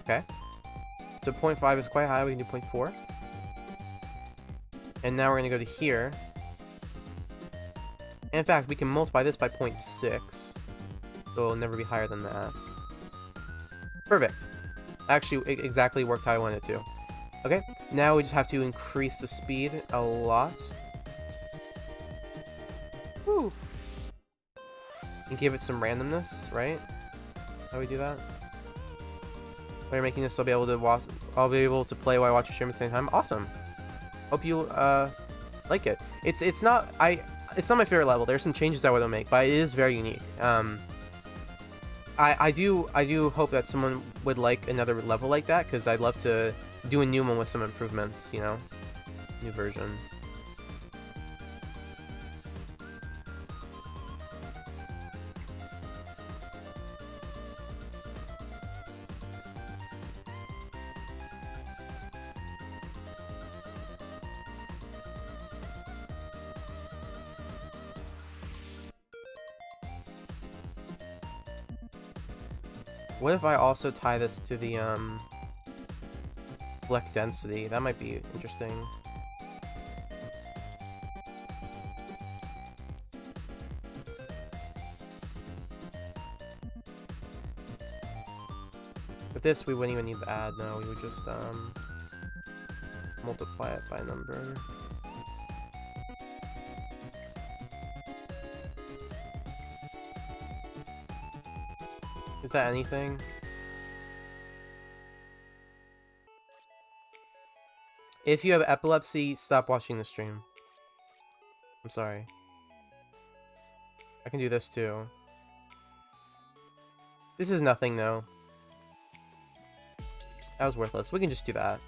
Okay. So 0.5 is quite high. We can do 0.4. And now we're going to go to here. And in fact, we can multiply this by 0.6. So it'll never be higher than that. Perfect. Actually, it exactly worked how I wanted it to. Okay. Now we just have to increase the speed a lot. Woo. And give it some randomness, right? How do we do that? By making this, I'll be able to watch. I'll be able to play while I watch your stream at the same time. Awesome. Hope you like it. It's not my favorite level. There's some changes I would make, but it is very unique. I do hope that someone would like another level like that, because I'd love to do a new one with some improvements. You know, new version. What if I also tie this to the Fleck density? That might be interesting. With this, we wouldn't even need to add. No, we would just multiply it by a number. Is that anything? If you have epilepsy, stop watching the stream. I'm sorry. I can do this too. This is nothing though. That was worthless. We can just do that.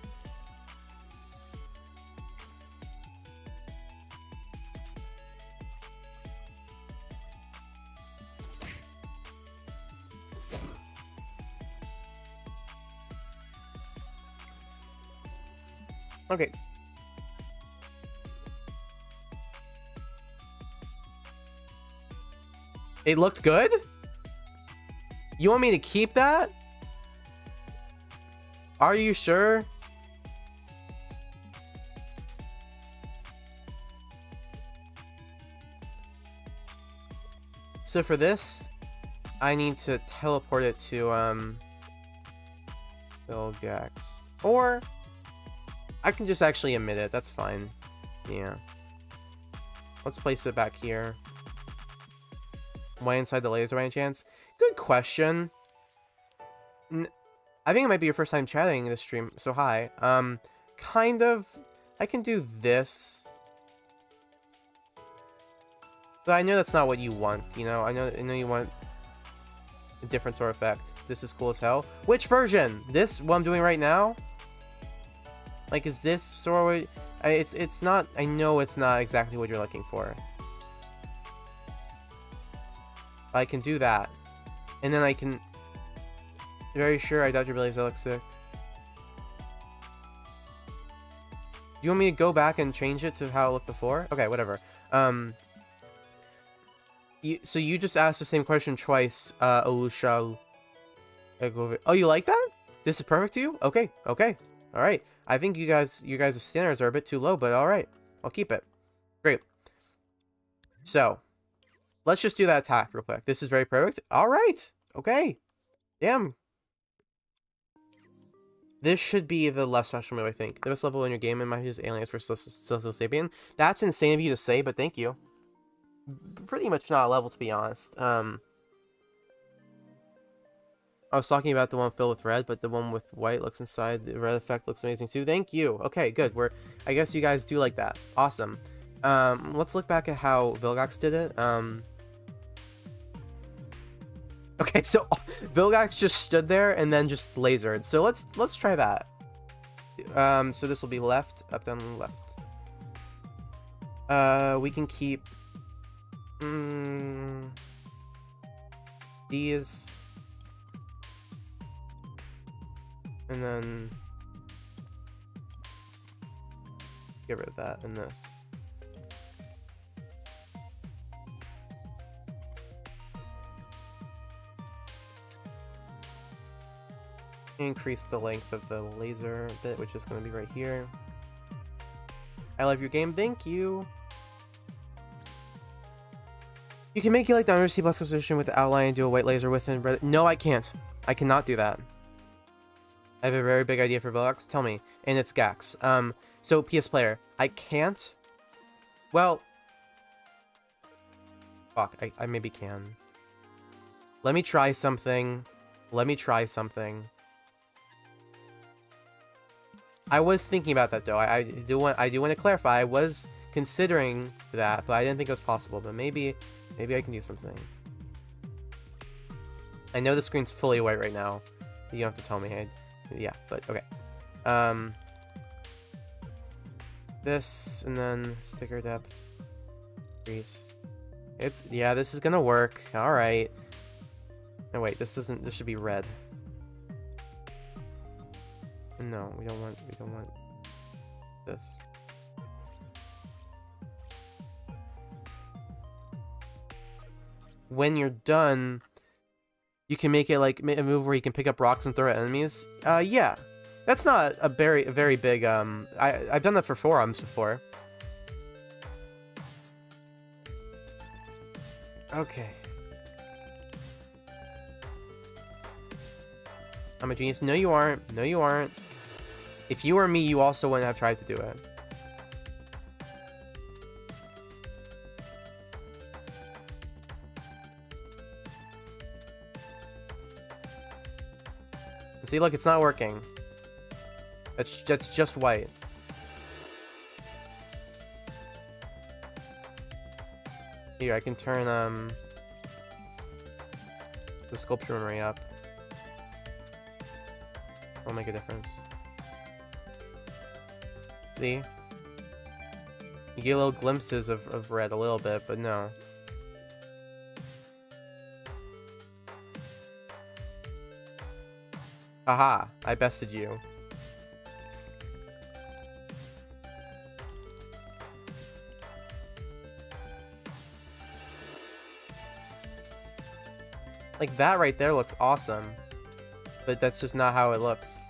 Okay. It looked good? You want me to keep that? Are you sure? So for this, I need to teleport it to Vilgax. Or I can just actually emit it. That's fine. Yeah. Let's place it back here. Why inside the laser by any chance? Good question. I think it might be your first time chatting this stream, so hi. Kind of. I can do this. But I know that's not what you want, you know? I know you want a different sort of effect. This is cool as hell. Which version? This, what I'm doing right now? Like, is this sort of... It's not... I know it's not exactly what you're looking for. I can do that. And then I can... Very sure, I doubt you realize I look sick. Do you want me to go back and change it to how it looked before? Okay, whatever. So you just asked the same question twice, Alusha. Oh, you like that? This is perfect to you? Okay, okay. Alright. I think you guys' standards are a bit too low, but alright. I'll keep it. Great. So, let's just do that attack real quick. This is very perfect. Alright. Okay. Damn. This should be the less special move, I think. The best level in your game in my is Aliens vs. Celestial Sapien. That's insane of you to say, but thank you. Pretty much not a level, to be honest. I was talking about the one filled with red, but the one with white looks inside. The red effect looks amazing too. Thank you. Okay, good. I guess you guys do like that. Awesome. Let's look back at how Vilgax did it. Okay, so Vilgax just stood there and then just lasered. So let's try that. So this will be left, up, down, left. We can keep these, and then get rid of that and this. Increase the length of the laser bit, which is going to be right here. I love your game. Thank you. You can make it like the undersea plus position with the outline and do a white laser within red. No, I can't. I cannot do that. I have a very big idea for Vilgax. Tell me. And it's Gax. So PS Player, I can't. Well, fuck. I maybe can. Let me try something. Let me try something. I was thinking about that though. I do want to clarify. I was considering that, but I didn't think it was possible. But maybe I can do something. I know the screen's fully white right now. You don't have to tell me. Yeah, but okay. This and then sticker depth, crease. Yeah. This is gonna work. All right. No wait. This doesn't. This should be red. No, we don't want this. When you're done, you can make it like a move where you can pick up rocks and throw at enemies. Yeah. That's not a very big I've done that for forearms before. Okay. I'm a genius. No, you aren't. No, you aren't. If you were me, you also wouldn't have tried to do it. See, look, it's not working. That's just white. Here, I can turn the sculpture memory up. That'll make a difference. See? You get little glimpses of red a little bit, but no. Haha, I bested you. Like, that right there looks awesome. But that's just not how it looks.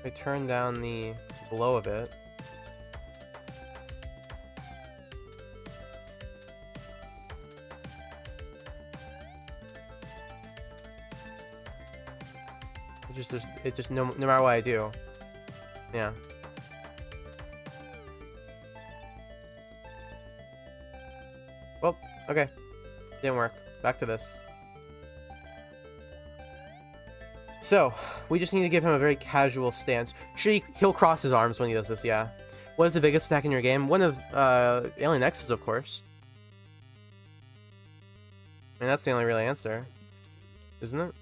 I turn down the glow of it. It just no matter what I do. Yeah. Well, okay. Didn't work. Back to this. So, we just need to give him a very casual stance. Sure, he'll cross his arms when he does this, yeah. What is the biggest attack in your game? One of Alien X's, of course. And that's the only real answer. Isn't it?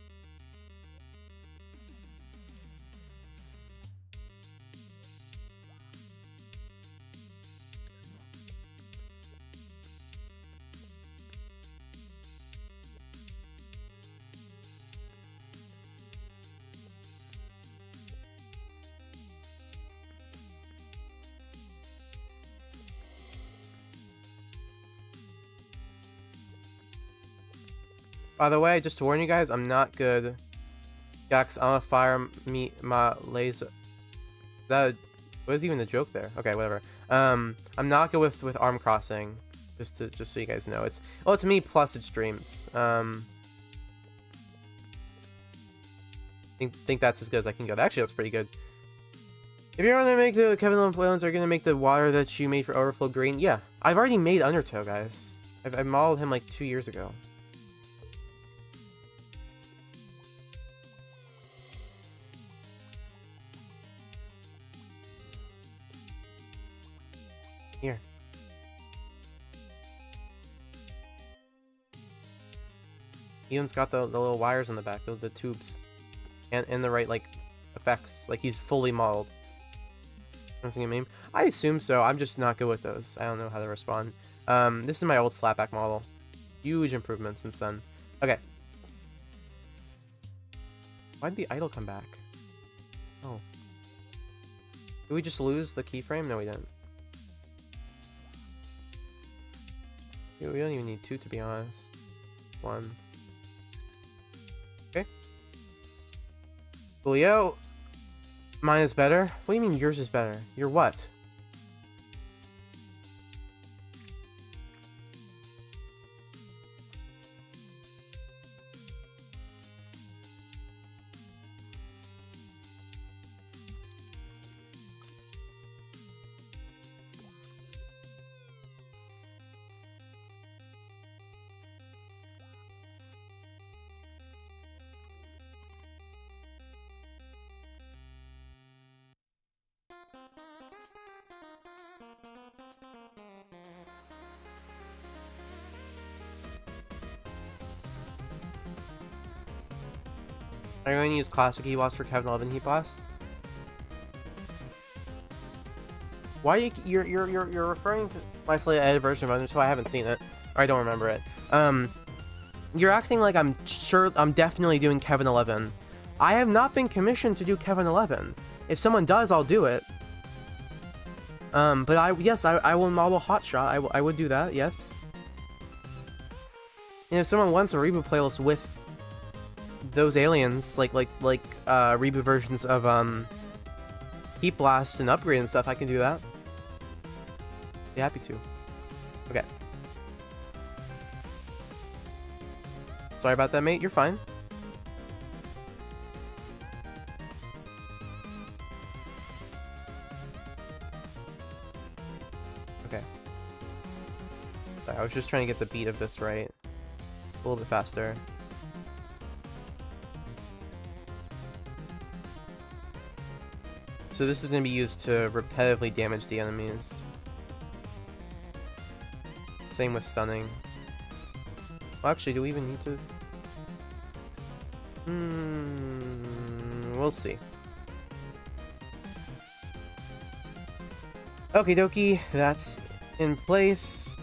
By the way, just to warn you guys, I'm not good. Gax, I'm a fire my laser. That was even the joke there. Okay, whatever. I'm not good with arm crossing. Just so you guys know, it's me plus it's streams. Think that's as good as I can go. That actually looks pretty good. If you're gonna make the Kevin Lone Playlands, are you gonna make the water that you made for Overflow green? Yeah, I've already made Undertow, guys. I modeled him like 2 years ago. Here. Ian's got the little wires in the back, the tubes. And the right, like, effects. Like, he's fully modeled. I'm thinking meme. I assume so. I'm just not good with those. I don't know how to respond. This is my old slapback model. Huge improvement since then. Okay. Why did the idol come back? Oh. Did we just lose the keyframe? No, we didn't. We don't even need 2, to be honest. 1. Okay. Julio, mine is better? What do you mean yours is better? Your what? Are you going to use classic heat blast for Kevin 11 heat blast? Why are you're referring to my slightly edited version of Undertow? I haven't seen it, or I don't remember it. You're acting like I'm definitely doing Kevin 11. I have not been commissioned to do Kevin 11. If someone does, I'll do it. But yes, I will model Hotshot. I would do that. Yes. And if someone wants a reboot playlist with those aliens, like reboot versions of Heat Blast and Upgrade and stuff, I can do that. Be happy to. Okay. Sorry about that, mate. You're fine. Okay. Sorry, I was just trying to get the beat of this right. A little bit faster. So this is going to be used to repetitively damage the enemies. Same with stunning. Well, actually, do we even need to? We'll see. Okie dokie, that's in place.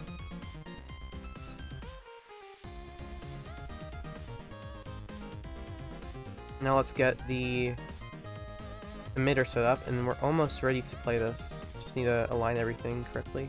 Now let's get the emitter set up, and we're almost ready to play this. Just need to align everything correctly.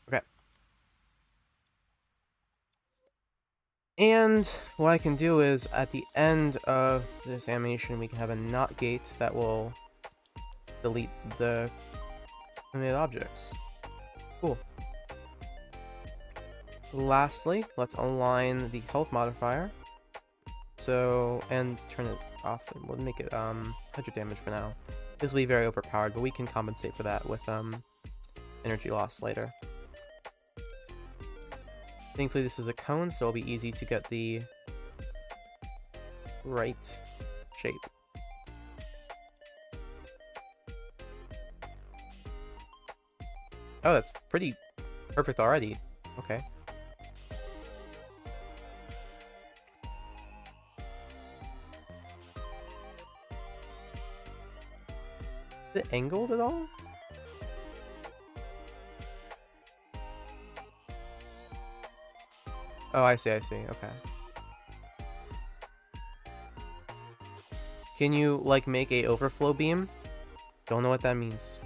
Okay. And what I can do is, at the end of this animation, we can have a not gate that will delete the animated objects. Cool. Lastly, let's align the health modifier. So, and turn it off, and we'll make it 100 damage for now. This will be very overpowered, but we can compensate for that with energy loss later. Thankfully this is a cone, so it'll be easy to get the right shape. Oh, that's pretty perfect already. Okay. Is it angled at all? Oh, I see, okay. Can you, like, make a overflow beam? Don't know what that means.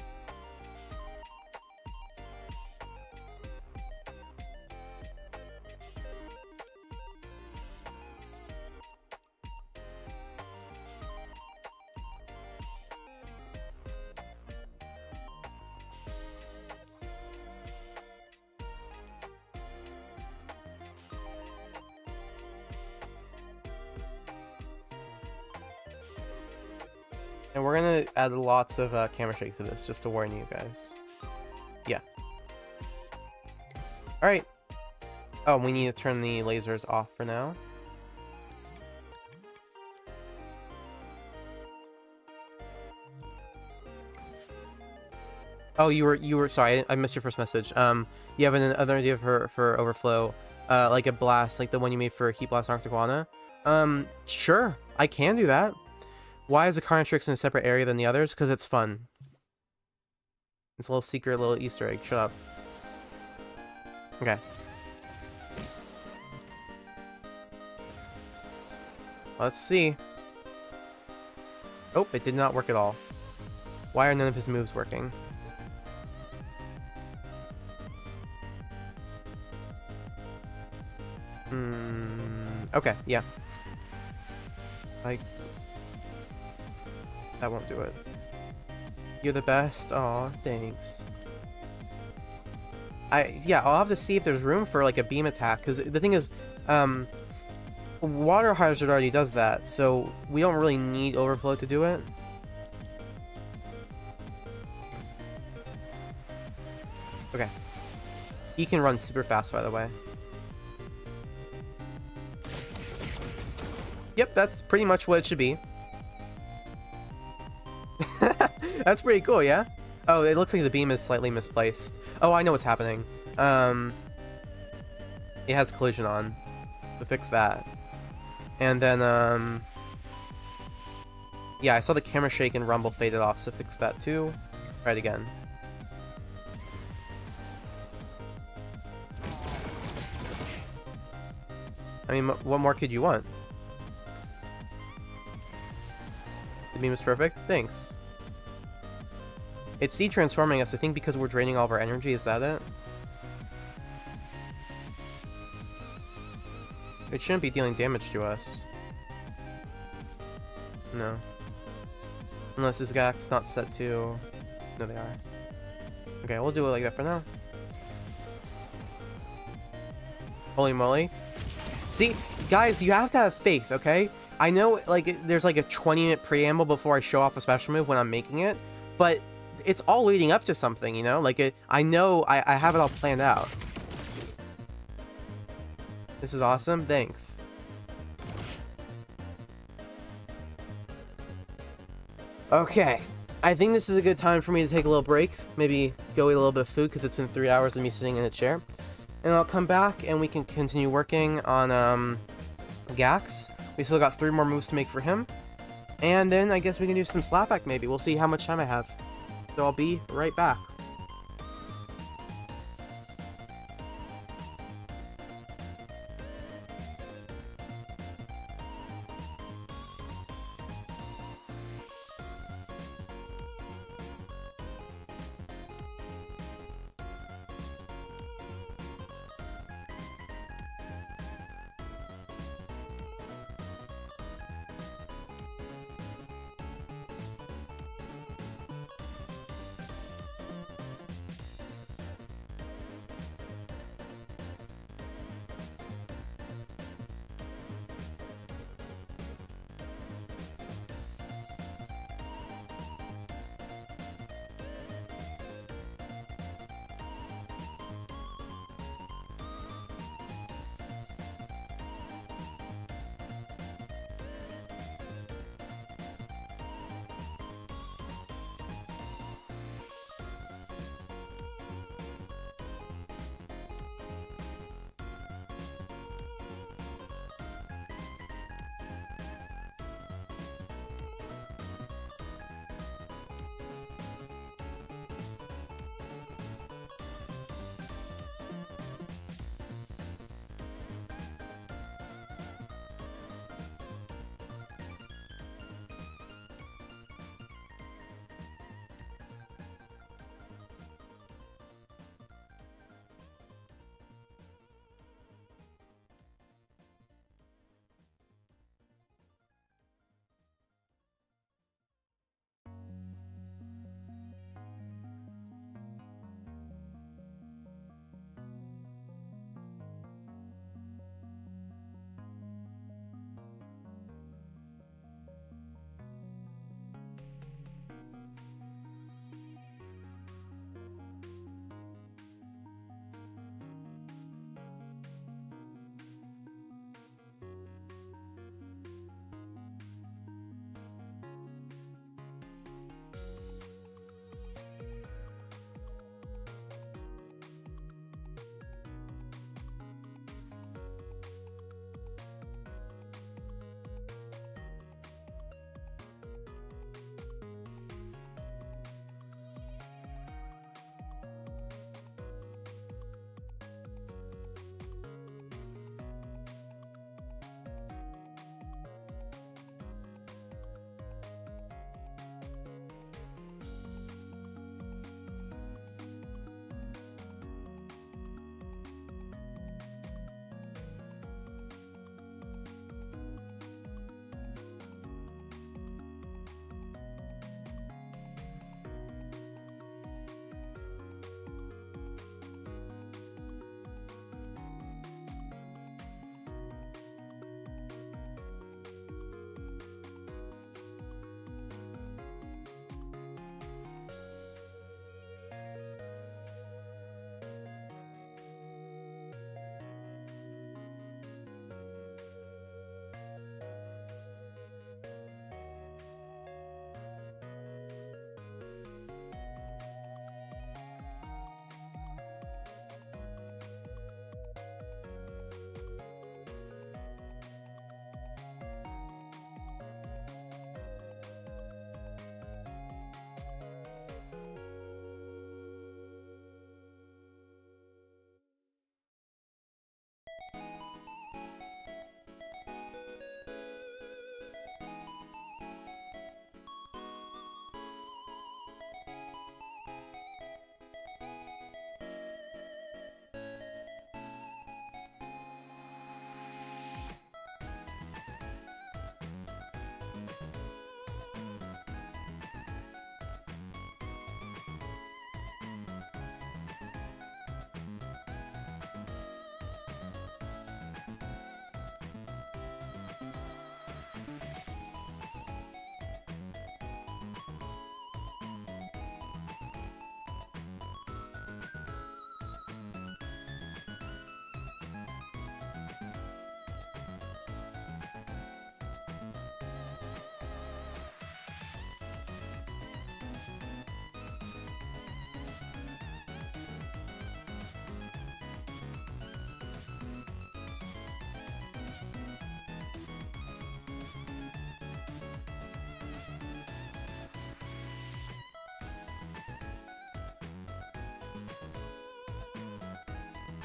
And we're gonna add lots of camera shake to this, just to warn you guys. Yeah. Alright. Oh, we need to turn the lasers off for now. Oh, you were sorry, I missed your first message. You have another idea for Overflow, like a blast, like the one you made for Heat Blast Arctic Iguana? Sure, I can do that. Why is the Carnatrix in a separate area than the others? Because it's fun. It's a little secret, little Easter egg. Shut up. Okay. Let's see. Oh, it did not work at all. Why are none of his moves working? Okay, yeah. That won't do it. You're the best. Aw, thanks. Yeah, I'll have to see if there's room for like a beam attack, because the thing is, Water Hazard already does that, so we don't really need Overflow to do it. Okay. He can run super fast, by the way. Yep, that's pretty much what it should be. That's pretty cool, yeah? Oh, it looks like the beam is slightly misplaced. Oh, I know what's happening. It has collision on. So fix that. And then, yeah, I saw the camera shake and rumble faded off, so fix that too. Try it again. I mean, what more could you want? The beam is perfect? Thanks. It's de-transforming us, I think, because we're draining all of our energy, is that it? It shouldn't be dealing damage to us. No. Unless this guy's not set to... No, they are. Okay, we'll do it like that for now. Holy moly. See, guys, you have to have faith, okay? I know, like, there's like a 20-minute preamble before I show off a special move when I'm making it, but it's all leading up to something, you know? Like, I know I have it all planned out. This is awesome. Thanks. Okay. I think this is a good time for me to take a little break. Maybe go eat a little bit of food because it's been 3 hours of me sitting in a chair. And I'll come back and we can continue working on Gax. We still got 3 more moves to make for him. And then I guess we can do some slapback maybe. We'll see how much time I have. So I'll be right back.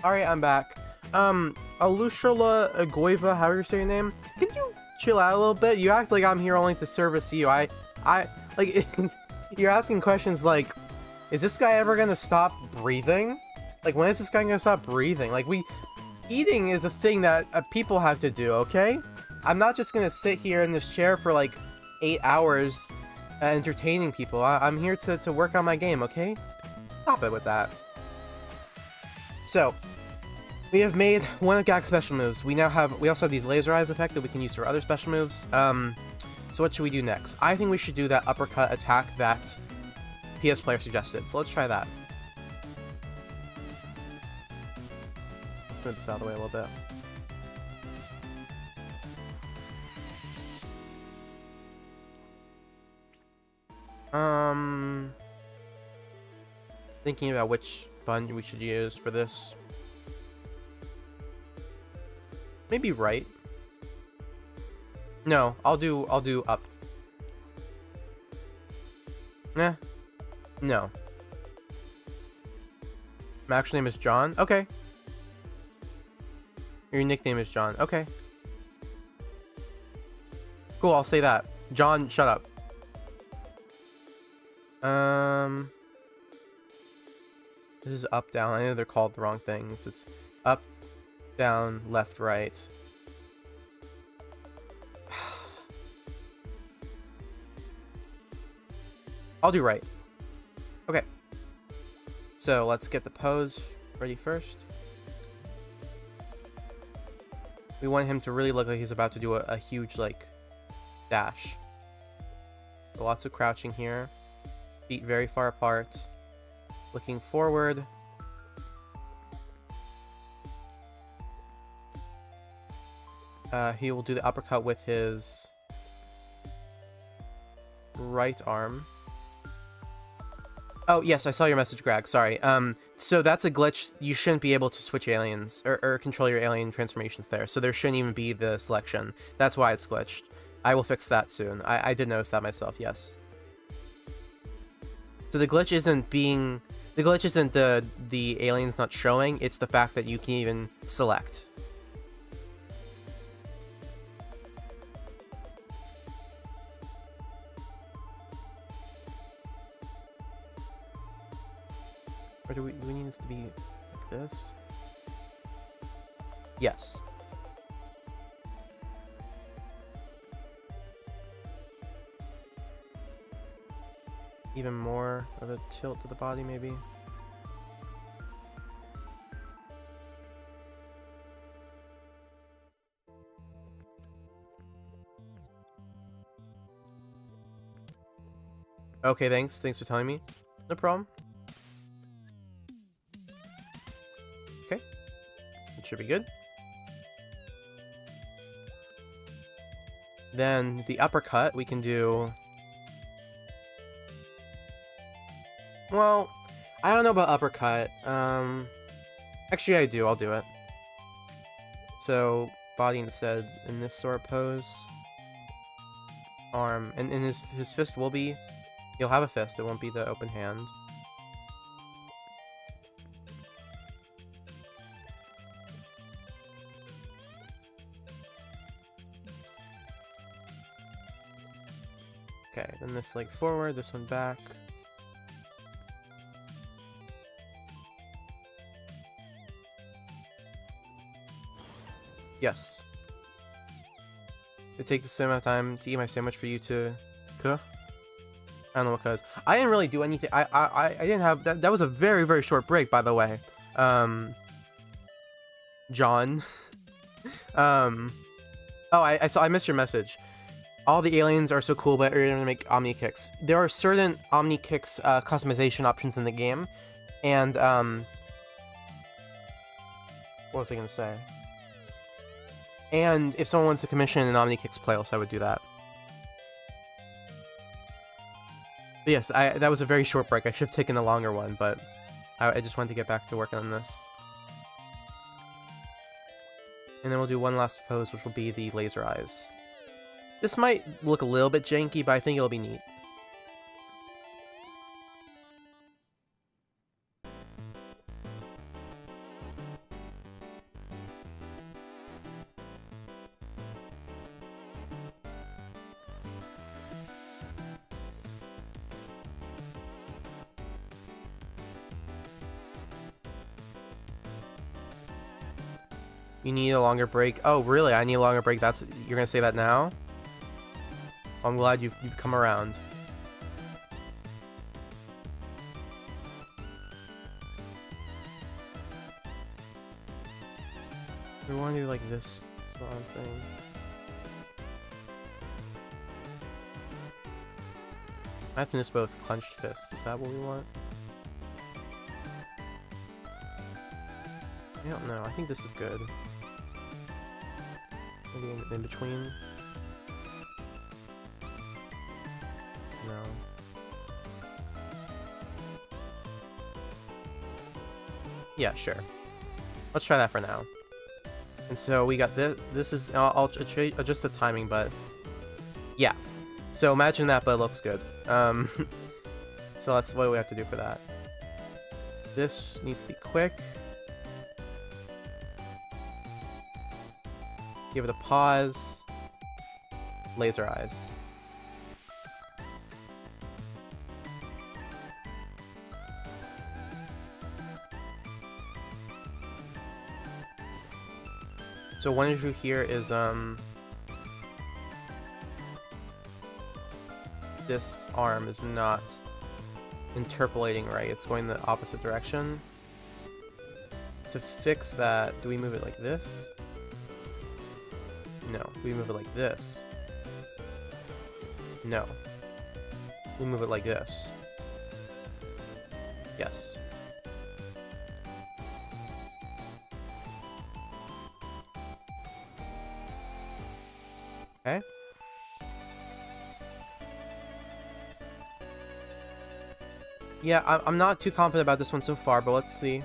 Alright, I'm back. Alushala Agoiva, however you say your name, can you chill out a little bit? You act like I'm here only to service you. I, like, you're asking questions like, is this guy ever gonna stop breathing? Like, when is this guy gonna stop breathing? Like, eating is a thing that people have to do, okay? I'm not just gonna sit here in this chair for, like, 8 hours entertaining people. I'm here to work on my game, okay? Stop it with that. So, we have made one of Gak's special moves. We also have these laser eyes effect that we can use for other special moves. So what should we do next? I think we should do that uppercut attack that PS player suggested. So let's try that. Let's move this out of the way a little bit. Thinking about which button we should use for this. Maybe right. No, I'll do up. Nah. No. My actual name is John? Okay. Your nickname is John. Okay. Cool, I'll say that. John, shut up. This is up, down. I know they're called the wrong things. It's up, down, left, right. I'll do right. Okay. So let's get the pose ready first. We want him to really look like he's about to do a huge, like, dash. So lots of crouching here. Feet very far apart. Looking forward. He will do the uppercut with his right arm. Oh, yes, I saw your message, Greg. Sorry. So that's a glitch. You shouldn't be able to switch aliens or control your alien transformations there. So there shouldn't even be the selection. That's why it's glitched. I will fix that soon. I did notice that myself, yes. So the glitch isn't the aliens not showing, it's the fact that you can even select. Or do we need this to be like this? Yes. Even more of a tilt to the body, maybe. Okay, thanks. Thanks for telling me. No problem. Okay. It should be good. Then the uppercut we can do... Well, I don't know about uppercut. Actually I do. I'll do it. So, body instead in this sort of pose. Arm. And his fist will be... He'll have a fist. It won't be the open hand. Okay, then this leg forward, this one back. Yes. It takes the same amount of time to eat my sandwich for you to cook. I don't know what cause. I didn't really do anything. I didn't have that. That was a very, very short break, by the way. John. Oh, I missed your message. All the aliens are so cool, but you're gonna make Omni kicks. There are certain Omni kicks customization options in the game, and what was I gonna say? And if someone wants to commission an Omni kicks playlist, I would do that. But yes, that was a very short break. I should have taken a longer one, but I just wanted to get back to working on this. And then we'll do one last pose, which will be the laser eyes. This might look a little bit janky, but I think it'll be neat. You need a longer break. Oh, really? I need a longer break. You're gonna say that now? I'm glad you've come around. We want to do like this spawn thing. I have to miss both clenched fists. Is that what we want? I don't know. I think this is good. Maybe in between. No. Yeah, sure. Let's try that for now. And so we got this. This is I'll adjust the timing, but yeah. So imagine that, but it looks good. So that's what we have to do for that. This needs to be quick. Give it a pause. Laser eyes. So one issue here is this arm is not interpolating right. It's going the opposite direction. To fix that, do we move it like this? No. We move it like this. No. We move it like this. Yes. Okay. Yeah, I'm not too confident about this one so far, but let's see.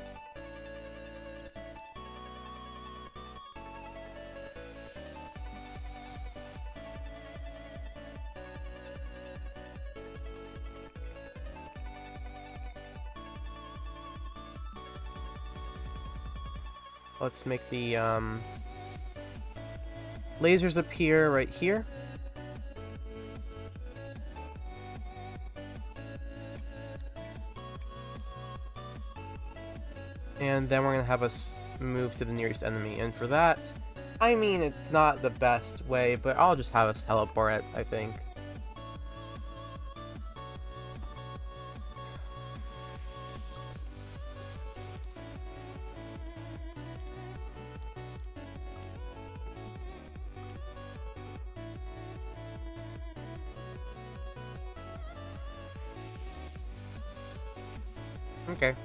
Let's make the lasers appear right here. And then we're gonna have us move to the nearest enemy. And for that, I mean, it's not the best way, but I'll just have us teleport it, I think. Okay.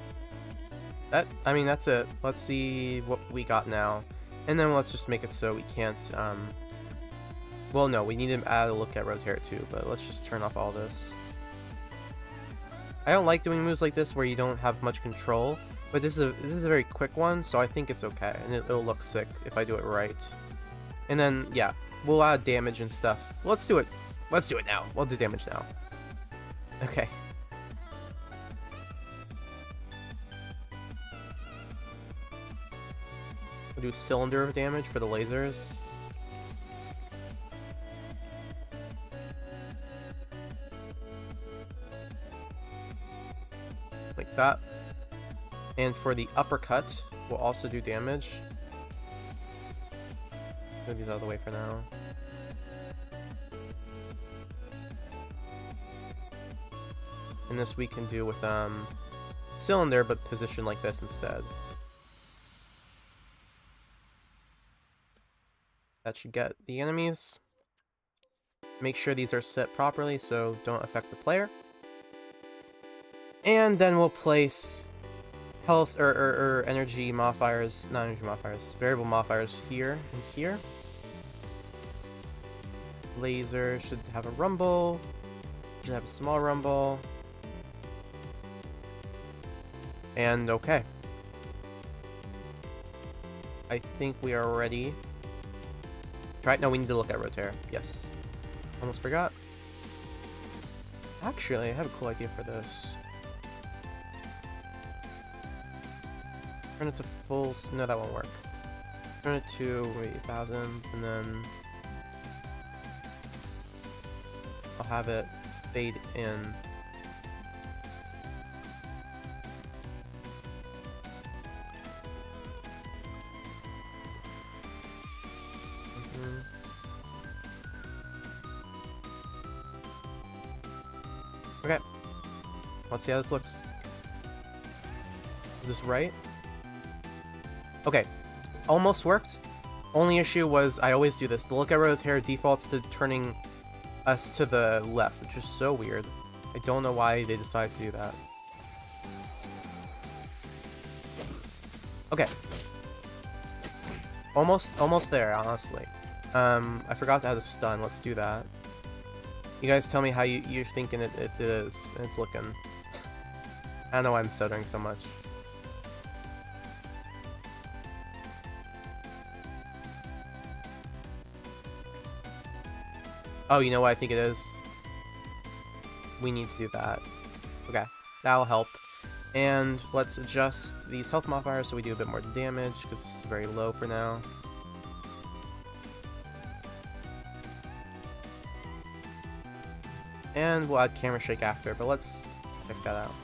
I mean, that's it. Let's see what we got now. And then let's just make it so we can't, well, no, we need to add a look at rotate too, but let's just turn off all this. I don't like doing moves like this where you don't have much control, but this is a very quick one, so I think it's okay, and it'll look sick if I do it right. And then, yeah, we'll add damage and stuff. Let's do it. Let's do it now. We'll do damage now. Okay. We'll do cylinder of damage for the lasers. Like that. And for the uppercut, we'll also do damage. Move these out of the way for now. And this we can do with cylinder, but position like this instead. That should get the enemies. Make sure these are set properly so don't affect the player. And then we'll place health or energy modifiers, not energy modifiers, variable modifiers here and here. Laser should have a rumble. Should have a small rumble. And okay. I think we are ready. Right, no, we need to look at Rotair. Yes. Almost forgot. Actually, I have a cool idea for this. Turn it to full... No, that won't work. Turn it to, wait, 1000, and then... I'll have it fade in. Okay. Let's see how this looks. Is this right? Okay. Almost worked. Only issue was I always do this. The lookout rotator defaults to turning us to the left, which is so weird. I don't know why they decided to do that. Okay. Almost there, honestly. I forgot to add a stun. Let's do that. You guys tell me how you're thinking it is, and it's looking. I don't know why I'm stuttering so much. Oh, you know what I think it is? We need to do that. Okay, that'll help. And let's adjust these health modifiers so we do a bit more damage, because this is very low for now. And we'll add camera shake after, but let's check that out.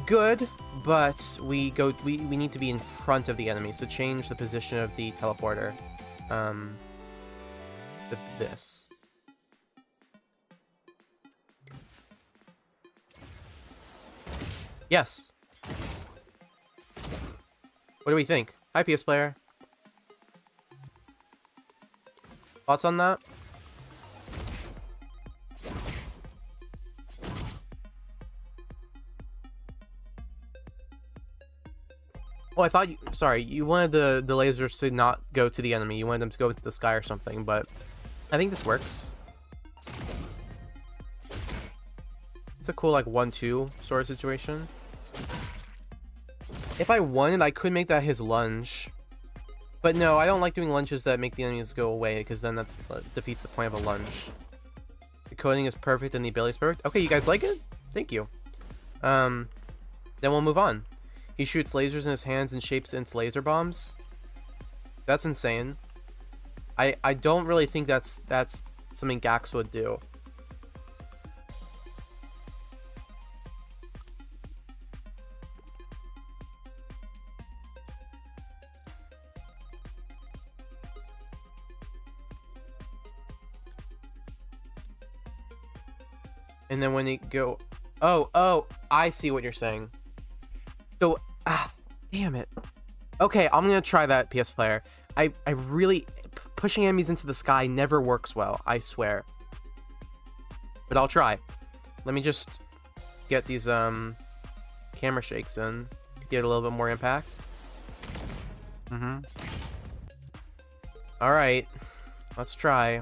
Good, but we need to be in front of the enemy, so change the position of the teleporter. This. Yes. What do we think? Hi, PS player. Thoughts on that? Oh, I thought you... Sorry, you wanted the lasers to not go to the enemy. You wanted them to go into the sky or something, but... I think this works. It's a cool, like, 1-2 sort of situation. If I wanted, I could make that his lunge. But no, I don't like doing lunges that make the enemies go away, because then that defeats the point of a lunge. The coding is perfect and the ability is perfect. Okay, you guys like it? Thank you. Then we'll move on. He shoots lasers in his hands and shapes into laser bombs. That's insane. I don't really think that's something Gax would do. And then when you go... Oh, I see what you're saying. So, damn it. Okay, I'm gonna try that, PS player. I really... Pushing enemies into the sky never works well, I swear. But I'll try. Let me just get these, camera shakes in. Get a little bit more impact. Alright. Let's try.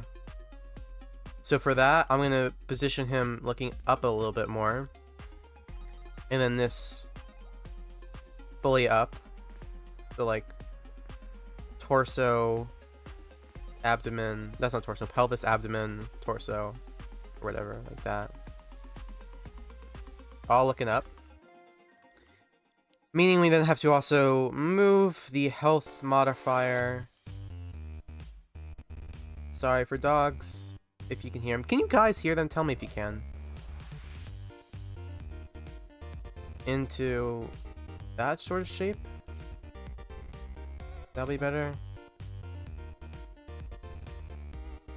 So for that, I'm going to position him looking up a little bit more. And then this fully up. So like torso, abdomen. That's not torso. Pelvis, abdomen, torso, or whatever, like that. All looking up. Meaning we then have to also move the health modifier. Sorry for dogs. If you can hear them. Can you guys hear them? Tell me if you can. Into that sort of shape. That'll be better.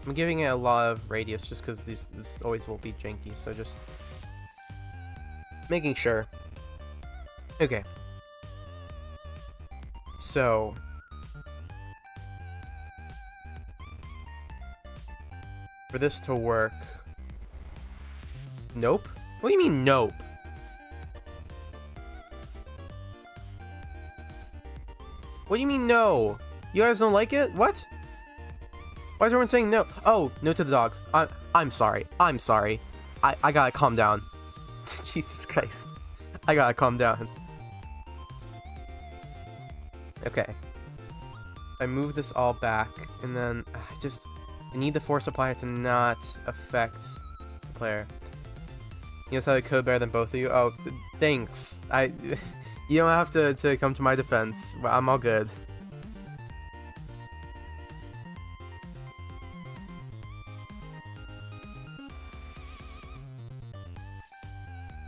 I'm giving it a lot of radius just because this always will be janky, so just making sure. Okay. So for this to work... Nope? What do you mean, nope? What do you mean, no? You guys don't like it? What? Why is everyone saying no? Oh, no to the dogs. I'm sorry. I'm sorry. I gotta calm down. Jesus Christ. I gotta calm down. Okay. I move this all back, and then I need the force applier to not affect the player. You know how to code better than both of you? Oh, thanks. You don't have to come to my defense. I'm all good.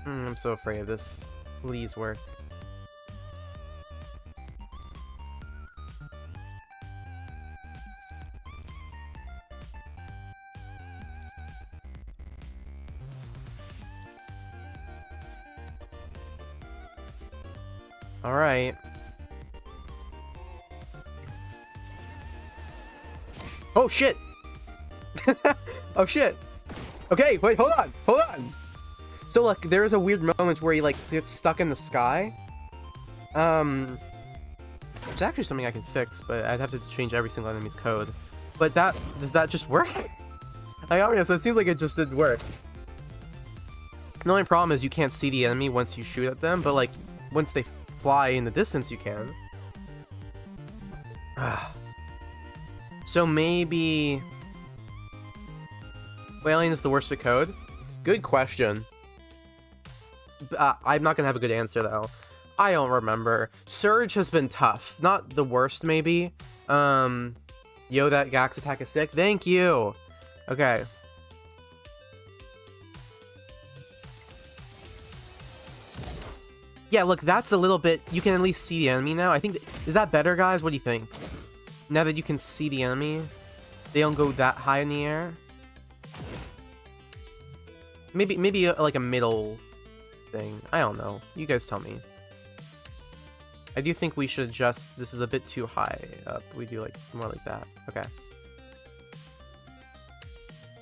I'm so afraid of this. Please work. Alright. Oh shit! Oh shit! Okay, wait, hold on! Hold on! So look, there is a weird moment where he like gets stuck in the sky. Which is actually something I can fix, but I'd have to change every single enemy's code. But does that just work? I honest, it seems like it just didn't work. The only problem is you can't see the enemy once you shoot at them, but like, once they fly in the distance you can. So maybe... Wailing is the worst of code? Good question. I'm not gonna have a good answer though. I don't remember. Surge has been tough. Not the worst, maybe. Yo, that Gax attack is sick. Thank you! Okay. Yeah, look, that's a little bit... You can at least see the enemy now. I think... Is that better, guys? What do you think? Now that you can see the enemy, they don't go that high in the air. Maybe like a middle thing. I don't know. You guys tell me. I do think we should adjust. This is a bit too high up. We do like more like that. Okay.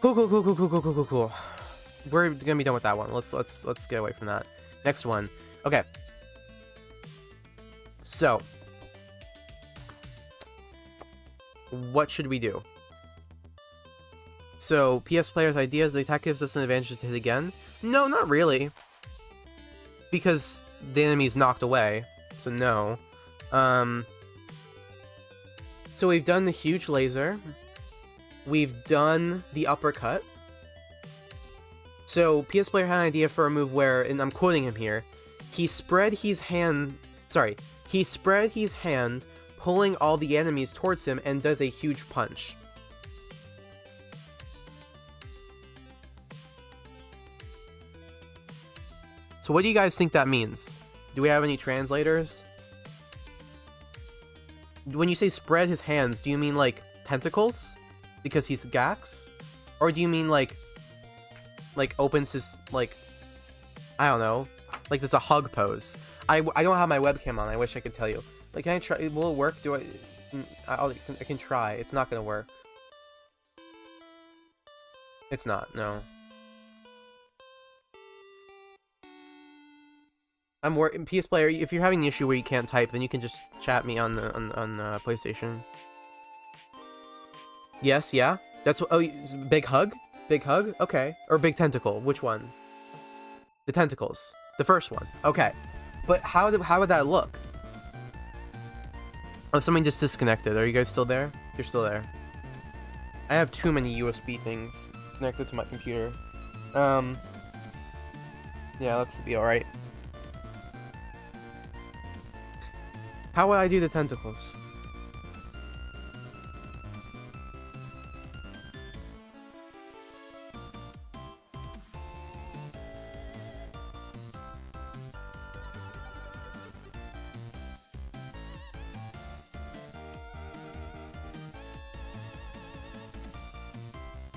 Cool. We're gonna be done with that one. Let's get away from that. Next one. Okay. So, what should we do? So, PS players' ideas, the attack gives us an advantage to hit again? No, not really. Because the enemy's knocked away. So no. So we've done the huge laser. We've done the uppercut. So PS player had an idea for a move where, and I'm quoting him here, he spread his hand, pulling all the enemies towards him and does a huge punch. So what do you guys think that means? Do we have any translators? When you say spread his hands, do you mean like tentacles? Because he's Gax? Or do you mean like opens his, like, I don't know, like there's a hug pose? I don't have my webcam on, I wish I could tell you. Like, can I try, will it work? I can try, it's not gonna work. It's not, no. PS player, if you're having the issue where you can't type, then you can just chat me on PlayStation. Yes, yeah? That's what, oh, big hug? Big hug? Okay. Or big tentacle, which one? The tentacles. The first one. Okay. But how would that look? Oh, something just disconnected. Are you guys still there? You're still there. I have too many USB things connected to my computer. Yeah, let's be alright. How would I do the tentacles?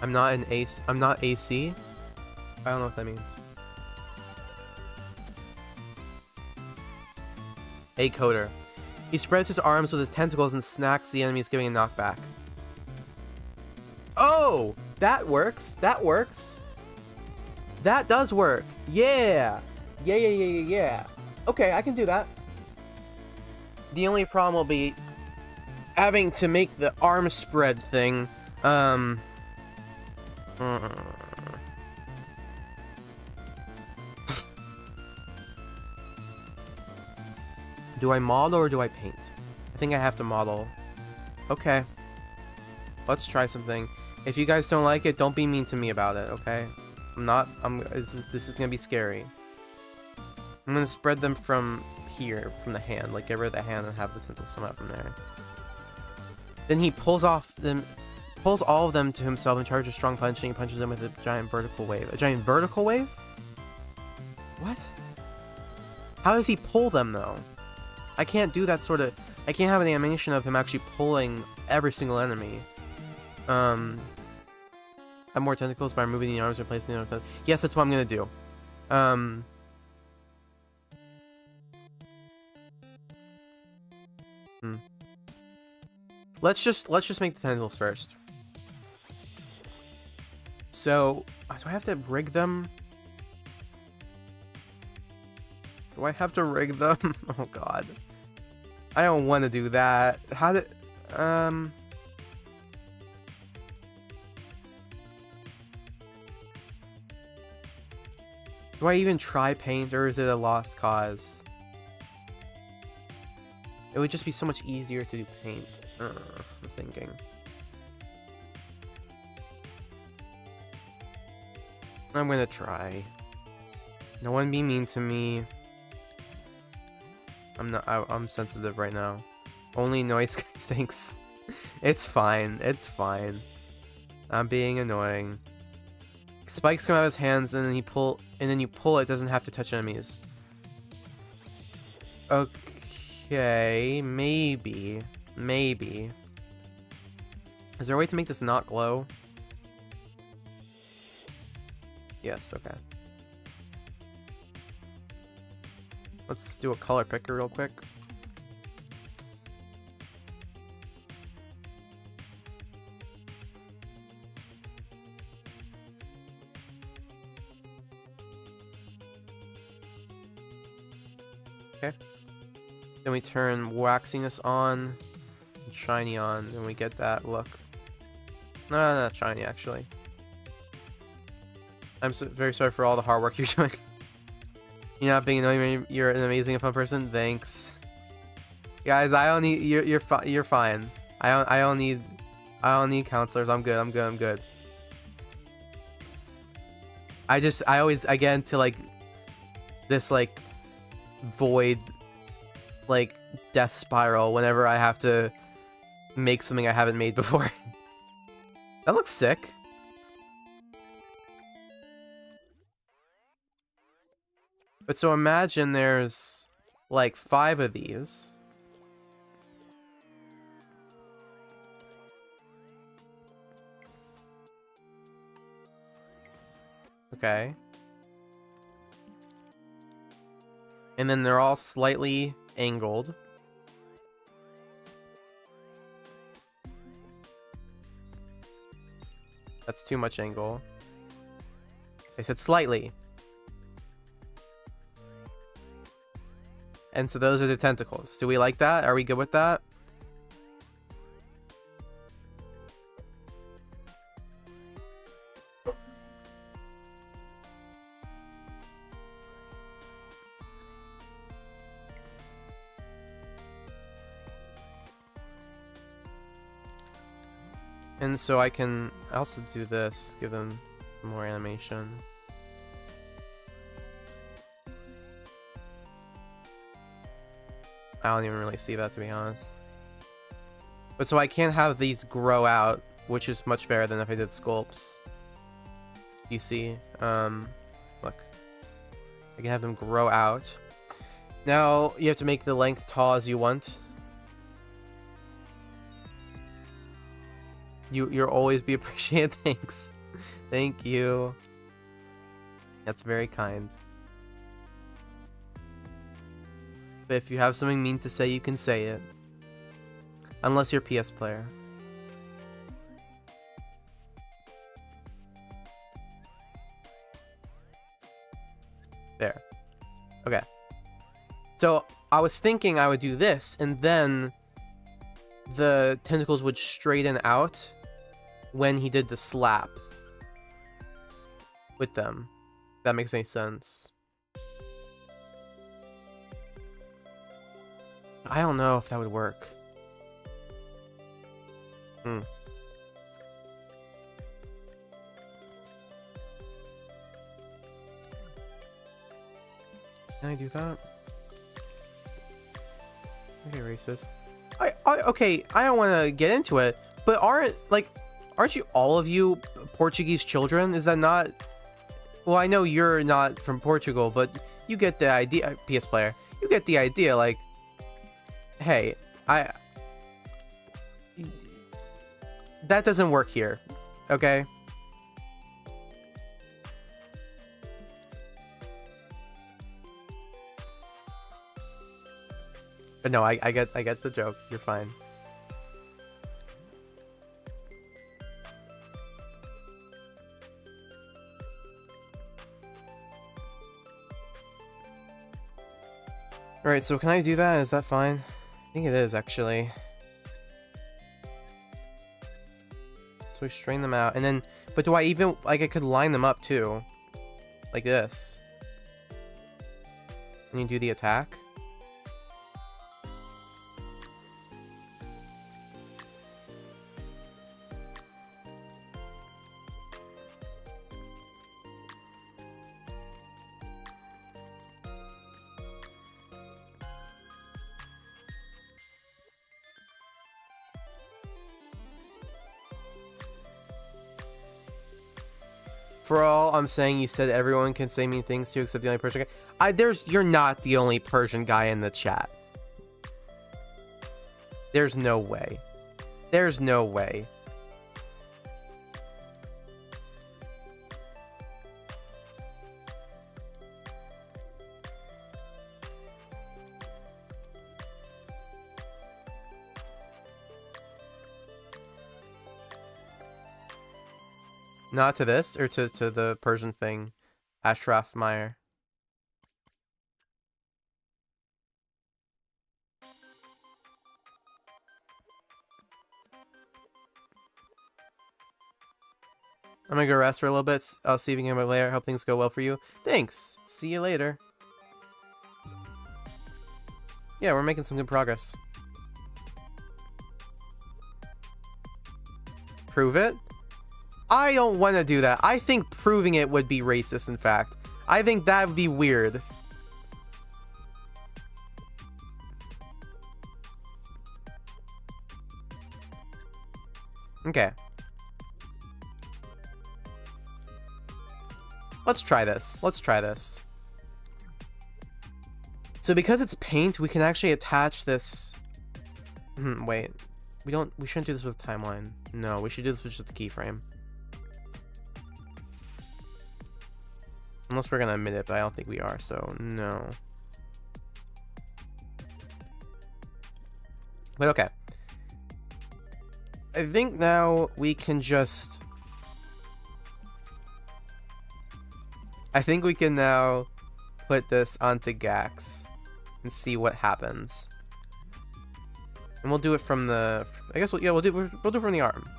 I'm not AC? I don't know what that means. A coder. He spreads his arms with his tentacles and snacks the enemies, giving a knockback. Oh! That works! That works! That does work! Yeah! Yeah. Okay, I can do that. The only problem will be having to make the arm spread thing, Do I model or do I paint? I think I have to model. Okay. Let's try something. If you guys don't like it, don't be mean to me about it, okay? This is gonna be scary. I'm gonna spread them from here, from the hand. Like, get rid of the hand and have the tentacles come out from there. Then he pulls all of them to himself and charges a strong punch, and he punches them with a giant vertical wave. A giant vertical wave? What? How does he pull them, though? I can't do that sort of... I can't have an animation of him actually pulling every single enemy. Have more tentacles by removing the arms and replacing them with... Yes, that's what I'm gonna do. Let's just make the tentacles first. So, do I have to rig them? Do I have to rig them? Oh god. I don't want to do that. How did... Do I even try paint, or is it a lost cause? It would just be so much easier to do paint. I'm thinking. I'm gonna try. No one be mean to me. I'm sensitive right now. Only noise thanks. It's fine. It's fine. I'm being annoying. Spikes come out of his hands, and then you pull it. Doesn't have to touch enemies. Okay, maybe. Is there a way to make this not glow? Yes. Okay. Let's do a color picker real quick. Okay. Then we turn waxiness on, and shiny on, and we get that look. No, not shiny actually. I'm very sorry for all the hard work you're doing. You're not being annoying. You're an amazing and fun person. Thanks, guys. I don't need you're fine. I don't need counselors. I'm good. I always get into like this like void like death spiral whenever I have to make something I haven't made before. That looks sick. But so imagine there's like 5 of these. Okay. And then they're all slightly angled. That's too much angle. I said slightly. And so those are the tentacles. Do we like that? Are we good with that? And so I can also do this, give them more animation. I don't even really see that, to be honest. But so I can have these grow out, which is much better than if I did sculpts. You see? Look. I can have them grow out. Now, you have to make the length tall as you want. You'll always be appreciated. Thanks. Thank you. That's very kind. But if you have something mean to say, you can say it. Unless you're a PS player. There. Okay. So, I was thinking I would do this, and then the tentacles would straighten out when he did the slap with them. If that makes any sense. I don't know if that would work. Can I do that? Okay, racist. Okay, I don't want to get into it, but aren't you all of you Portuguese children? Is that not? Well, I know you're not from Portugal, but you get the idea. PS player, you get the idea. Like, hey, that doesn't work here, okay? But no, I get the joke. You're fine. Alright, so can I do that? Is that fine? I think it is, actually. So we strain them out, and then... But do I even... Like, I could line them up, too. Like this. And you do the attack. For all I'm saying, you said everyone can say mean things too, except the only Persian guy. You're not the only Persian guy in the chat. There's no way. There's no way. Not to this, or to the Persian thing, Ashraf Meyer. I'm gonna go rest for a little bit. I'll see if you can get my later. Hope things go well for you. Thanks. See you later. Yeah, we're making some good progress. Prove it? I don't want to do that. I think proving it would be racist, in fact. I think that would be weird. Okay. Let's try this. Let's try this. So because it's paint, we can actually attach this... wait. We shouldn't do this with a timeline. No, we should do this with just the keyframe. Unless we're gonna admit it, but I don't think we are, so no. But okay. I think now we can just... I think we can now put this onto Gax and see what happens. And we'll do it from the... I guess we'll do it from the arm.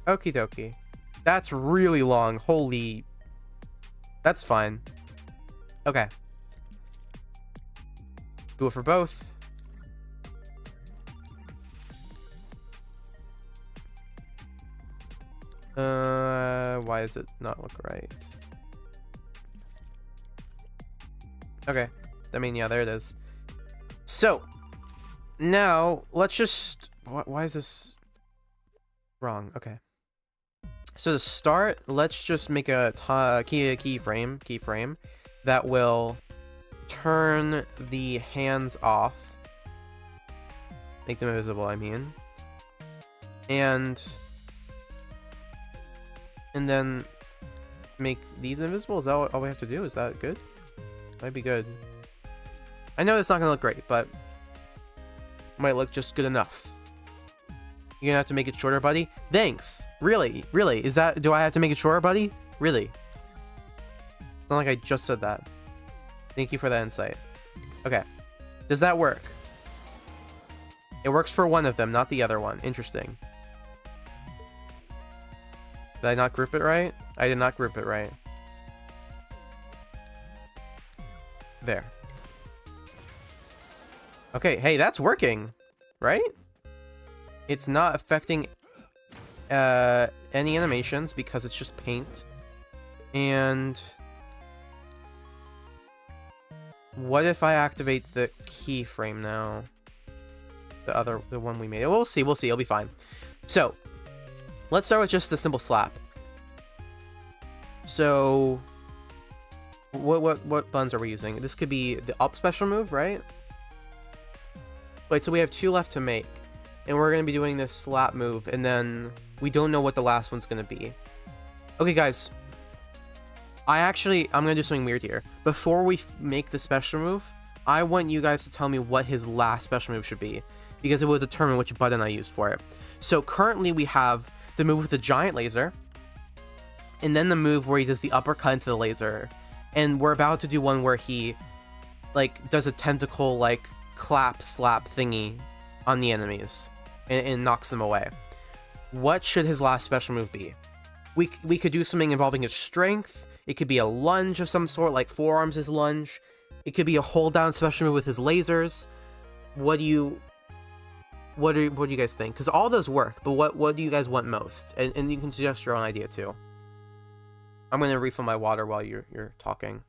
Okie dokie. That's really long. Holy... That's fine. Okay. Do it for both. Why does it not look right? Okay. I mean, yeah, there it is. So, now, let's just... Why is this wrong? Okay. So to start, let's just make a keyframe that will turn the hands off. Make them invisible, I mean. And then make these invisible? Is that all we have to do? Is that good? Might be good. I know it's not gonna look great, but might look just good enough. You're gonna have to make it shorter, buddy? Thanks! Really? Really? Is that... Do I have to make it shorter, buddy? Really? It's not like I just said that. Thank you for that insight. Okay. Does that work? It works for one of them, not the other one. Interesting. Did I not group it right? I did not group it right. There. Okay, hey, that's working! Right? It's not affecting any animations because it's just paint. And what if I activate the keyframe now? The one we made. We'll see. It'll be fine. So let's start with just a simple slap. So what buttons are we using? This could be the up special move, right? Wait, so we have 2 left to make. And we're going to be doing this slap move, and then we don't know what the last one's going to be. Okay, guys. I'm going to do something weird here. Before we make the special move, I want you guys to tell me what his last special move should be, because it will determine which button I use for it. So currently we have the move with the giant laser, and then the move where he does the uppercut into the laser. And we're about to do one where he, like, does a tentacle, like, clap slap thingy on the enemies and knocks them away. What should his last special move be? We could do something involving his strength. It could be a lunge of some sort, like forearms is lunge. It could be a hold down special move with his lasers. What do you guys think? Because all those work, but what do you guys want most? And you can suggest your own idea too. I'm gonna refill my water while you're talking.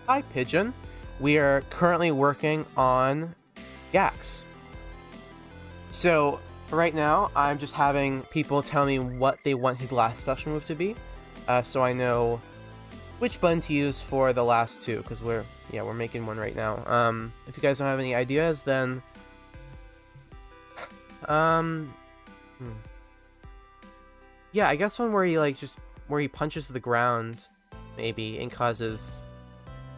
Hi, Pigeon. We are currently working on Gax. So right now, I'm just having people tell me what they want his last special move to be, so I know which button to use for the last 2, because we're making one right now. If you guys don't have any ideas, then yeah, I guess one where he where he punches the ground, maybe, and causes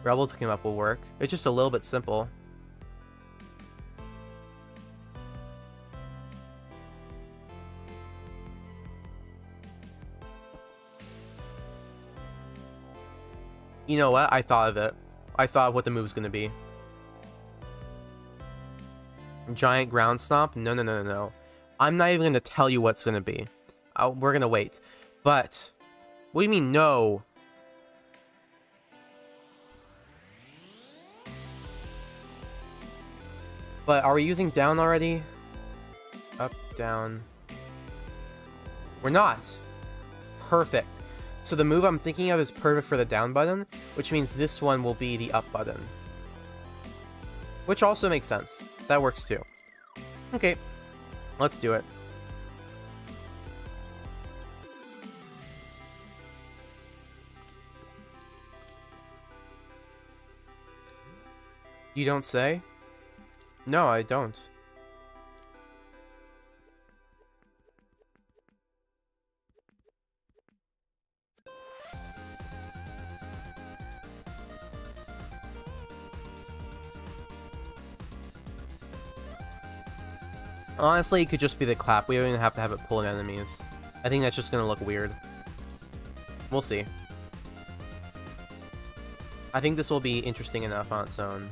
Rebel to come up will work. It's just a little bit simple. You know what? I thought of it. I thought of what the move's gonna be. Giant ground stomp? No. I'm not even gonna tell you what's gonna be. We're gonna wait. But, what do you mean, no? But are we using down already? Up, down. We're not. Perfect. So the move I'm thinking of is perfect for the down button, which means this one will be the up button. Which also makes sense. That works too. Okay, let's do it. You don't say? No, I don't. Honestly, it could just be the clap. We don't even have to have it pull in enemies. I think that's just gonna look weird. We'll see. I think this will be interesting enough on its own.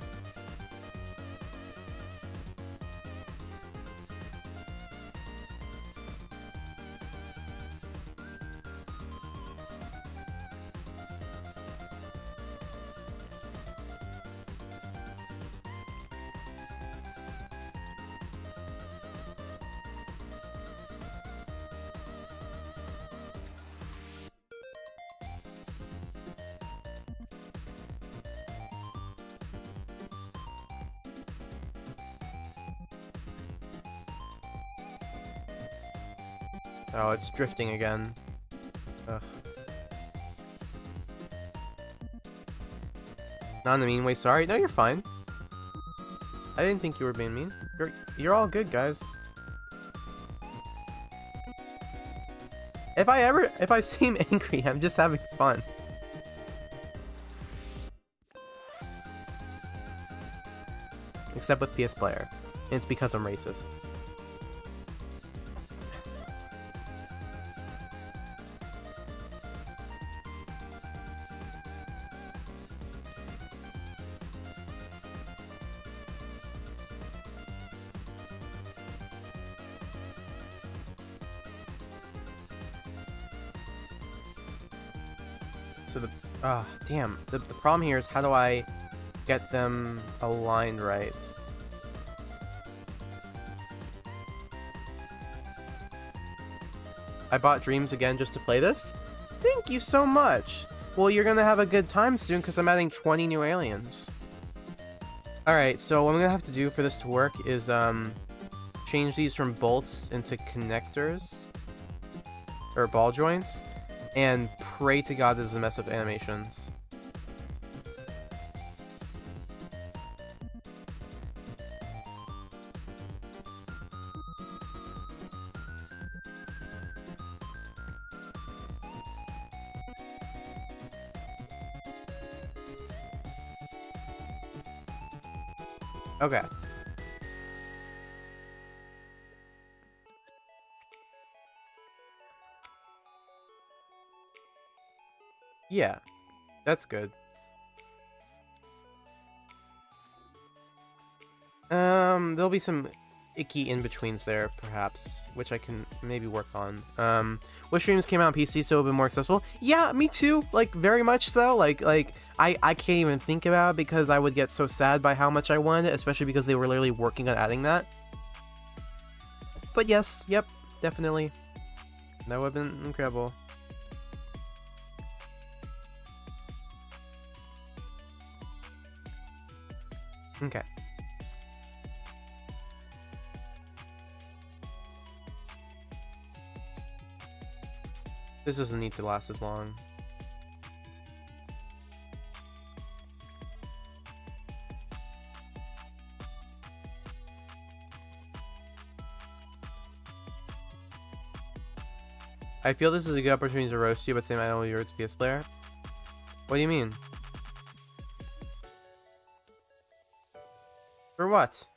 Oh, it's drifting again. Ugh. Not in a mean way, sorry. No, you're fine. I didn't think you were being mean. You're all good, guys. If I seem angry, I'm just having fun. Except with PS Player. And it's because I'm racist. So damn. The problem here is how do I get them aligned right? I bought Dreams again just to play this. Thank you so much. Well, you're gonna have a good time soon because I'm adding 20 new aliens. Alright, so what I'm gonna have to do for this to work is change these from bolts into connectors or ball joints and pray to God this doesn't mess up animations. Okay. Yeah, that's good. There'll be some icky in-betweens there, perhaps, which I can maybe work on. Which streams came out on PC so it would be more accessible? Yeah, me too. Like, very much so. Like I can't even think about it because I would get so sad by how much I wanted it, especially because they were literally working on adding that. But yes, yep, definitely. That would have been incredible. Okay. This doesn't need to last as long. I feel this is a good opportunity to roast you, but saying I don't know you're a PS player. What do you mean? For what?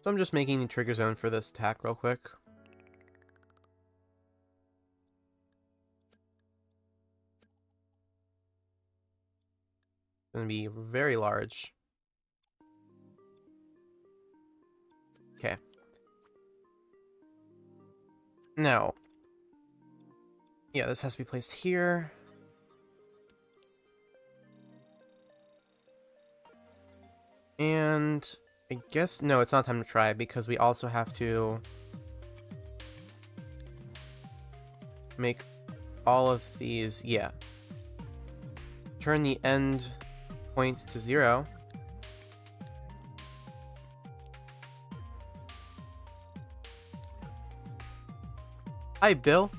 So I'm just making the trigger zone for this attack real quick. It's gonna be very large. Okay. Now, yeah, this has to be placed here. And I guess, no, it's not time to try because we also have to make all of these, yeah. Turn the end point to 0. Hi, Bill.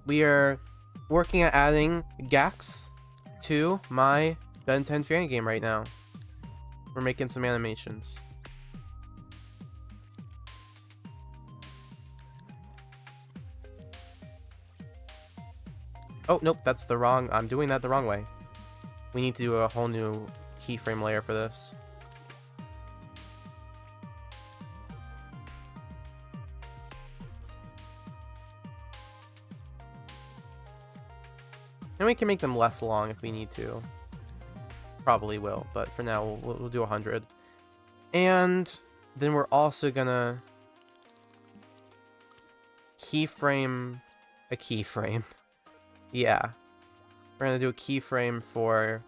We are working at adding Gax to my Ben 10 fan game right now. We're making some animations. Oh, nope, that's the wrong... I'm doing that the wrong way. We need to do a whole new keyframe layer for this. And we can make them less long if we need to. Probably will, but for now we'll do 100. And then we're also gonna keyframe a keyframe. Yeah. We're gonna do a keyframe for...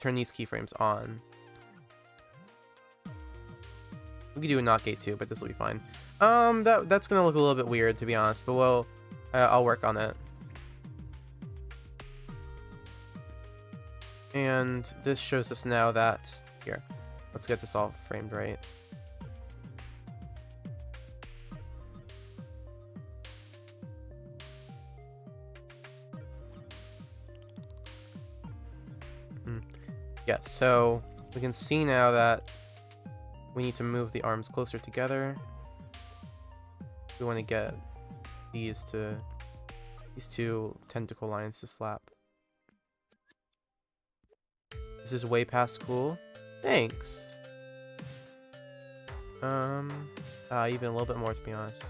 Turn these keyframes on. We could do a not gate too, but this will be fine. That's gonna look a little bit weird, to be honest, but we'll... I'll work on it. And this shows us now that... Here, let's get this all framed right. Yeah, so we can see now that We need to move the arms closer together. We want to get these two tentacle lines to slap. This is way past cool. Thanks. Even a little bit more, to be honest.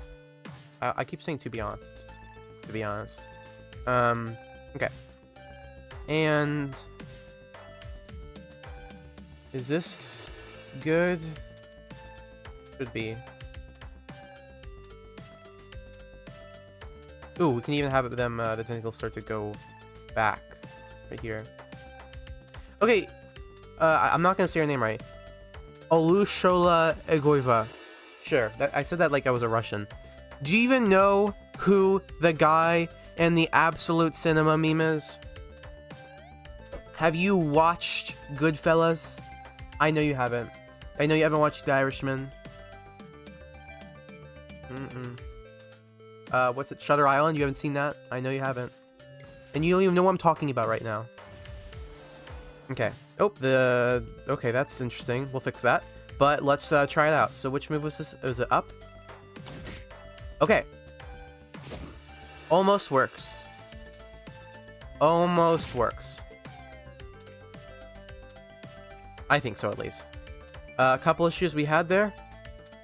I keep saying to be honest. To be honest. Okay. And is this good? Should be. Ooh, we can even have them, the tentacles start to go back. Right here. Okay, I'm not gonna say her name right. Olushola Egoiva. Sure, I said that like I was a Russian. Do you even know who the guy in the Absolute Cinema meme is? Have you watched Goodfellas? I know you haven't. I know you haven't watched The Irishman. What's it? Shutter Island? You haven't seen that? I know you haven't. And you don't even know what I'm talking about right now. Okay. Oh, okay, that's interesting. We'll fix that. But let's try it out. So which move was this? Was it up? Okay. Almost works. Almost works. I think so, at least. A couple issues we had there.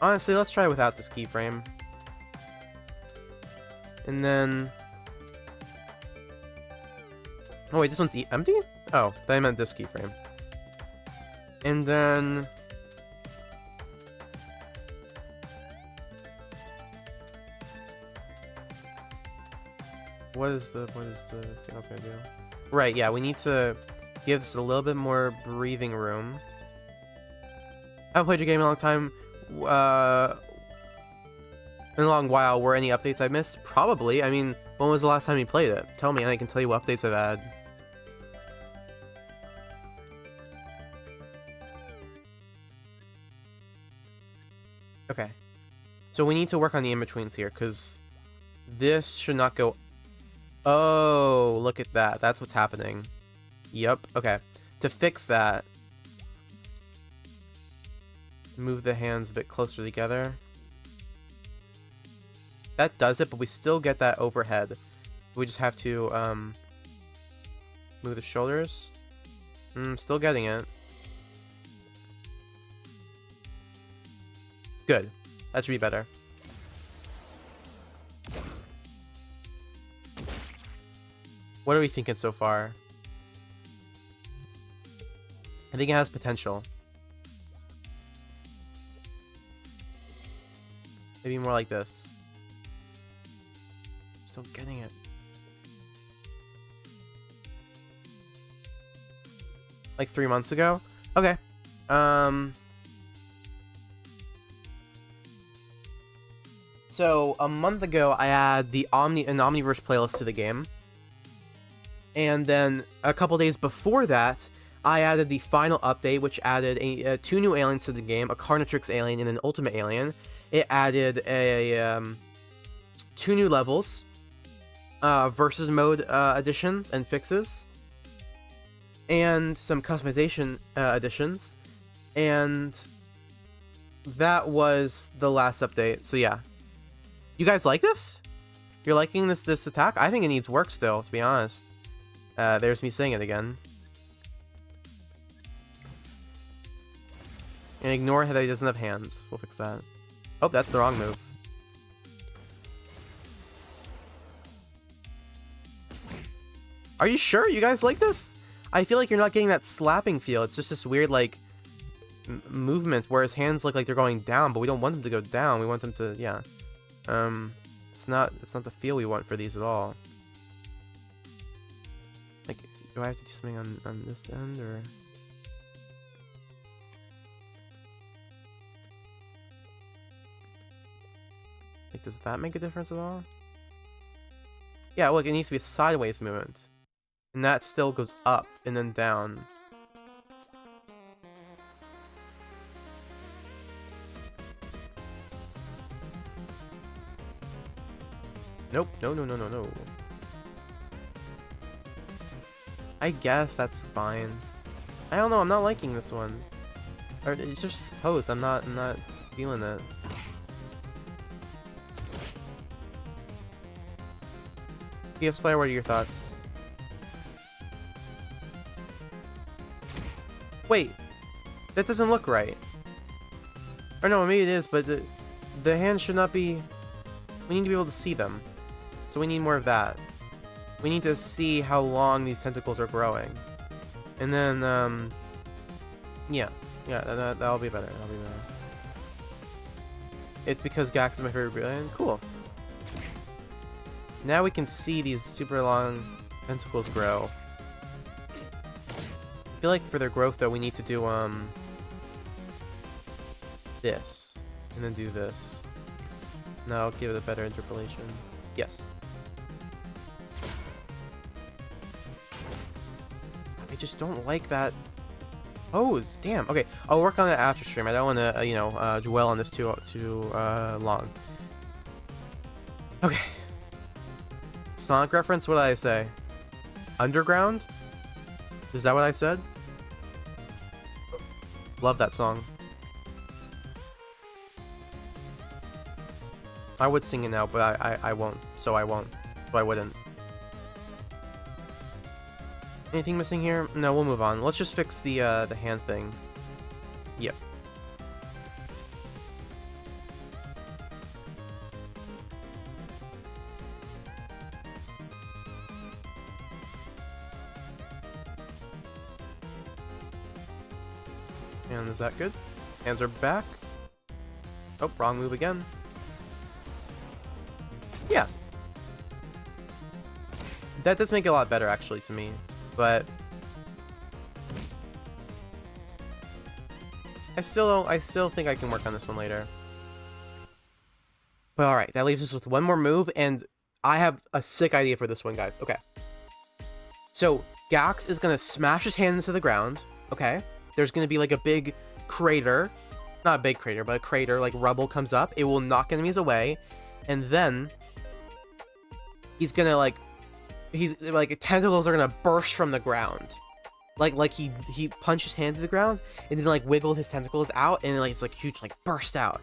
Honestly, let's try without this keyframe. And then... Oh, wait, this one's empty? Oh, I meant this keyframe. And then... What is the thing I was gonna do? Right, yeah, we need to give this a little bit more breathing room. I haven't played your game in a long time. In a long while. Were any updates I missed? Probably. I mean, when was the last time you played it? Tell me and I can tell you what updates I've had. Okay. So we need to work on the in-betweens here, because this should not go... Oh, look at that. That's what's happening. Yep. Okay. To fix that, move the hands a bit closer together. That does it, but we still get that overhead. We just have to move the shoulders. Still getting it. Good. That should be better. What are we thinking so far? I think it has potential. Maybe more like this. Still getting it. Like 3 months ago? Okay. So a month ago I added an Omniverse playlist to the game. And then a couple days before that, I added the final update, which added 2 new aliens to the game, a Carnatrix alien and an Ultimate alien. It added 2 new levels, versus mode additions and fixes, and some customization additions, and that was the last update. So yeah, you guys like this? You're liking this attack? I think it needs work still, to be honest. There's me saying it again. And ignore that he doesn't have hands. We'll fix that. Oh, that's the wrong move. Are you sure you guys like this? I feel like you're not getting that slapping feel. It's just this weird, like, movement where his hands look like they're going down, but we don't want them to go down. We want them to, yeah. It's not the feel we want for these at all. Like, do I have to do something on this end, or... Like, does that make a difference at all? Yeah, look, it needs to be a sideways movement. And that still goes up and then down. Nope, no. I guess that's fine. I don't know, I'm not liking this one. Or it's just his pose. I'm not feeling it. PS player, what are your thoughts? Wait, that doesn't look right. Or no, maybe it is, but the hands should not be... We need to be able to see them. So we need more of that. We need to see how long these tentacles are growing. And then, yeah, that'll be better. That'll be better. It's because Gax is my favorite brilliant. Cool. Now we can see these super long tentacles grow. I feel like for their growth, though, we need to do, this. And then do this. No, I'll give it a better interpolation. Yes. I just don't like that pose. Damn. Okay, I'll work on that after stream. I don't want to, you know, dwell on this too long. Okay. Sonic reference? What did I say? Underground? Is that what I said? Love that song. I would sing it now, but I won't. So I won't. So I wouldn't. Anything missing here? No, we'll move on. Let's just fix the hand thing. Yep. And is that good? Hands are back. Oh, wrong move again. Yeah. That does make it a lot better, actually, to me. But I still think I can work on this one later. But alright, that leaves us with one more move, and I have a sick idea for this one, guys. Okay. So, Gax is gonna smash his hand into the ground, okay? There's gonna be like a big crater. Not a big crater, but a crater, like rubble comes up. It will knock enemies away. And then he's gonna like tentacles are gonna burst from the ground. Like he punched his hand to the ground and then like wiggled his tentacles out and like it's like huge like burst out.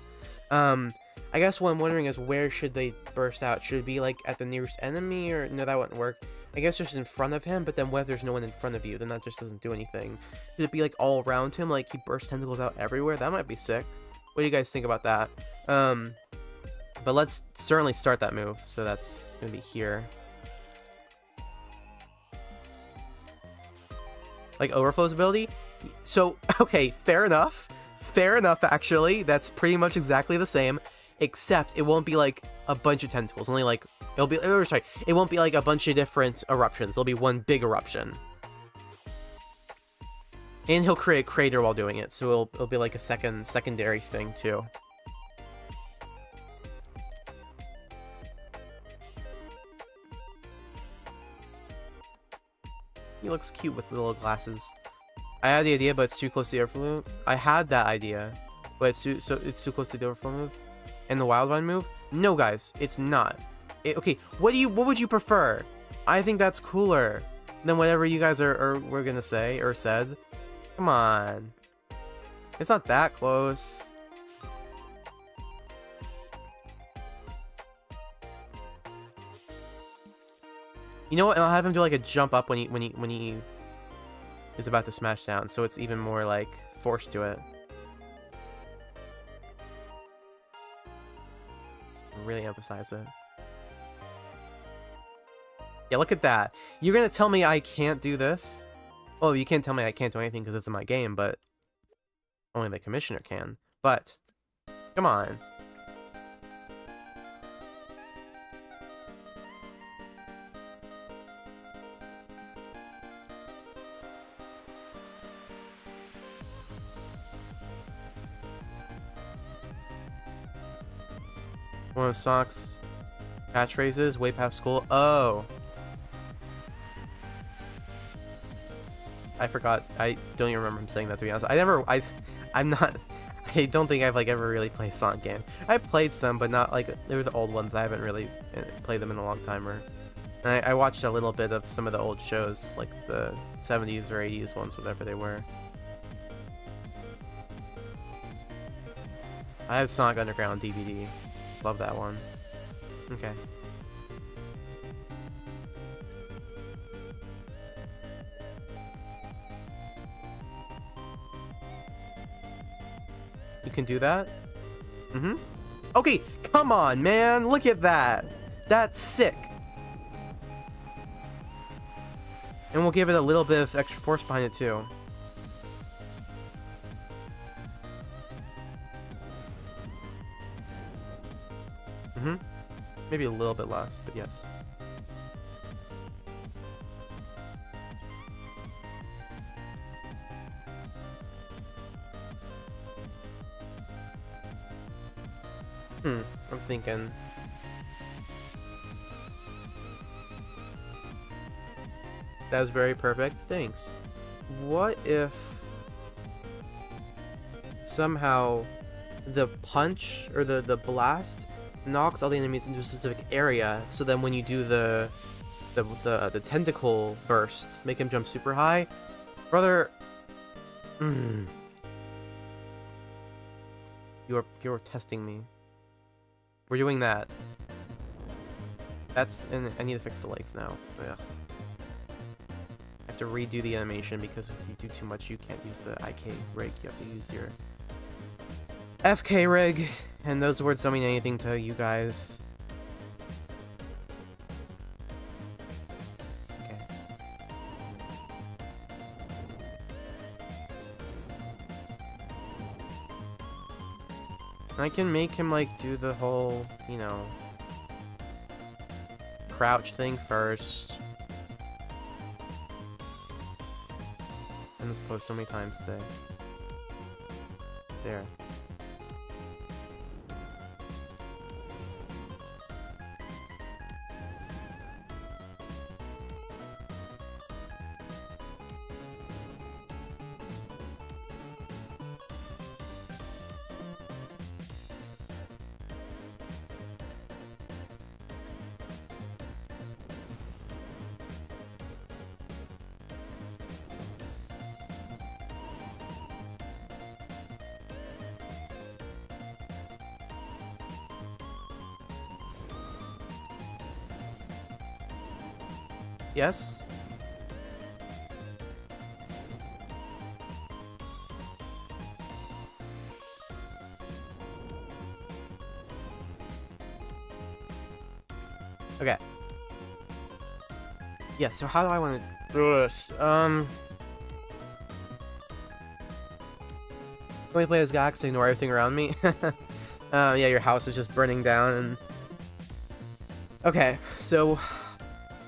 I guess what I'm wondering is where should they burst out? Should it be like at the nearest enemy, or no, that wouldn't work. I guess just in front of him, but then what if there's no one in front of you? Then that just doesn't do anything. Should it be like all around him, like he bursts tentacles out everywhere? That might be sick. What do you guys think about that? But let's certainly start that move. So that's gonna be here. Like Overflow's ability? So, okay, fair enough. Fair enough, actually. That's pretty much exactly the same. Except it won't be like a bunch of tentacles. Only like, it won't be like a bunch of different eruptions. It'll be one big eruption. And he'll create a crater while doing it. So it'll be like a secondary thing too. He looks cute with the little glasses. I had the idea, but it's too close to the Overflow move. I had that idea, but it's too close to the Overflow move. And the Wild Vine move? No, guys, it's not. Okay, what would you prefer? I think that's cooler than whatever you guys were gonna say or said. Come on. It's not that close. You know what? I'll have him do like a jump up when he is about to smash down, so it's even more like forced to it. Really emphasize it. Yeah, look at that. You're gonna tell me I can't do this? Oh, you can't tell me I can't do anything because it's in my game, but only the commissioner can. But come on. One of Sonic's catchphrases, way past school. Oh. I forgot. I don't even remember him saying that, to be honest. I don't think I've like ever really played a Sonic game. I played some, but not like, they were the old ones. I haven't really played them in a long time. And I watched a little bit of some of the old shows, like the 70s or 80s ones, whatever they were. I have Sonic Underground DVD. Love that one. Okay. You can do that? Mm-hmm. Okay, come on, man. Look at that. That's sick. And we'll give it a little bit of extra force behind it, too. Mm-hmm. Maybe a little bit less, but yes. I'm thinking. That's very perfect. Thanks. What if somehow the punch or the blast knocks all the enemies into a specific area, so then when you do the tentacle burst, make him jump super high, brother? You're testing me. We're doing that. That's, and I need to fix the legs now. Ugh. I have to redo the animation because if you do too much, you can't use the IK rig. You have to use your FK rig, and those words don't mean anything to you guys. Okay. I can make him, like, do the whole, you know, crouch thing first. And this post so many times today. There. Yes? Okay. Yeah, so how do I want to do this? Can we play as Gax to ignore everything around me? Yeah, your house is just burning down and... Okay, so...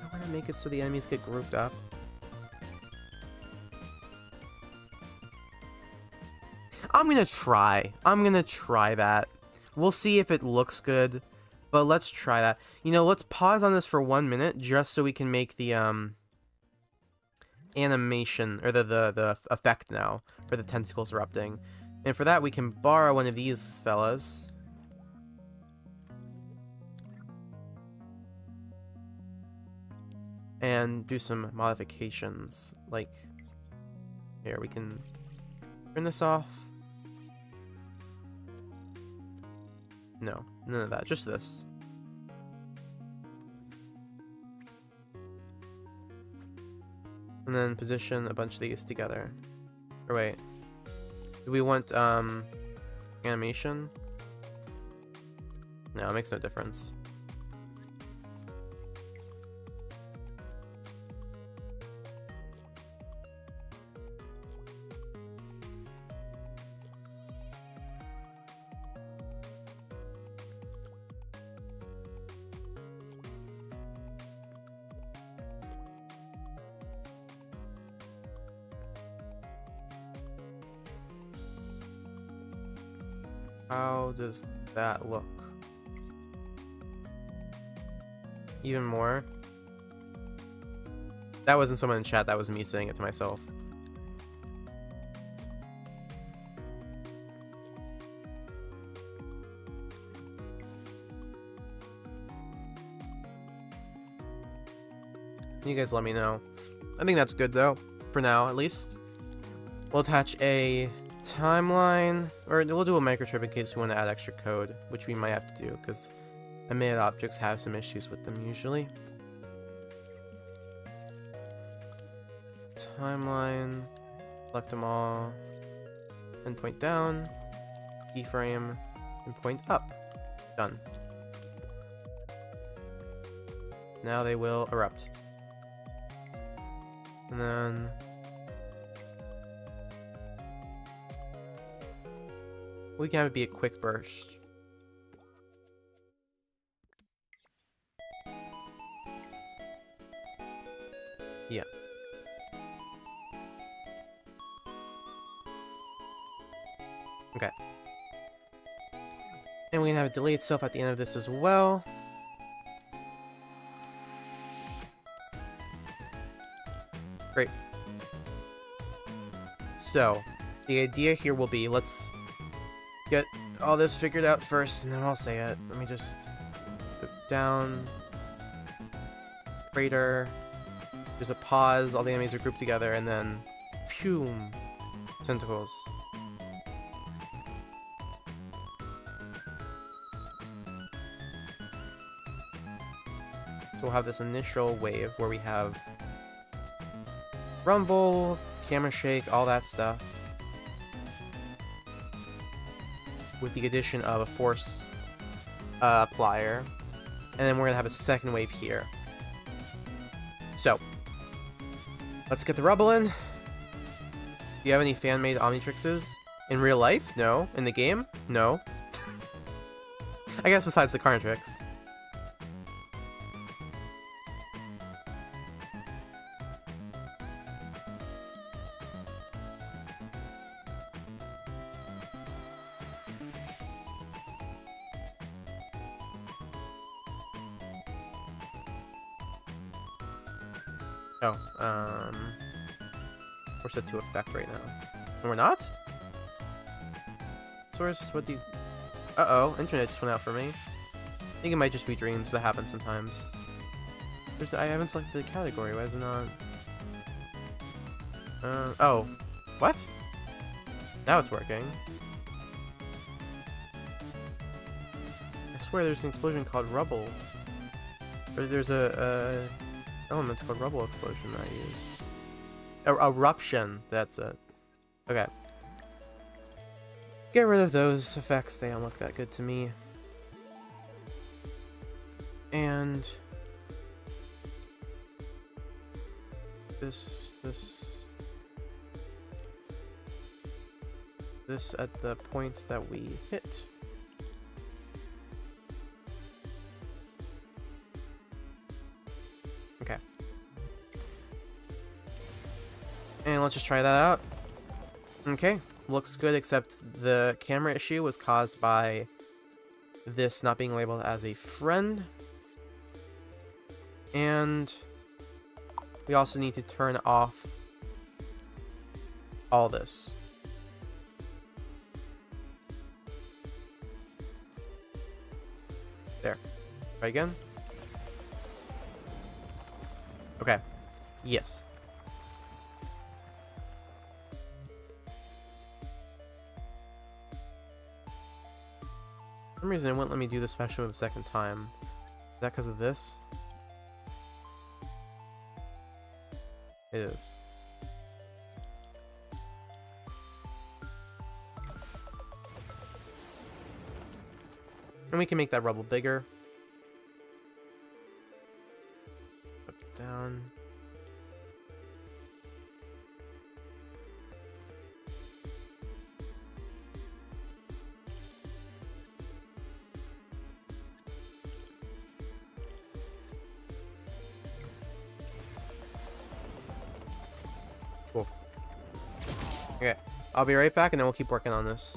I want to make it so the enemies get grouped up. I'm gonna try that. We'll see if it looks good, but let's try that. You know, let's pause on this for 1 minute just so we can make the animation or the effect now for the tentacles erupting. And for that we can borrow one of these fellas. And do some modifications, like here we can turn this off. No, none of that, just this. And then position a bunch of these together. Or wait, do we want animation? No, it makes no difference. How does that look? Even more? That wasn't someone in chat, that was me saying it to myself. You guys let me know. I think that's good though, for now at least. We'll attach a Timeline, or we'll do a microtrip in case we want to add extra code, which we might have to do because emitted objects have some issues with them usually. Timeline, select them all, and point down, keyframe, and point up. Done. Now they will erupt. And then we can have it be a quick burst. Yeah. Okay. And we can have it delay itself at the end of this as well. Great. So, the idea here will be, let's get all this figured out first, and then I'll say it. Let me just put down crater. There's a pause, all the enemies are grouped together, and then pew, tentacles. So we'll have this initial wave where we have rumble, camera shake, all that stuff, with the addition of a force applier, and then we're gonna have a second wave here. So let's get the rubble in. Do you have any fan-made Omnitrixes? In real life? No. In the game? No. I guess besides the Carnatrix. Oh, we're set to effect right now. And we're not? Source, what do you... Uh-oh, internet just went out for me. I think it might just be dreams. That happens sometimes. I haven't selected the category. Why is it not... oh. What? Now it's working. I swear there's an explosion called rubble. Or there's a element called rubble explosion that I use. Eruption, that's it. Okay. Get rid of those effects, they don't look that good to me. And this at the point that we hit. Okay. And let's just try that out. Okay, looks good, except the camera issue was caused by this not being labeled as a friend. And we also need to turn off all this. There. Try again. Okay. Yes. For some reason it wouldn't let me do the special move a second time. Is that because of this? It is. And we can make that rubble bigger. Up, down. Cool. Okay, I'll be right back and then we'll keep working on this.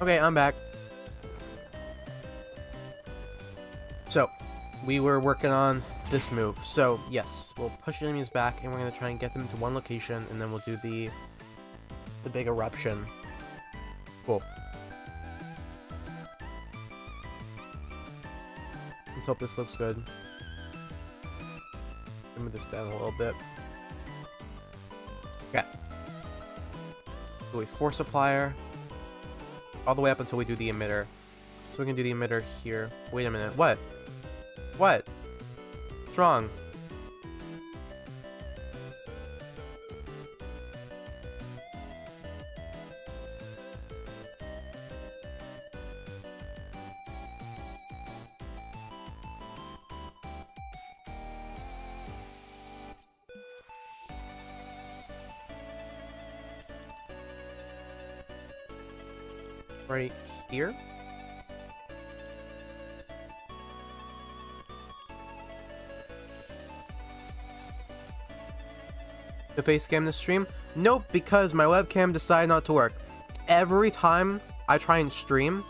Okay, I'm back. So, we were working on this move. So, yes, we'll push enemies back, and we're going to try and get them to one location, and then we'll do the big eruption. Cool. Let's hope this looks good. Move this down a little bit. Okay. So we force supplier all the way up until we do the emitter. So we can do the emitter here. Wait a minute. What? What? What's wrong? Right here? The face cam this stream? Nope, because my webcam decided not to work. Every time I try and stream,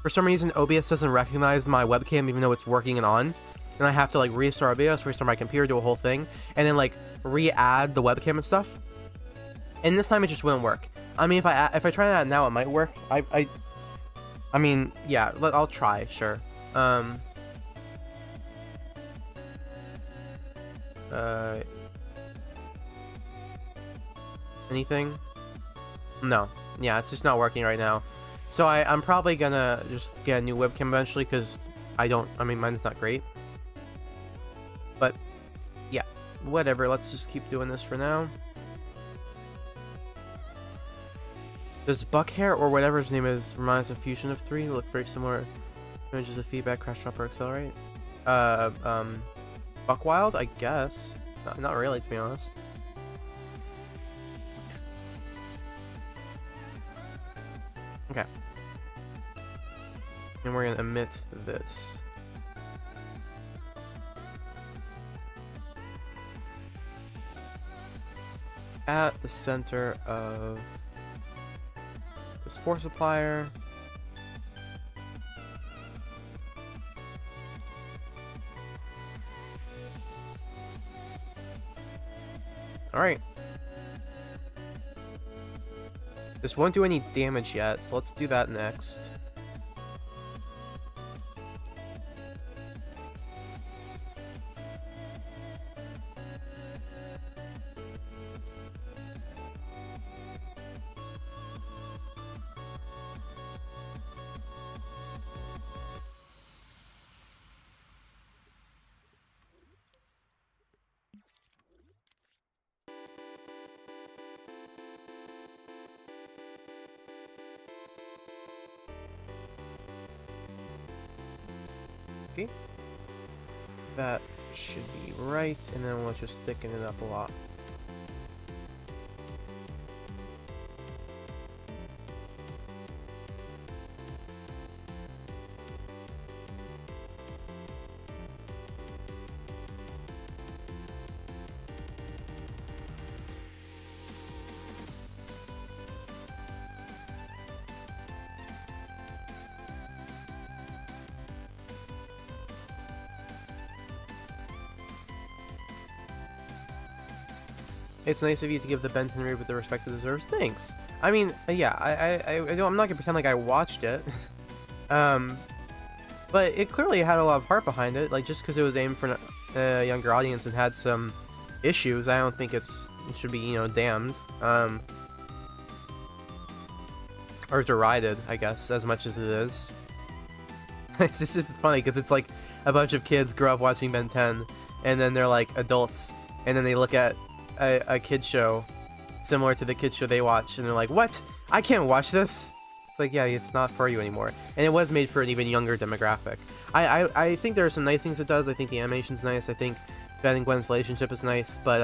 for some reason OBS doesn't recognize my webcam even though it's working and on. And I have to like restart OBS, restart my computer, do a whole thing, and then like re-add the webcam and stuff. And this time it just wouldn't work. I mean, if I try that now, it might work. I mean, yeah, I'll try, sure. Anything? No. Yeah, it's just not working right now. So I'm probably gonna just get a new webcam eventually, because I mean, mine's not great. But, yeah, whatever, let's just keep doing this for now. Does Buckhair, or whatever his name is, remind us of Fusion of 3? Look very similar. Images of feedback, crash, drop, or accelerate. Buckwild, I guess. Not really, to be honest. Okay. And we're gonna emit this. At the center of this force supplier. Alright. This won't do any damage yet, so let's do that next. Okay. That should be right, and then we'll just thicken it up a lot. It's nice of you to give the Ben 10 Reboot the respect it deserves. Thanks. I mean, yeah, I'm not gonna pretend like I watched it, but it clearly had a lot of heart behind it. Like, just because it was aimed for a younger audience and had some issues, I don't think it should be, you know, damned, or derided, I guess, as much as it is. It's just funny because it's like a bunch of kids grow up watching Ben 10, and then they're like adults, and then they look at a kid show similar to the kid show they watch, and they're like, what? I can't watch this? It's like, yeah, it's not for you anymore. And it was made for an even younger demographic. I think there are some nice things it does. I think the animation's nice. I think Ben and Gwen's relationship is nice, but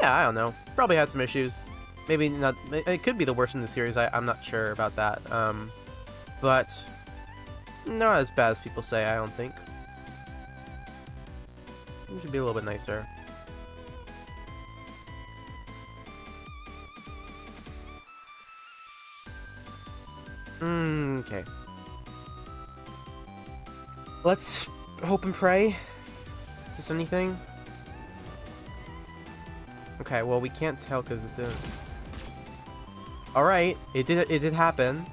yeah, I don't know. Probably had some issues. Maybe not. It could be the worst in the series. I'm not sure about that. But not as bad as people say, I don't think. It should be a little bit nicer. Okay. Let's hope and pray. Is this anything? Okay, well we can't tell because it didn't. Alright, it did happen.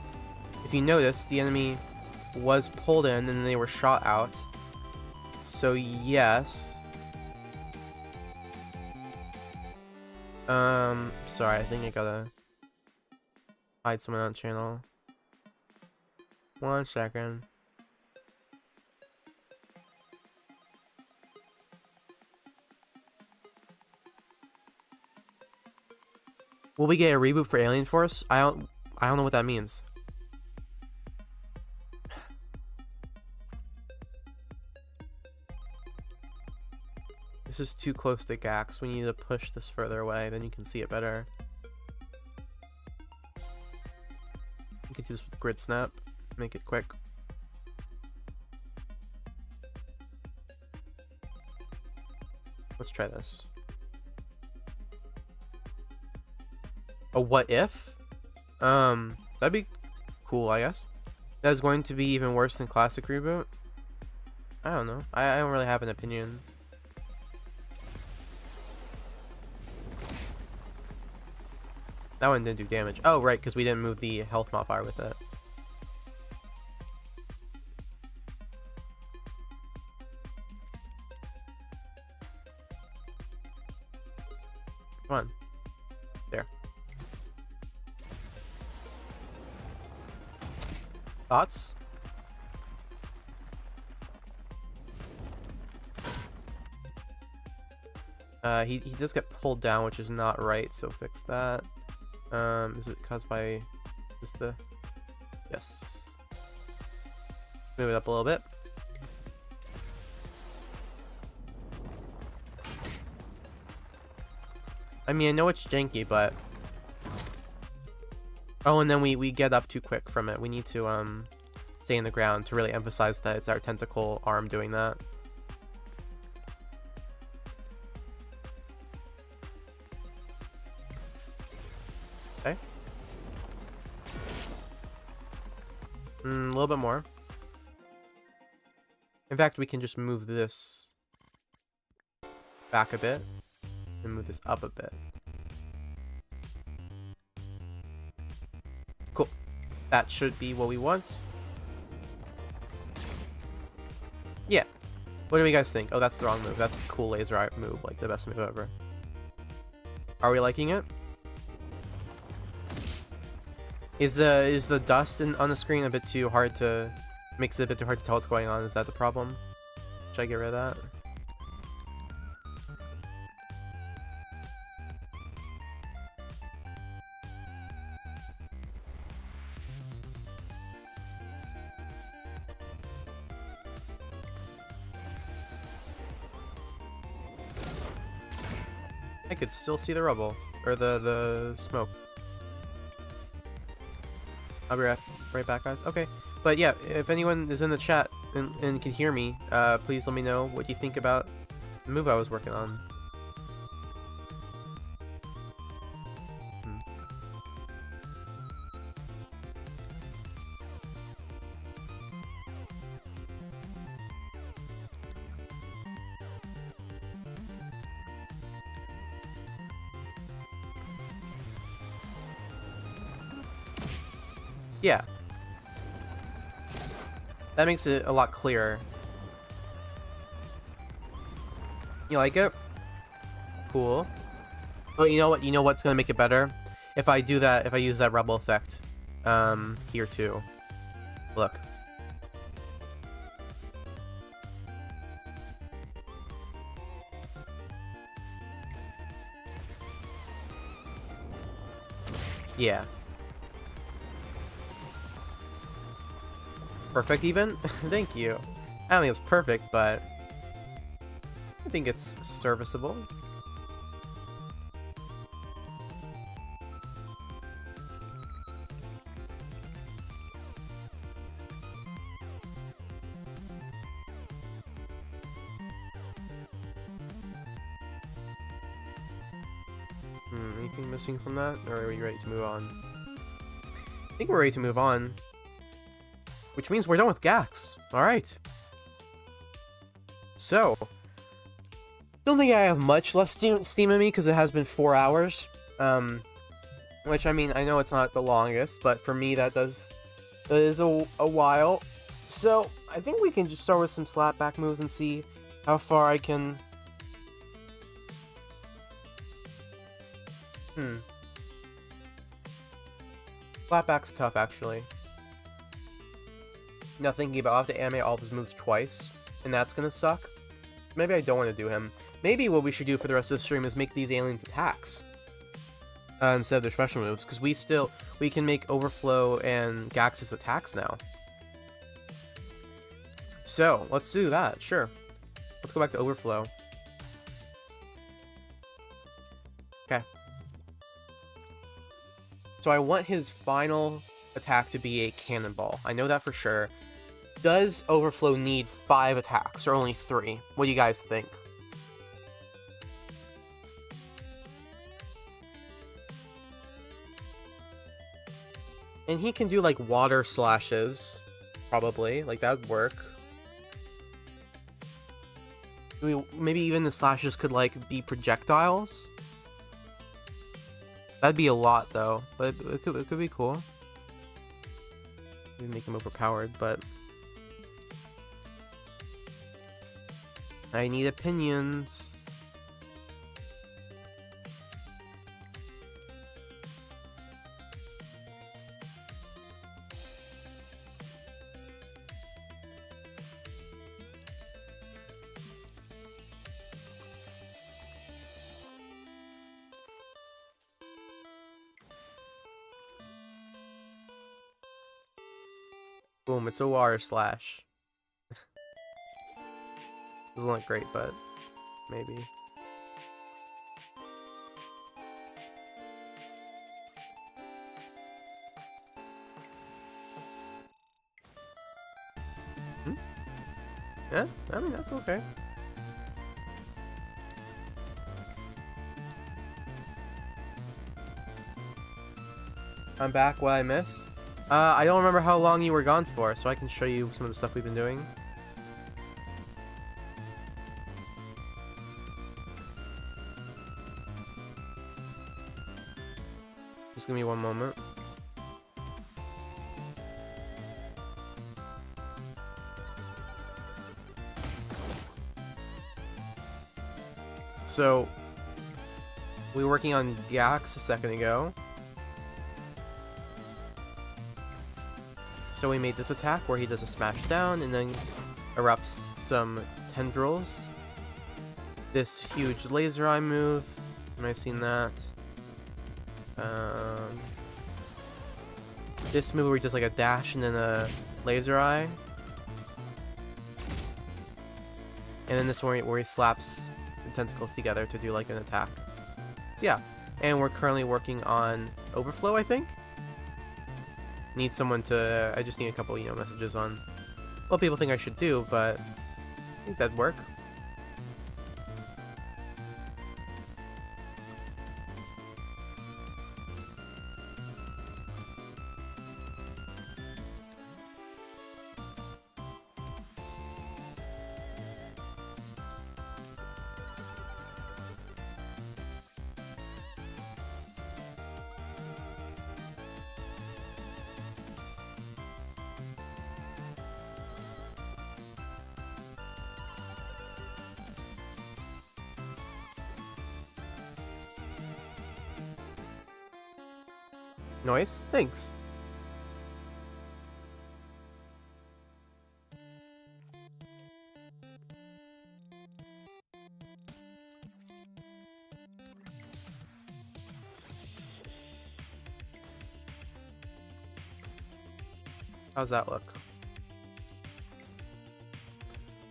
If you notice, the enemy was pulled in and they were shot out. So yes. Sorry, I think I gotta hide someone on channel. 1 second. Will we get a reboot for Alien Force? I don't know what that means. This is too close to Gax. We need to push this further away, then you can see it better. You can do this with grid snap. Make it quick. Let's try this. A what if? That'd be cool, I guess. That's going to be even worse than classic reboot. I don't know. I don't really have an opinion. That one didn't do damage. Oh, right, because we didn't move the health modifier with it. Come on. There. Thoughts? He does get pulled down, which is not right, so fix that. Is it caused by just the... Yes. Move it up a little bit. I mean, I know it's janky, but... Oh, and then we get up too quick from it. We need to, stay in the ground to really emphasize that it's our tentacle arm doing that. Okay. A little bit more. In fact, we can just move this back a bit and move this up a bit. Cool. That should be what we want. Yeah. What do you guys think? Oh, that's the wrong move. That's the cool laser art move, like the best move ever. Are we liking it? Is the dust on the screen a bit too hard to... Makes it a bit too hard to tell what's going on? Is that the problem? Should I get rid of that? I could still see the rubble. Or the smoke. I'll be right back, guys. Okay. But yeah, if anyone is in the chat and can hear me, please let me know what you think about the move I was working on. Yeah. That makes it a lot clearer. You like it? Cool. Oh, you know what? You know what's gonna make it better? If I do that, if I use that rebel effect, here too. Look. Yeah. Perfect even? Thank you. I don't think it's perfect, but I think it's serviceable. Anything missing from that? Or are we ready to move on? I think we're ready to move on. which means we're done with Gax. Alright. So, don't think I have much left steam in me because it has been 4 hours. Which, I mean, I know it's not the longest, but for me that is a while. So, I think we can just start with some slapback moves and see how far I can... Slapback's tough, actually. Now thinking about it, I'll have to animate all of his moves twice, and that's gonna suck. Maybe I don't want to do him. Maybe what we should do for the rest of the stream is make these aliens attacks. Instead of their special moves, because we can make Overflow and Gax's attacks now. So, let's do that, sure. Let's go back to Overflow. Okay. So I want his final attack to be a cannonball. I know that for sure. Does Overflow need 5 attacks, or only 3? What do you guys think? And he can do, like, water slashes, probably. Like, that would work. Maybe even the slashes could, like, be projectiles? That'd be a lot, though. But it could be cool. Maybe make him overpowered, but... I need opinions. Boom, it's a water slash. Doesn't look great, but maybe. Yeah, I mean, that's okay. I'm back. What I miss? I don't remember how long you were gone for, so I can show you some of the stuff we've been doing. Just give me one moment. So, we were working on Gax a second ago. So we made this attack where he does a smash down and then erupts some tendrils. This huge laser eye move. Have I seen that? This move where he does like a dash and then a laser eye. And then this one where he slaps the tentacles together to do like an attack. So yeah, and we're currently working on Overflow, I think. Need someone to... I just need a couple, messages on what people think I should do, but I think that'd work. Nice, thanks. How's that look?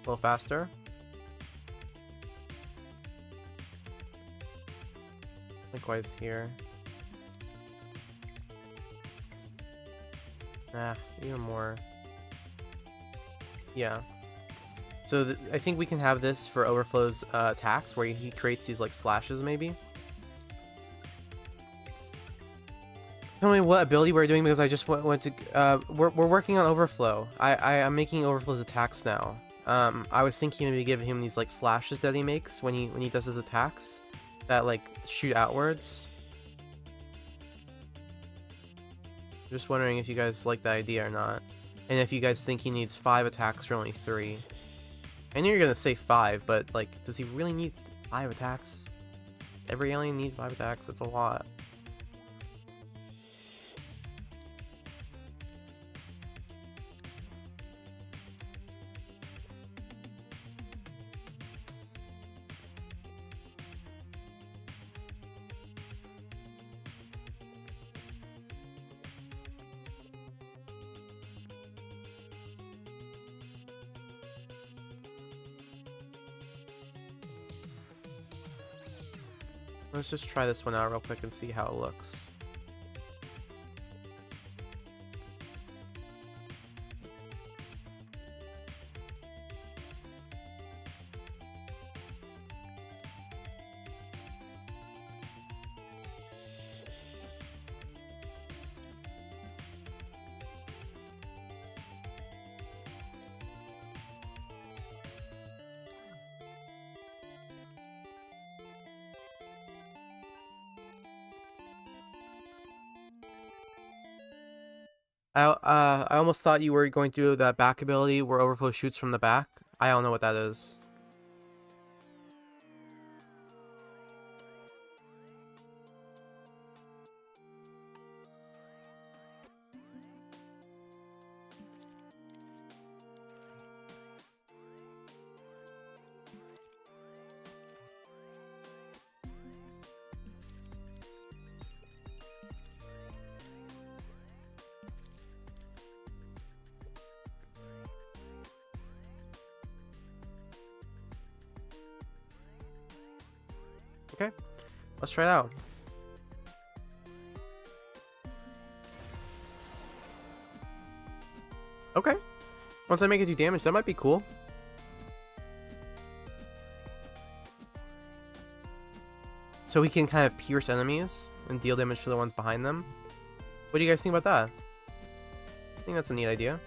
A little faster? Likewise here. Even more. Yeah. So I think we can have this for Overflow's attacks, where he creates these like slashes, maybe. Tell me what ability we're doing, because I just went to. We're working on Overflow. I'm making Overflow's attacks now. I was thinking maybe giving him these like slashes that he makes when he does his attacks, that like shoot outwards. Just wondering if you guys like that idea or not, and if you guys think he needs 5 attacks or only 3. I knew you were gonna say 5, but like, does he really need 5 attacks? Every alien needs 5 attacks. That's a lot. Let's just try this one out real quick and see how it looks. I almost thought you were going to do that back ability where Overflow shoots from the back. I don't know what that is. Okay, let's try it out. Okay, once I make it do damage, that might be cool. So we can kind of pierce enemies and deal damage to the ones behind them. What do you guys think about that? I think that's a neat idea.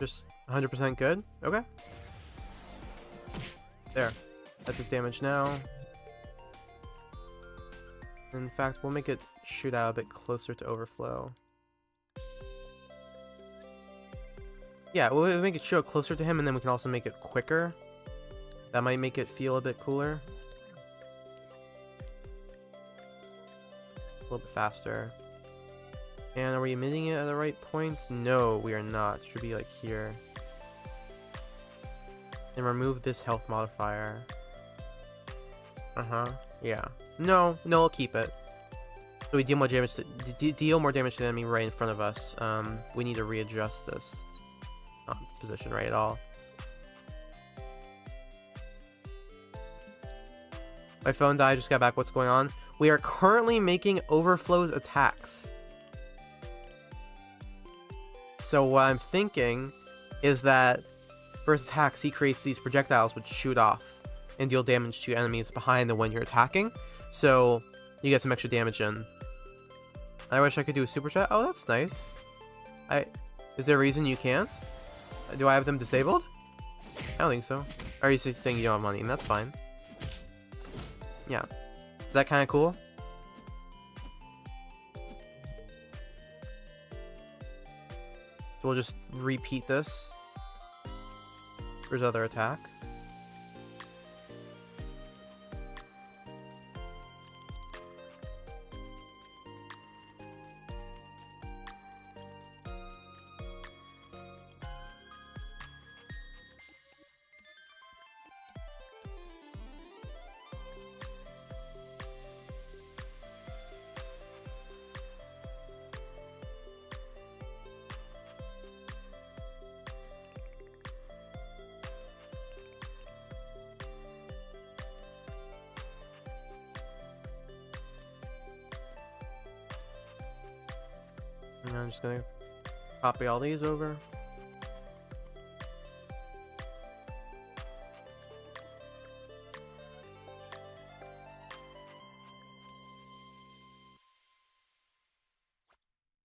Just 100% good? Okay. There. That does damage now. In fact, we'll make it shoot out a bit closer to Overflow. Yeah, we'll make it shoot closer to him, and then we can also make it quicker. That might make it feel a bit cooler. A little bit faster. And are we emitting it at the right point? No, we are not. It should be like here. And remove this health modifier. Yeah. No, we'll keep it. So we deal more damage to deal more damage to the enemy right in front of us. We need to readjust this. It's not positioned right at all. My phone died, just got back. What's going on? We are currently making Overflow's attacks. So what I'm thinking is that first attacks, he creates these projectiles which shoot off and deal damage to enemies behind the one you're attacking. So you get some extra damage in. I wish I could do a super chat. Oh, that's nice. Is there a reason you can't? Do I have them disabled? I don't think so. Or are you saying you don't have money? And that's fine. Yeah. Is that kind of cool? So we'll just repeat this for his other attack. I'm just gonna copy all these over.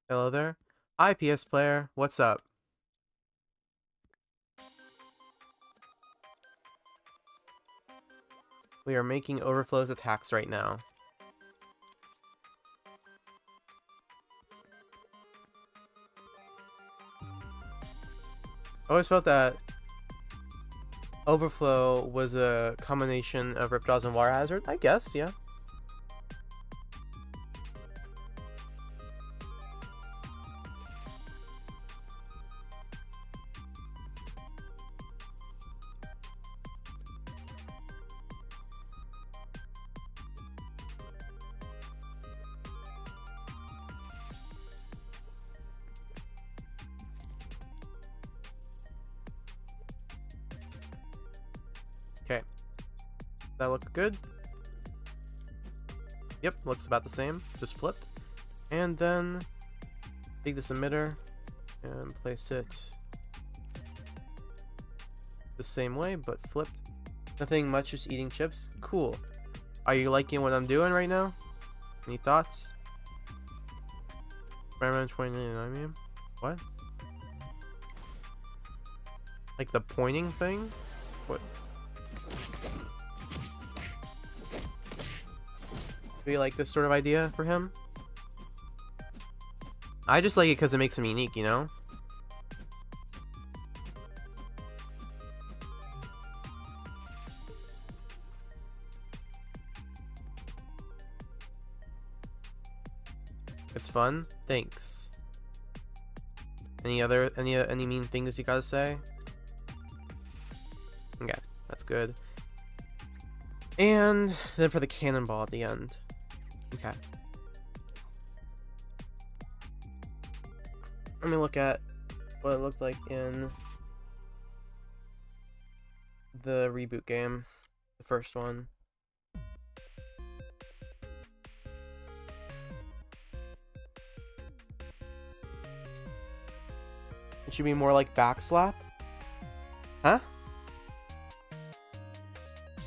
Hello there. Hi, PS player. What's up? We are making Overflow's attacks right now. I always felt that Overflow was a combination of Ripjaws and Water Hazard. I guess, yeah. Okay. That look good? Yep, looks about the same, just flipped. And then take this emitter and place it the same way, but flipped. Nothing much, just eating chips. Cool. Are you liking what I'm doing right now? Any thoughts? Experiment 2099. What? Like the pointing thing? What? Do you like this sort of idea for him? I just like it because it makes him unique, you know? It's fun? Thanks. Any mean things you gotta say? Okay, that's good. And then for the cannonball at the end. Okay. Let me look at what it looked like in the Reboot game, the first one. It should be more like backslap? Huh?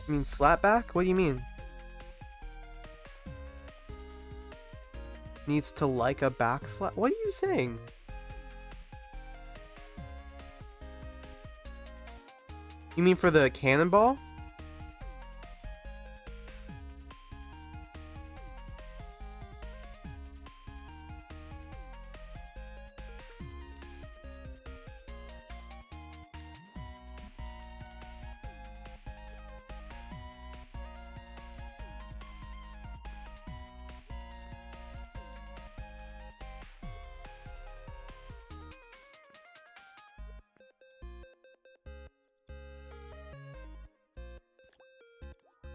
You mean slap back? What do you mean? Needs to like a backslap? What are you saying? You mean for the cannonball?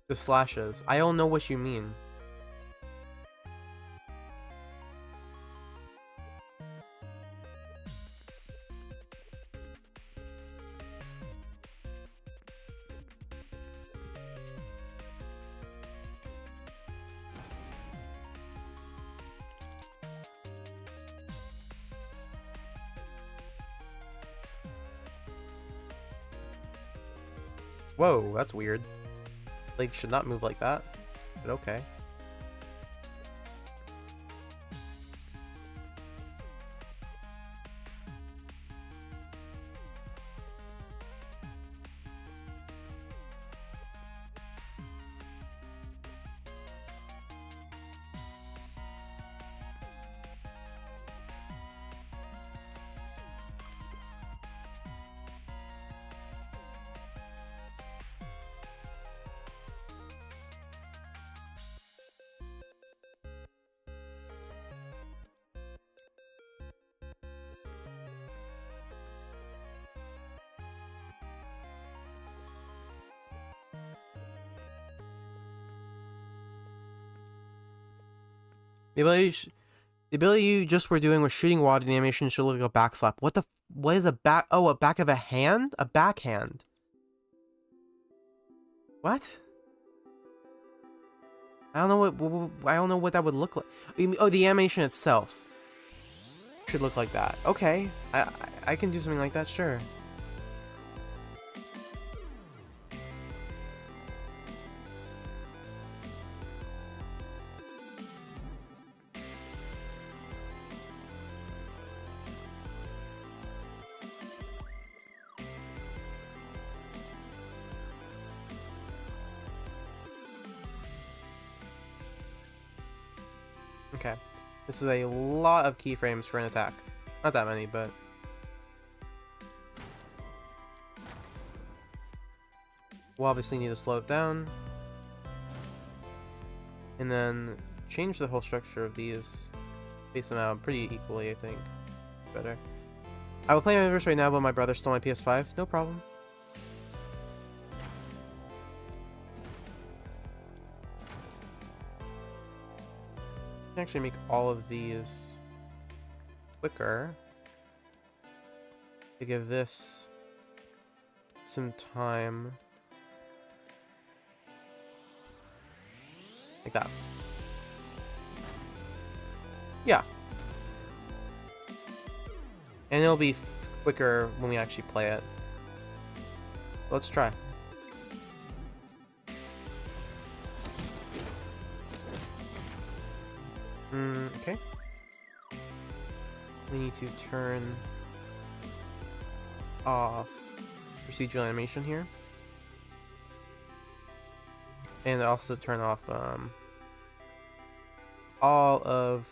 The slashes. I don't know what you mean. Whoa, that's weird. Like, should not move like that, but okay. The ability you just were doing was shooting water. The animation should look like a backslap. What is a back? Oh, a back of a hand? A backhand. What? I don't know what that would look like. Oh, the animation itself should look like that. Okay, I can do something like that, sure. Okay, this is a lot of keyframes for an attack. Not that many, but we'll obviously need to slow it down. And then change the whole structure of these. Space them out pretty equally, I think. Better. I will play Omniverse right now, but my brother stole my PS5. No problem. I can actually make all of these quicker to give this some time. Like that. Yeah. And it'll be quicker when we actually play it. Let's try. Okay. We need to turn off procedural animation here. And also turn off all of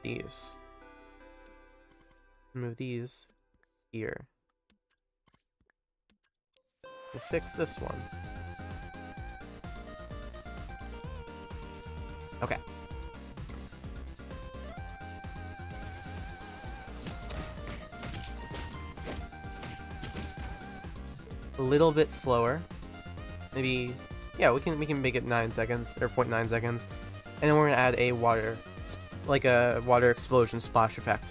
these. Move these here. We'll fix this one. Okay. A little bit slower. Maybe, yeah, we can make it 9 seconds or 0.9 seconds, and then we're gonna add a water, like a water explosion splash effect.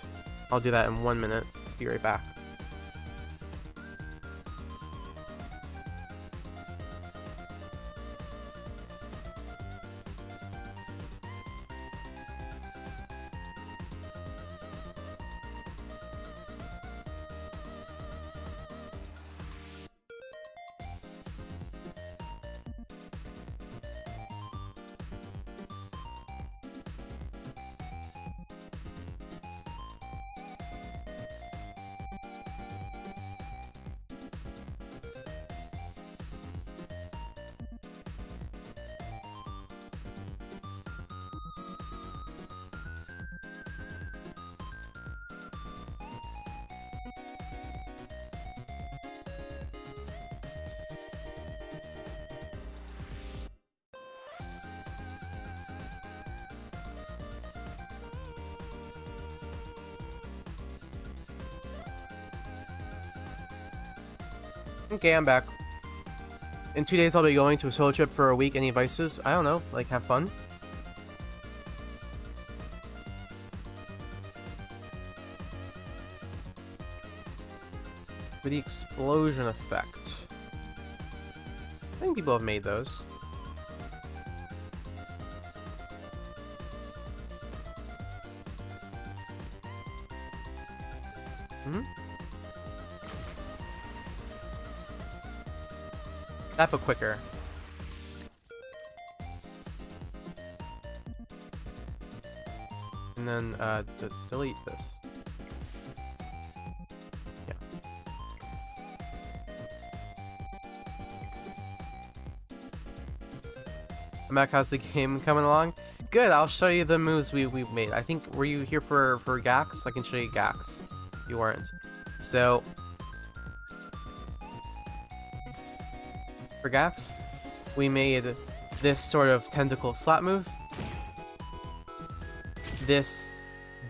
I'll do that in 1 minute. Be right back. Okay, I'm back. In 2 days, I'll be going to a solo trip for a week. Any advices? I don't know. Like, have fun. For the explosion effect. I think people have made those. That but quicker. And then delete this. Yeah. Mac, how's the game coming along? Good. I'll show you the moves we've made. I think, were you here for Gax? I can show you Gax. You weren't. So for Gax, we made this sort of tentacle slap move, this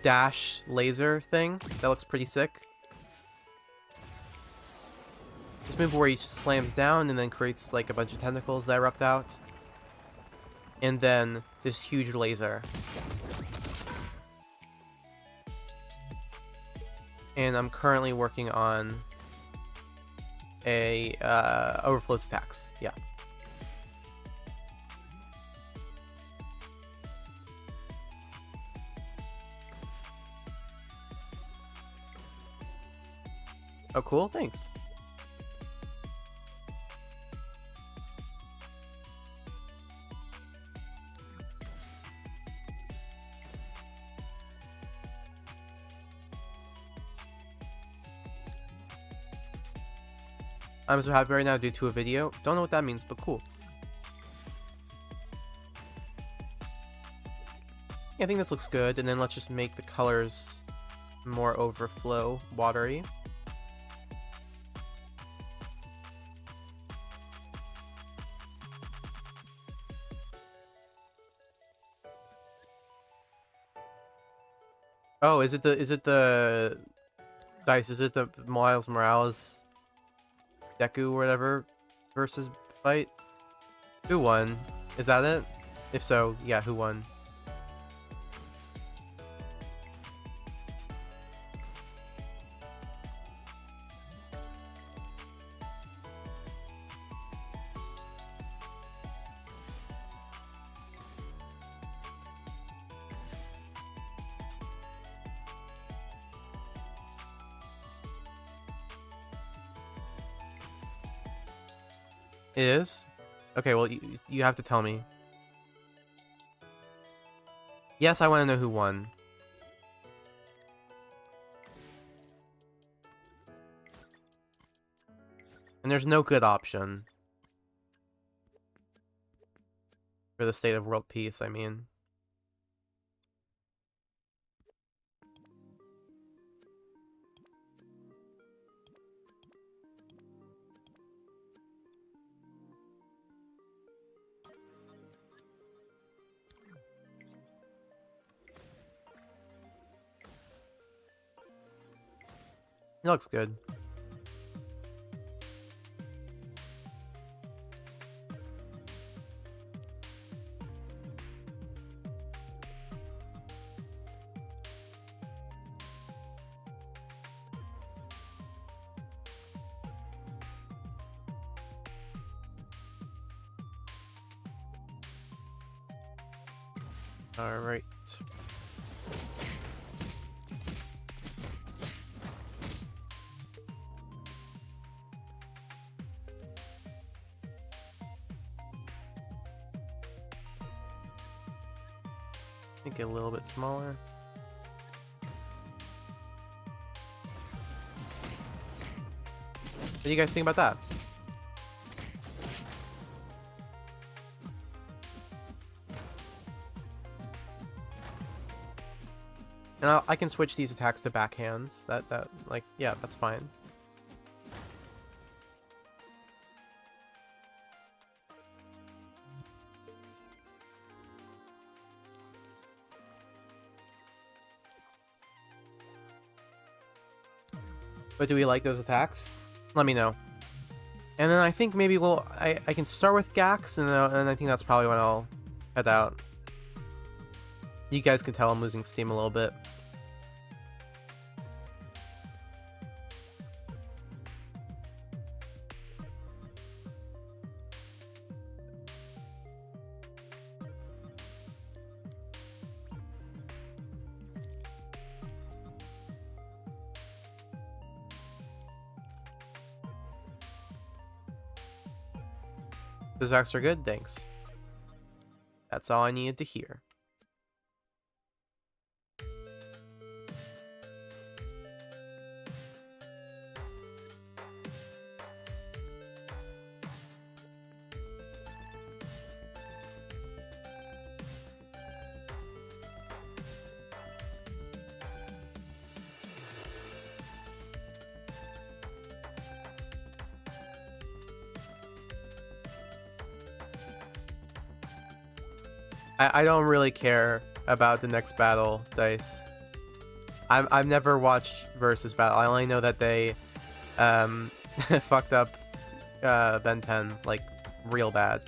dash laser thing that looks pretty sick, this move where he slams down and then creates like a bunch of tentacles that erupt out, and then this huge laser. And I'm currently working on a overflow attacks. Yeah. Oh, cool. Thanks. I'm so happy right now due to a video. Don't know what that means, but cool. Yeah, I think this looks good, and then let's just make the colors more overflow, watery. Oh, is it the Dice, is it the Miles Morales Deku or whatever versus fight? Who won? Is that it? If so, yeah, who won? It is? Okay, well, you have to tell me. Yes, I want to know who won. And there's no good option. For the state of world peace, I mean. It looks good. All right. Make it a little bit smaller. What do you guys think about that? And I can switch these attacks to backhands. Like, yeah, that's fine. But do we like those attacks? Let me know. And then I think maybe I can start with Gax, and I think that's probably when I'll head out. You guys can tell I'm losing steam a little bit. Those acts are good, thanks. That's all I needed to hear. I don't really care about the next battle, Dice. I've never watched Versus Battle. I only know that they fucked up Ben 10 like real bad.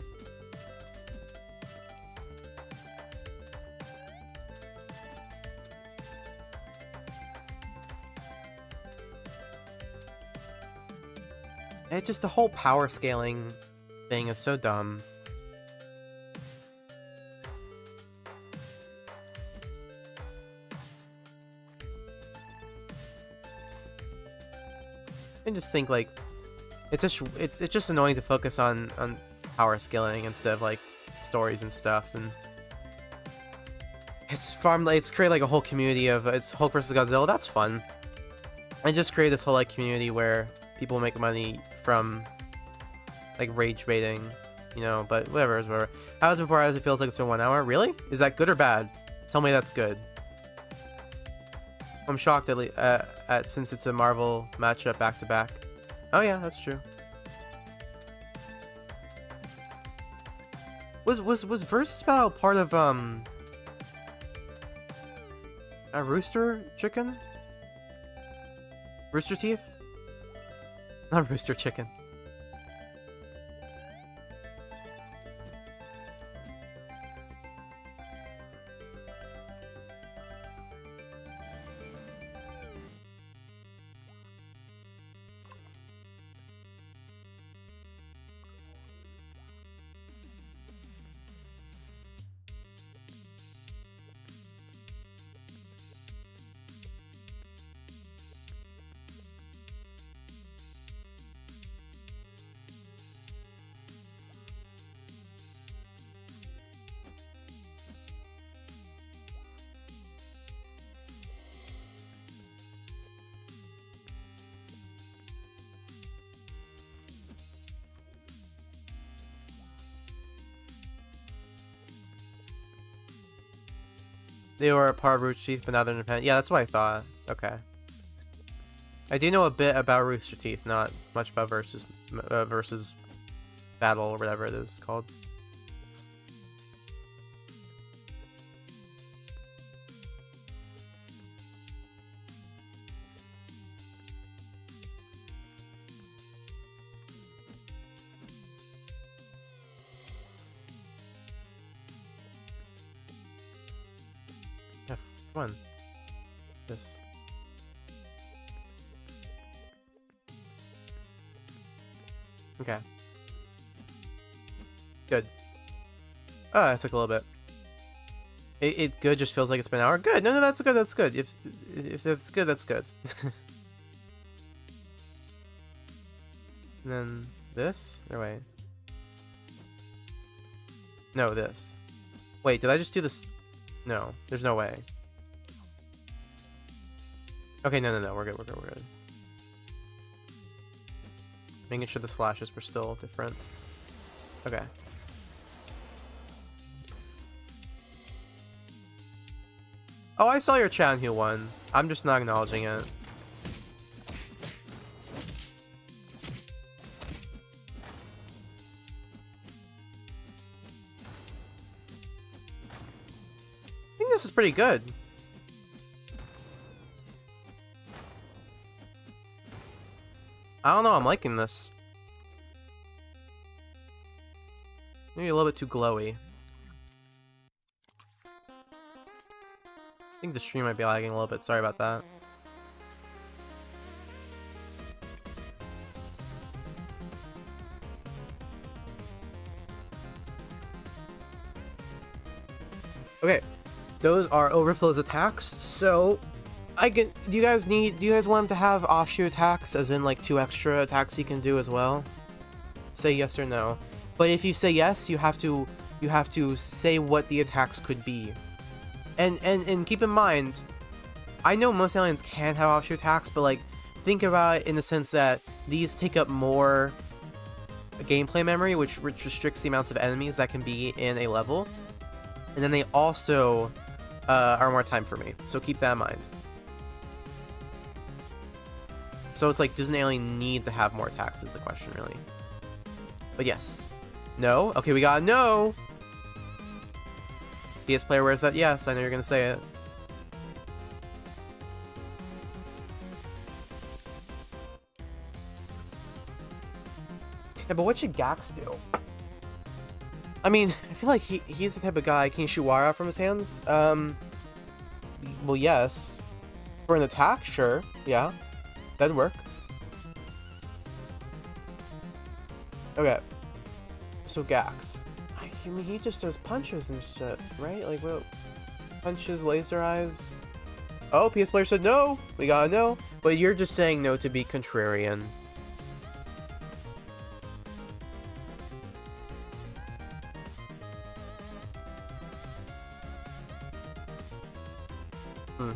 And just the whole power scaling thing is so dumb. I just think like it's just annoying to focus on power scaling instead of like stories and stuff, and it's created like a whole community of it's Hulk versus Godzilla. That's fun. I just created this whole like community where people make money from like rage baiting, you know. But whatever. How is it before? As it feels like it's been 1 hour. Really? Is that good or bad? Tell me that's good. I'm shocked at since it's a Marvel matchup back to back. Oh yeah, that's true. Was Versus Battle part of a Rooster Chicken? Rooster Teeth? Not Rooster Chicken. They were a part of Rooster Teeth, but now they're independent. Yeah, that's what I thought. Okay. I do know a bit about Rooster Teeth, not much about versus Battle or whatever it is called. Come on. This. Okay. Good. Oh, that took a little bit. It good just feels like it's been an hour. Good. No, that's good. That's good. If that's good, that's good. And then this? Or wait. No, this. Wait, did I just do this? No, there's no way. Okay, no, we're good. Making sure the slashes were still different. Okay. Oh, I saw your Chan Hu one. I'm just not acknowledging it. I think this is pretty good. I don't know, I'm liking this. Maybe a little bit too glowy. I think the stream might be lagging a little bit, sorry about that. Okay, those are Overflow's attacks, so do you guys want him to have offshoot attacks, as in like 2 extra attacks he can do as well? Say yes or no. But if you say yes, you have to say what the attacks could be. And keep in mind, I know most aliens can have offshoot attacks, but like think about it in the sense that these take up more gameplay memory, which restricts the amounts of enemies that can be in a level. And then they also are more time for me, so keep that in mind. So it's like, does an alien need to have more attacks is the question, really. But yes. No? Okay, we got a no! PS player, where's that yes? I know you're gonna say it. Yeah, but what should Gax do? I mean, I feel like he's the type of guy, can he shoot wire out from his hands? Well, yes. For an attack, sure. Yeah. That'd work. Okay. So Gax. I mean, he just does punches and shit, right? Like, what? Punches, laser eyes. Oh, PS player said no! We got a no. But you're just saying no to be contrarian. Hmm.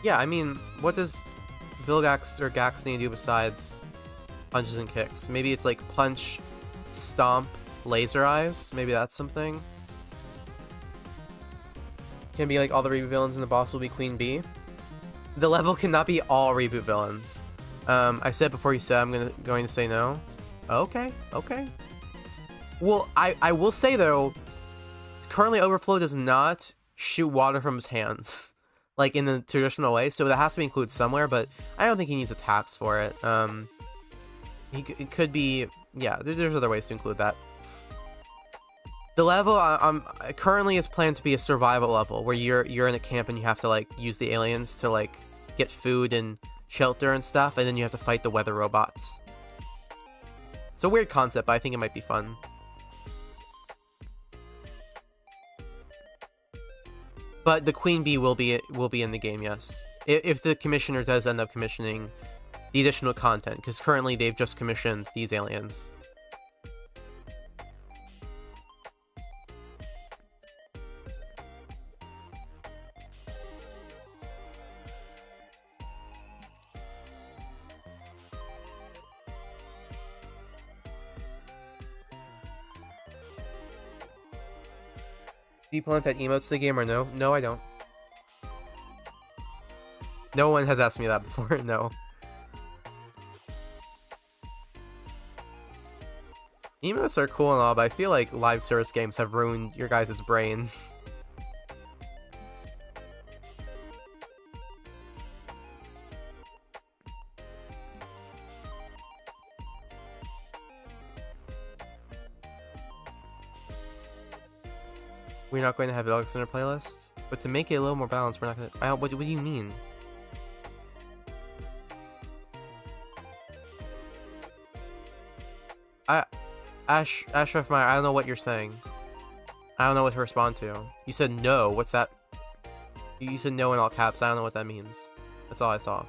Yeah, I mean, what does Vilgax or Gax need to do besides punches and kicks? Maybe it's like punch, stomp, laser eyes. Maybe that's something. Can be like all the reboot villains and the boss will be Queen Bee. The level cannot be all reboot villains. I said before you said I'm going to say no. Okay, okay. Well, I will say though, currently Overflow does not shoot water from his hands, like in the traditional way, so that has to be included somewhere, but I don't think he needs attacks for it. It could be, yeah, there's other ways to include that. The level currently is planned to be a survival level, where you're in a camp and you have to like use the aliens to like get food and shelter and stuff, and then you have to fight the weather robots. It's a weird concept, but I think it might be fun. But the Queen Bee will be in the game, yes. If the commissioner does end up commissioning the additional content, because currently they've just commissioned these aliens. Do you implement that emotes to the game or no? No, I don't. No one has asked me that before, no. Emotes are cool and all, but I feel like live service games have ruined your guys' brain. We're not going to have Alex in our playlist, but to make it a little more balanced, we're not going to... What do you mean? Ashraf Meyer, I don't know what you're saying. I don't know what to respond to. You said no, what's that? You said no in all caps, I don't know what that means. That's all I saw.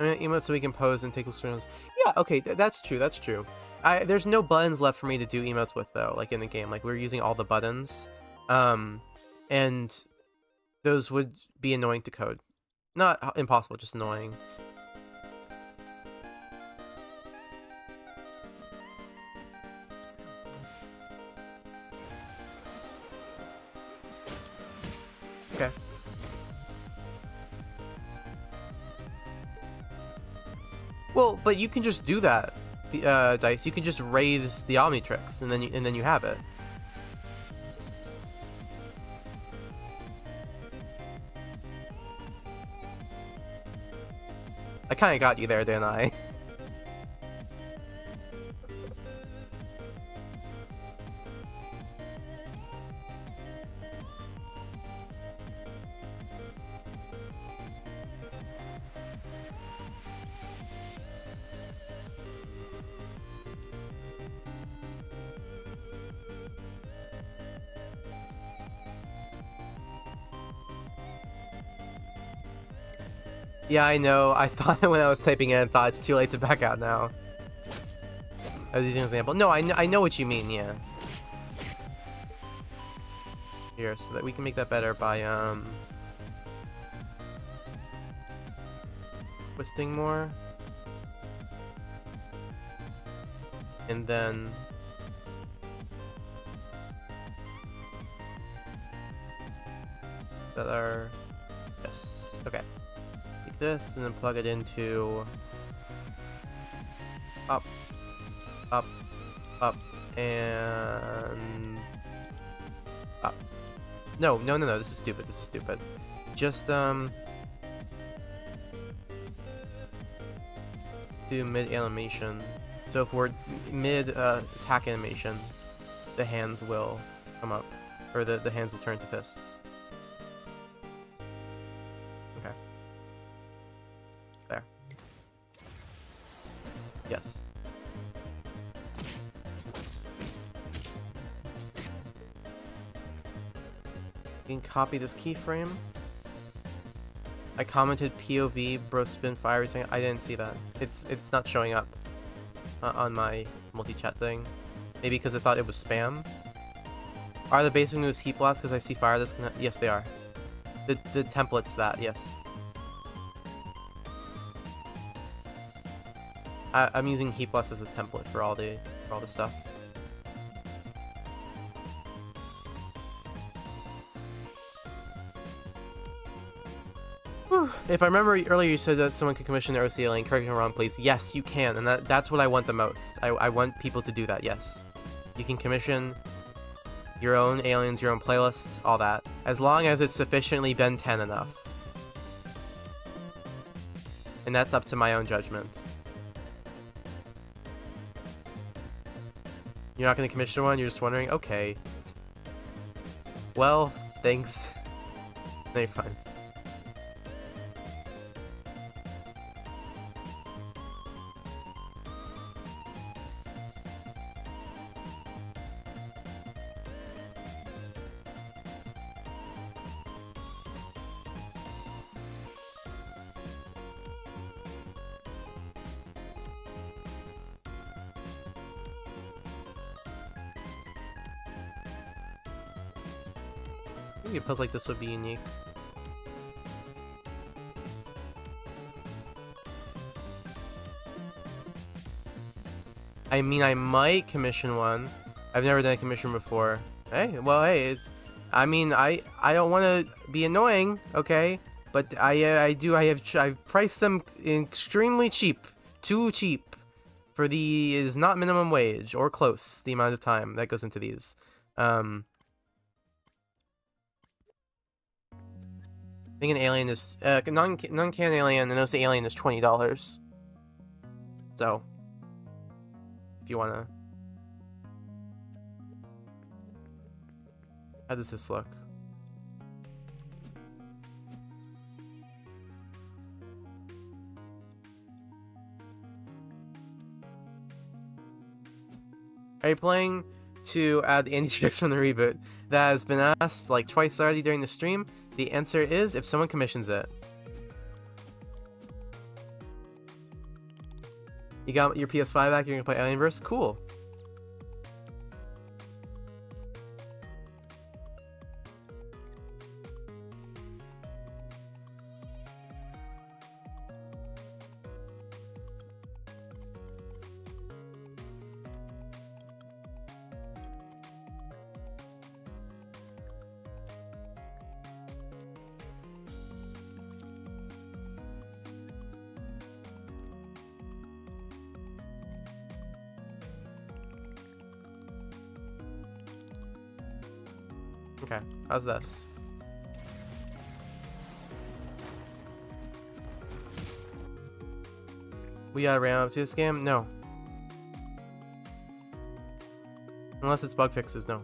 I mean, emotes so we can pose and take screens. Yeah, okay, that's true, that's true. There's no buttons left for me to do emotes with, though, like in the game. Like, we're using all the buttons. And those would be annoying to code. Not impossible, just annoying. Okay. Well, but you can just do that, Dice. You can just raise the Omnitrix, and then you have it. I kind of got you there, didn't I? Yeah, I know. I thought when I was typing in, I thought it's too late to back out now. I was using an example. No, I know what you mean, yeah. Here, so that we can make that better by, twisting more. And then... that are... yes, okay. Take this, and then plug it into... up, up, up, and... up. No, this is stupid, Just, do mid-animation. So if we're mid-attack animation, the hands will come up. Or the hands will turn to fists. Okay. There. Yes. You can copy this keyframe. I commented POV, bro spin fire saying I didn't see that. It's not showing up on my multi-chat thing. Maybe because I thought it was spam. Are the basic moves heat blast because I see fire disconnect? Yes, they are. The template's that, yes. I'm using heat blast as a template for all the stuff. Whew. If I remember earlier, you said that someone could commission their OC alien. Correct me if I'm wrong, please. Yes, you can, and that's what I want the most. I want people to do that. Yes, you can commission your own aliens, your own playlist, all that, as long as it's sufficiently Ben 10 enough. And that's up to my own judgment. You're not going to commission one? You're just wondering? Okay. Well, thanks. No, you're fine. I think it feels like this would be unique. I mean, I might commission one. I've never done a commission before. Hey, well, hey, it's... I mean, I don't want to be annoying, okay? But I've priced them extremely cheap. Too cheap. For the... is not minimum wage, or close, the amount of time that goes into these. I think an alien is non-canon alien, and the alien is $20. So, if you wanna, how does this look? Are you playing to add the anti-tricks from the reboot? That has been asked like twice already during the stream. The answer is if someone commissions it. You got your PS5 back, you're gonna play Omniverse? Cool. Okay, how's this? We gotta ram up to this game? No. Unless it's bug fixes, no.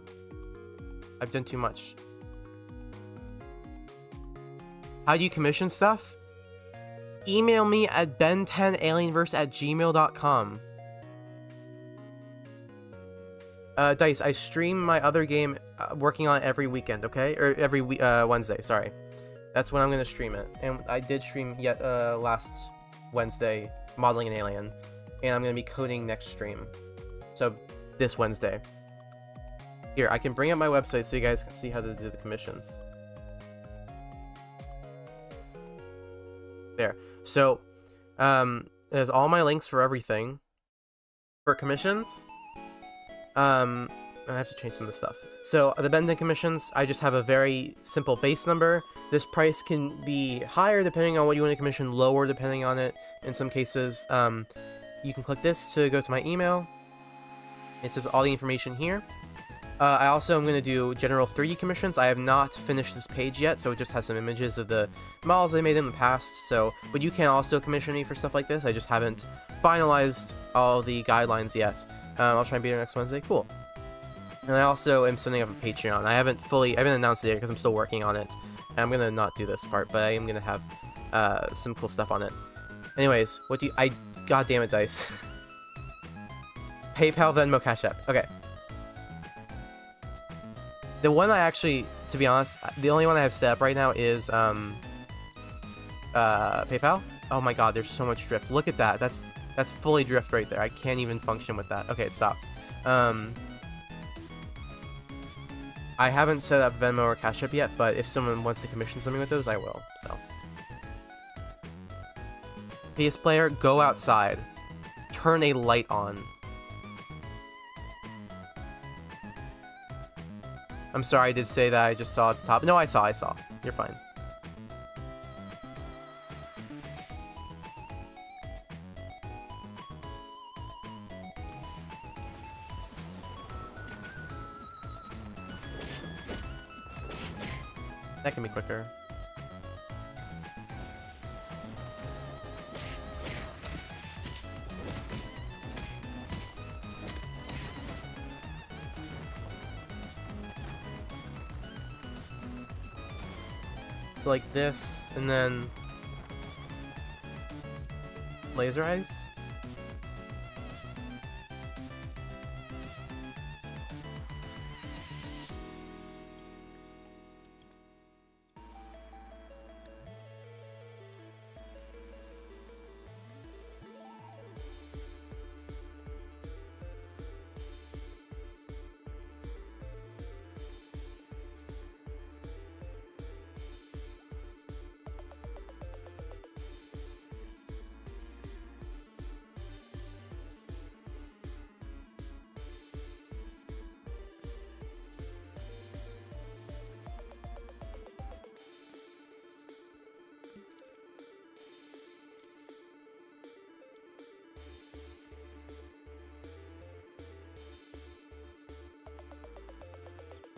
I've done too much. How do you commission stuff? Email me at ben10alienverse@gmail.com. Dice, I stream my other game, working on it every weekend, okay? Or every Wednesday, sorry. That's when I'm gonna stream it. And I did stream last Wednesday, modeling an alien. And I'm gonna be coding next stream. So, this Wednesday. Here, I can bring up my website so you guys can see how to do the commissions. There. So, there's all my links for everything. For commissions... I have to change some of the stuff. So, the Ben 10 commissions, I just have a very simple base number. This price can be higher depending on what you want to commission, lower depending on it. In some cases, you can click this to go to my email. It says all the information here. I also am going to do general 3D commissions. I have not finished this page yet, so it just has some images of the models I made in the past. So, but you can also commission me for stuff like this. I just haven't finalized all the guidelines yet. I'll try and be there next Wednesday. Cool. And I also am setting up a Patreon. I haven't announced it yet because I'm still working on it. And I'm gonna not do this part, but I am gonna have some cool stuff on it. Anyways, God damn it, Dice. PayPal, Venmo, Cash App. Okay. The one I actually, to be honest, the only one I have set up right now is PayPal. Oh my god, there's so much drift. Look at that. That's fully drift right there. I can't even function with that. Okay, it stopped. I haven't set up Venmo or Cash App yet, but if someone wants to commission something with those, I will. So, PS player, go outside. Turn a light on. I'm sorry, I did say that. I just saw at the top. No, I saw. You're fine. That can be quicker. So like this, and then laser eyes.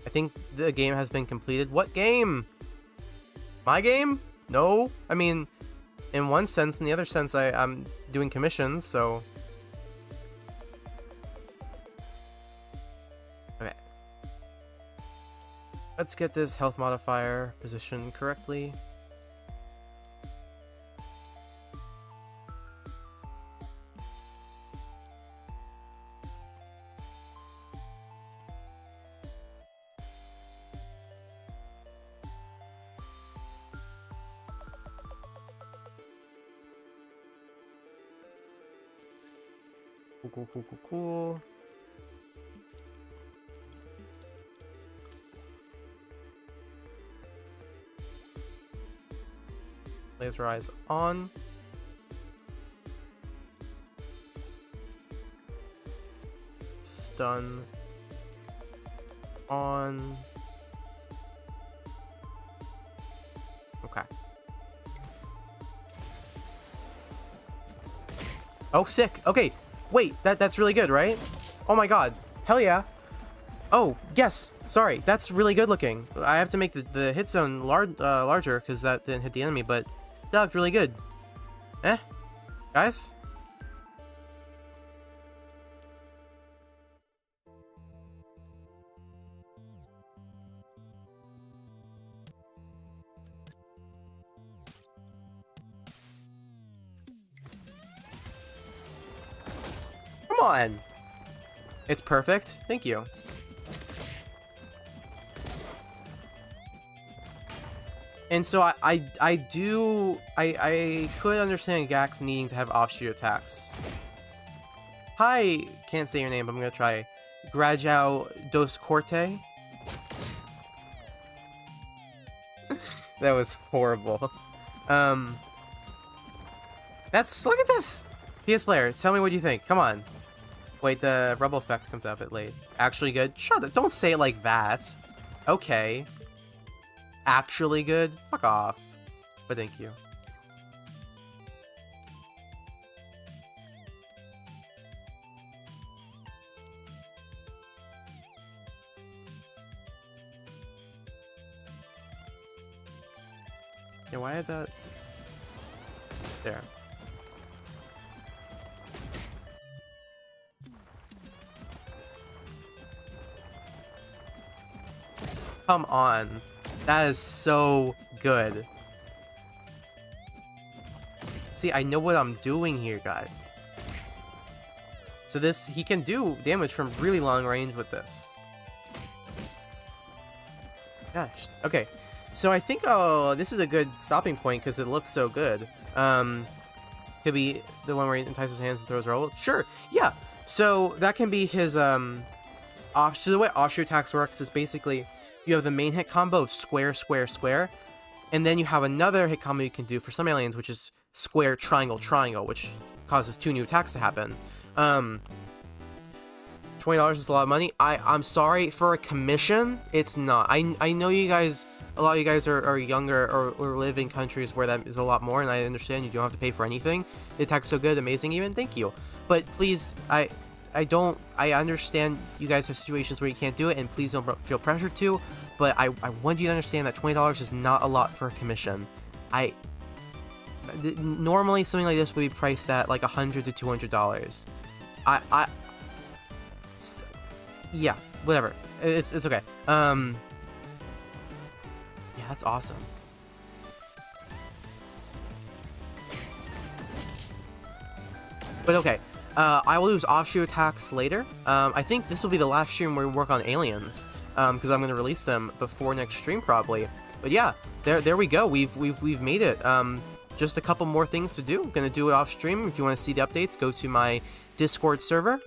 I think the game has been completed. What game? My game? No. I mean, in one sense. In the other sense, I'm doing commissions, so... Okay. Let's get this health modifier positioned correctly. Cool. Laser eyes on. Stun on. Okay. Oh, sick. Okay. Wait, that's really good, right? Oh my god. Hell yeah. Oh, yes. Sorry. That's really good looking. I have to make the hit zone larger because that didn't hit the enemy, but that looked really good. Guys? Come on. It's perfect. Thank you. And so I could understand Gax needing to have offshoot attacks. Hi, can't say your name, but I'm gonna try. Grajao dos Corte. That was horrible. Look at this! PS player, tell me what you think. Come on. Wait, the Rebel effect comes out a bit late. Actually good? Shut up, don't say it like that. Okay. Actually good? Fuck off. But thank you. Yeah, why did that... There. Come on. That is so good. See, I know what I'm doing here, guys. So this, he can do damage from really long range with this. Gosh. Okay. So I think this is a good stopping point because it looks so good. Could be the one where he entices his hands and throws roll. Sure. Yeah. So that can be his off. So the way offshoot attacks works is basically you have the main hit combo of square, square, square, and then you have another hit combo you can do for some aliens, which is square, triangle, triangle, which causes 2 new attacks to happen. $20 is a lot of money. I'm sorry, for a commission, it's not. I know you guys, a lot of you guys are younger or live in countries where that is a lot more, and I understand you don't have to pay for anything. The attack's so good, amazing even, thank you. But please, I understand you guys have situations where you can't do it, and please don't feel pressured to, but I want you to understand that $20 is not a lot for a commission. Normally something like this would be priced at like $100 to $200. Yeah, whatever. It's okay. Yeah, that's awesome. But okay, I will use offshoot attacks later. I think this will be the last stream where we work on aliens, because I'm going to release them before next stream probably. But yeah, there we go. We've made it. Just a couple more things to do. I'm gonna do it off stream. If you want to see the updates, go to my Discord server.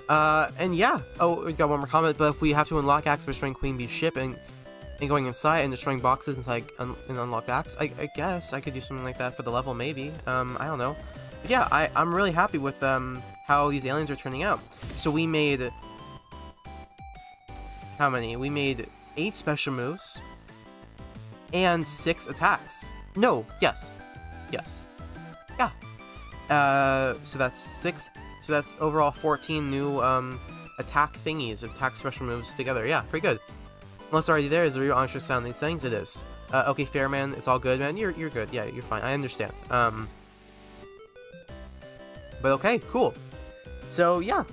And yeah. Oh, we got one more comment. But if we have to unlock acts by destroying Queen Bee's ship and going inside and destroying boxes inside and unlock acts, I guess I could do something like that for the level, maybe. I don't know. But yeah, I'm really happy with how these aliens are turning out. So we made how many? We made 8 special moves and 6 attacks. No, yes. Yeah. So that's 6. So that's overall 14 new attack thingies, attack special moves together. Yeah, pretty good. Unless already there is a real honest sound these things, it is. Okay, fair man, it's all good, man. You're good. Yeah, you're fine. I understand. But okay, cool. So yeah,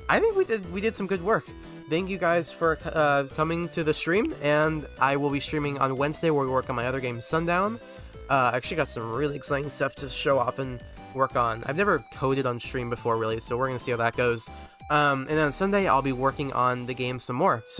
I think we did some good work. Thank you guys for coming to the stream, and I will be streaming on Wednesday where we work on my other game, Sundown. I actually got some really exciting stuff to show off and work on. I've never coded on stream before, really, so we're going to see how that goes. And then on Sunday, I'll be working on the game some more. So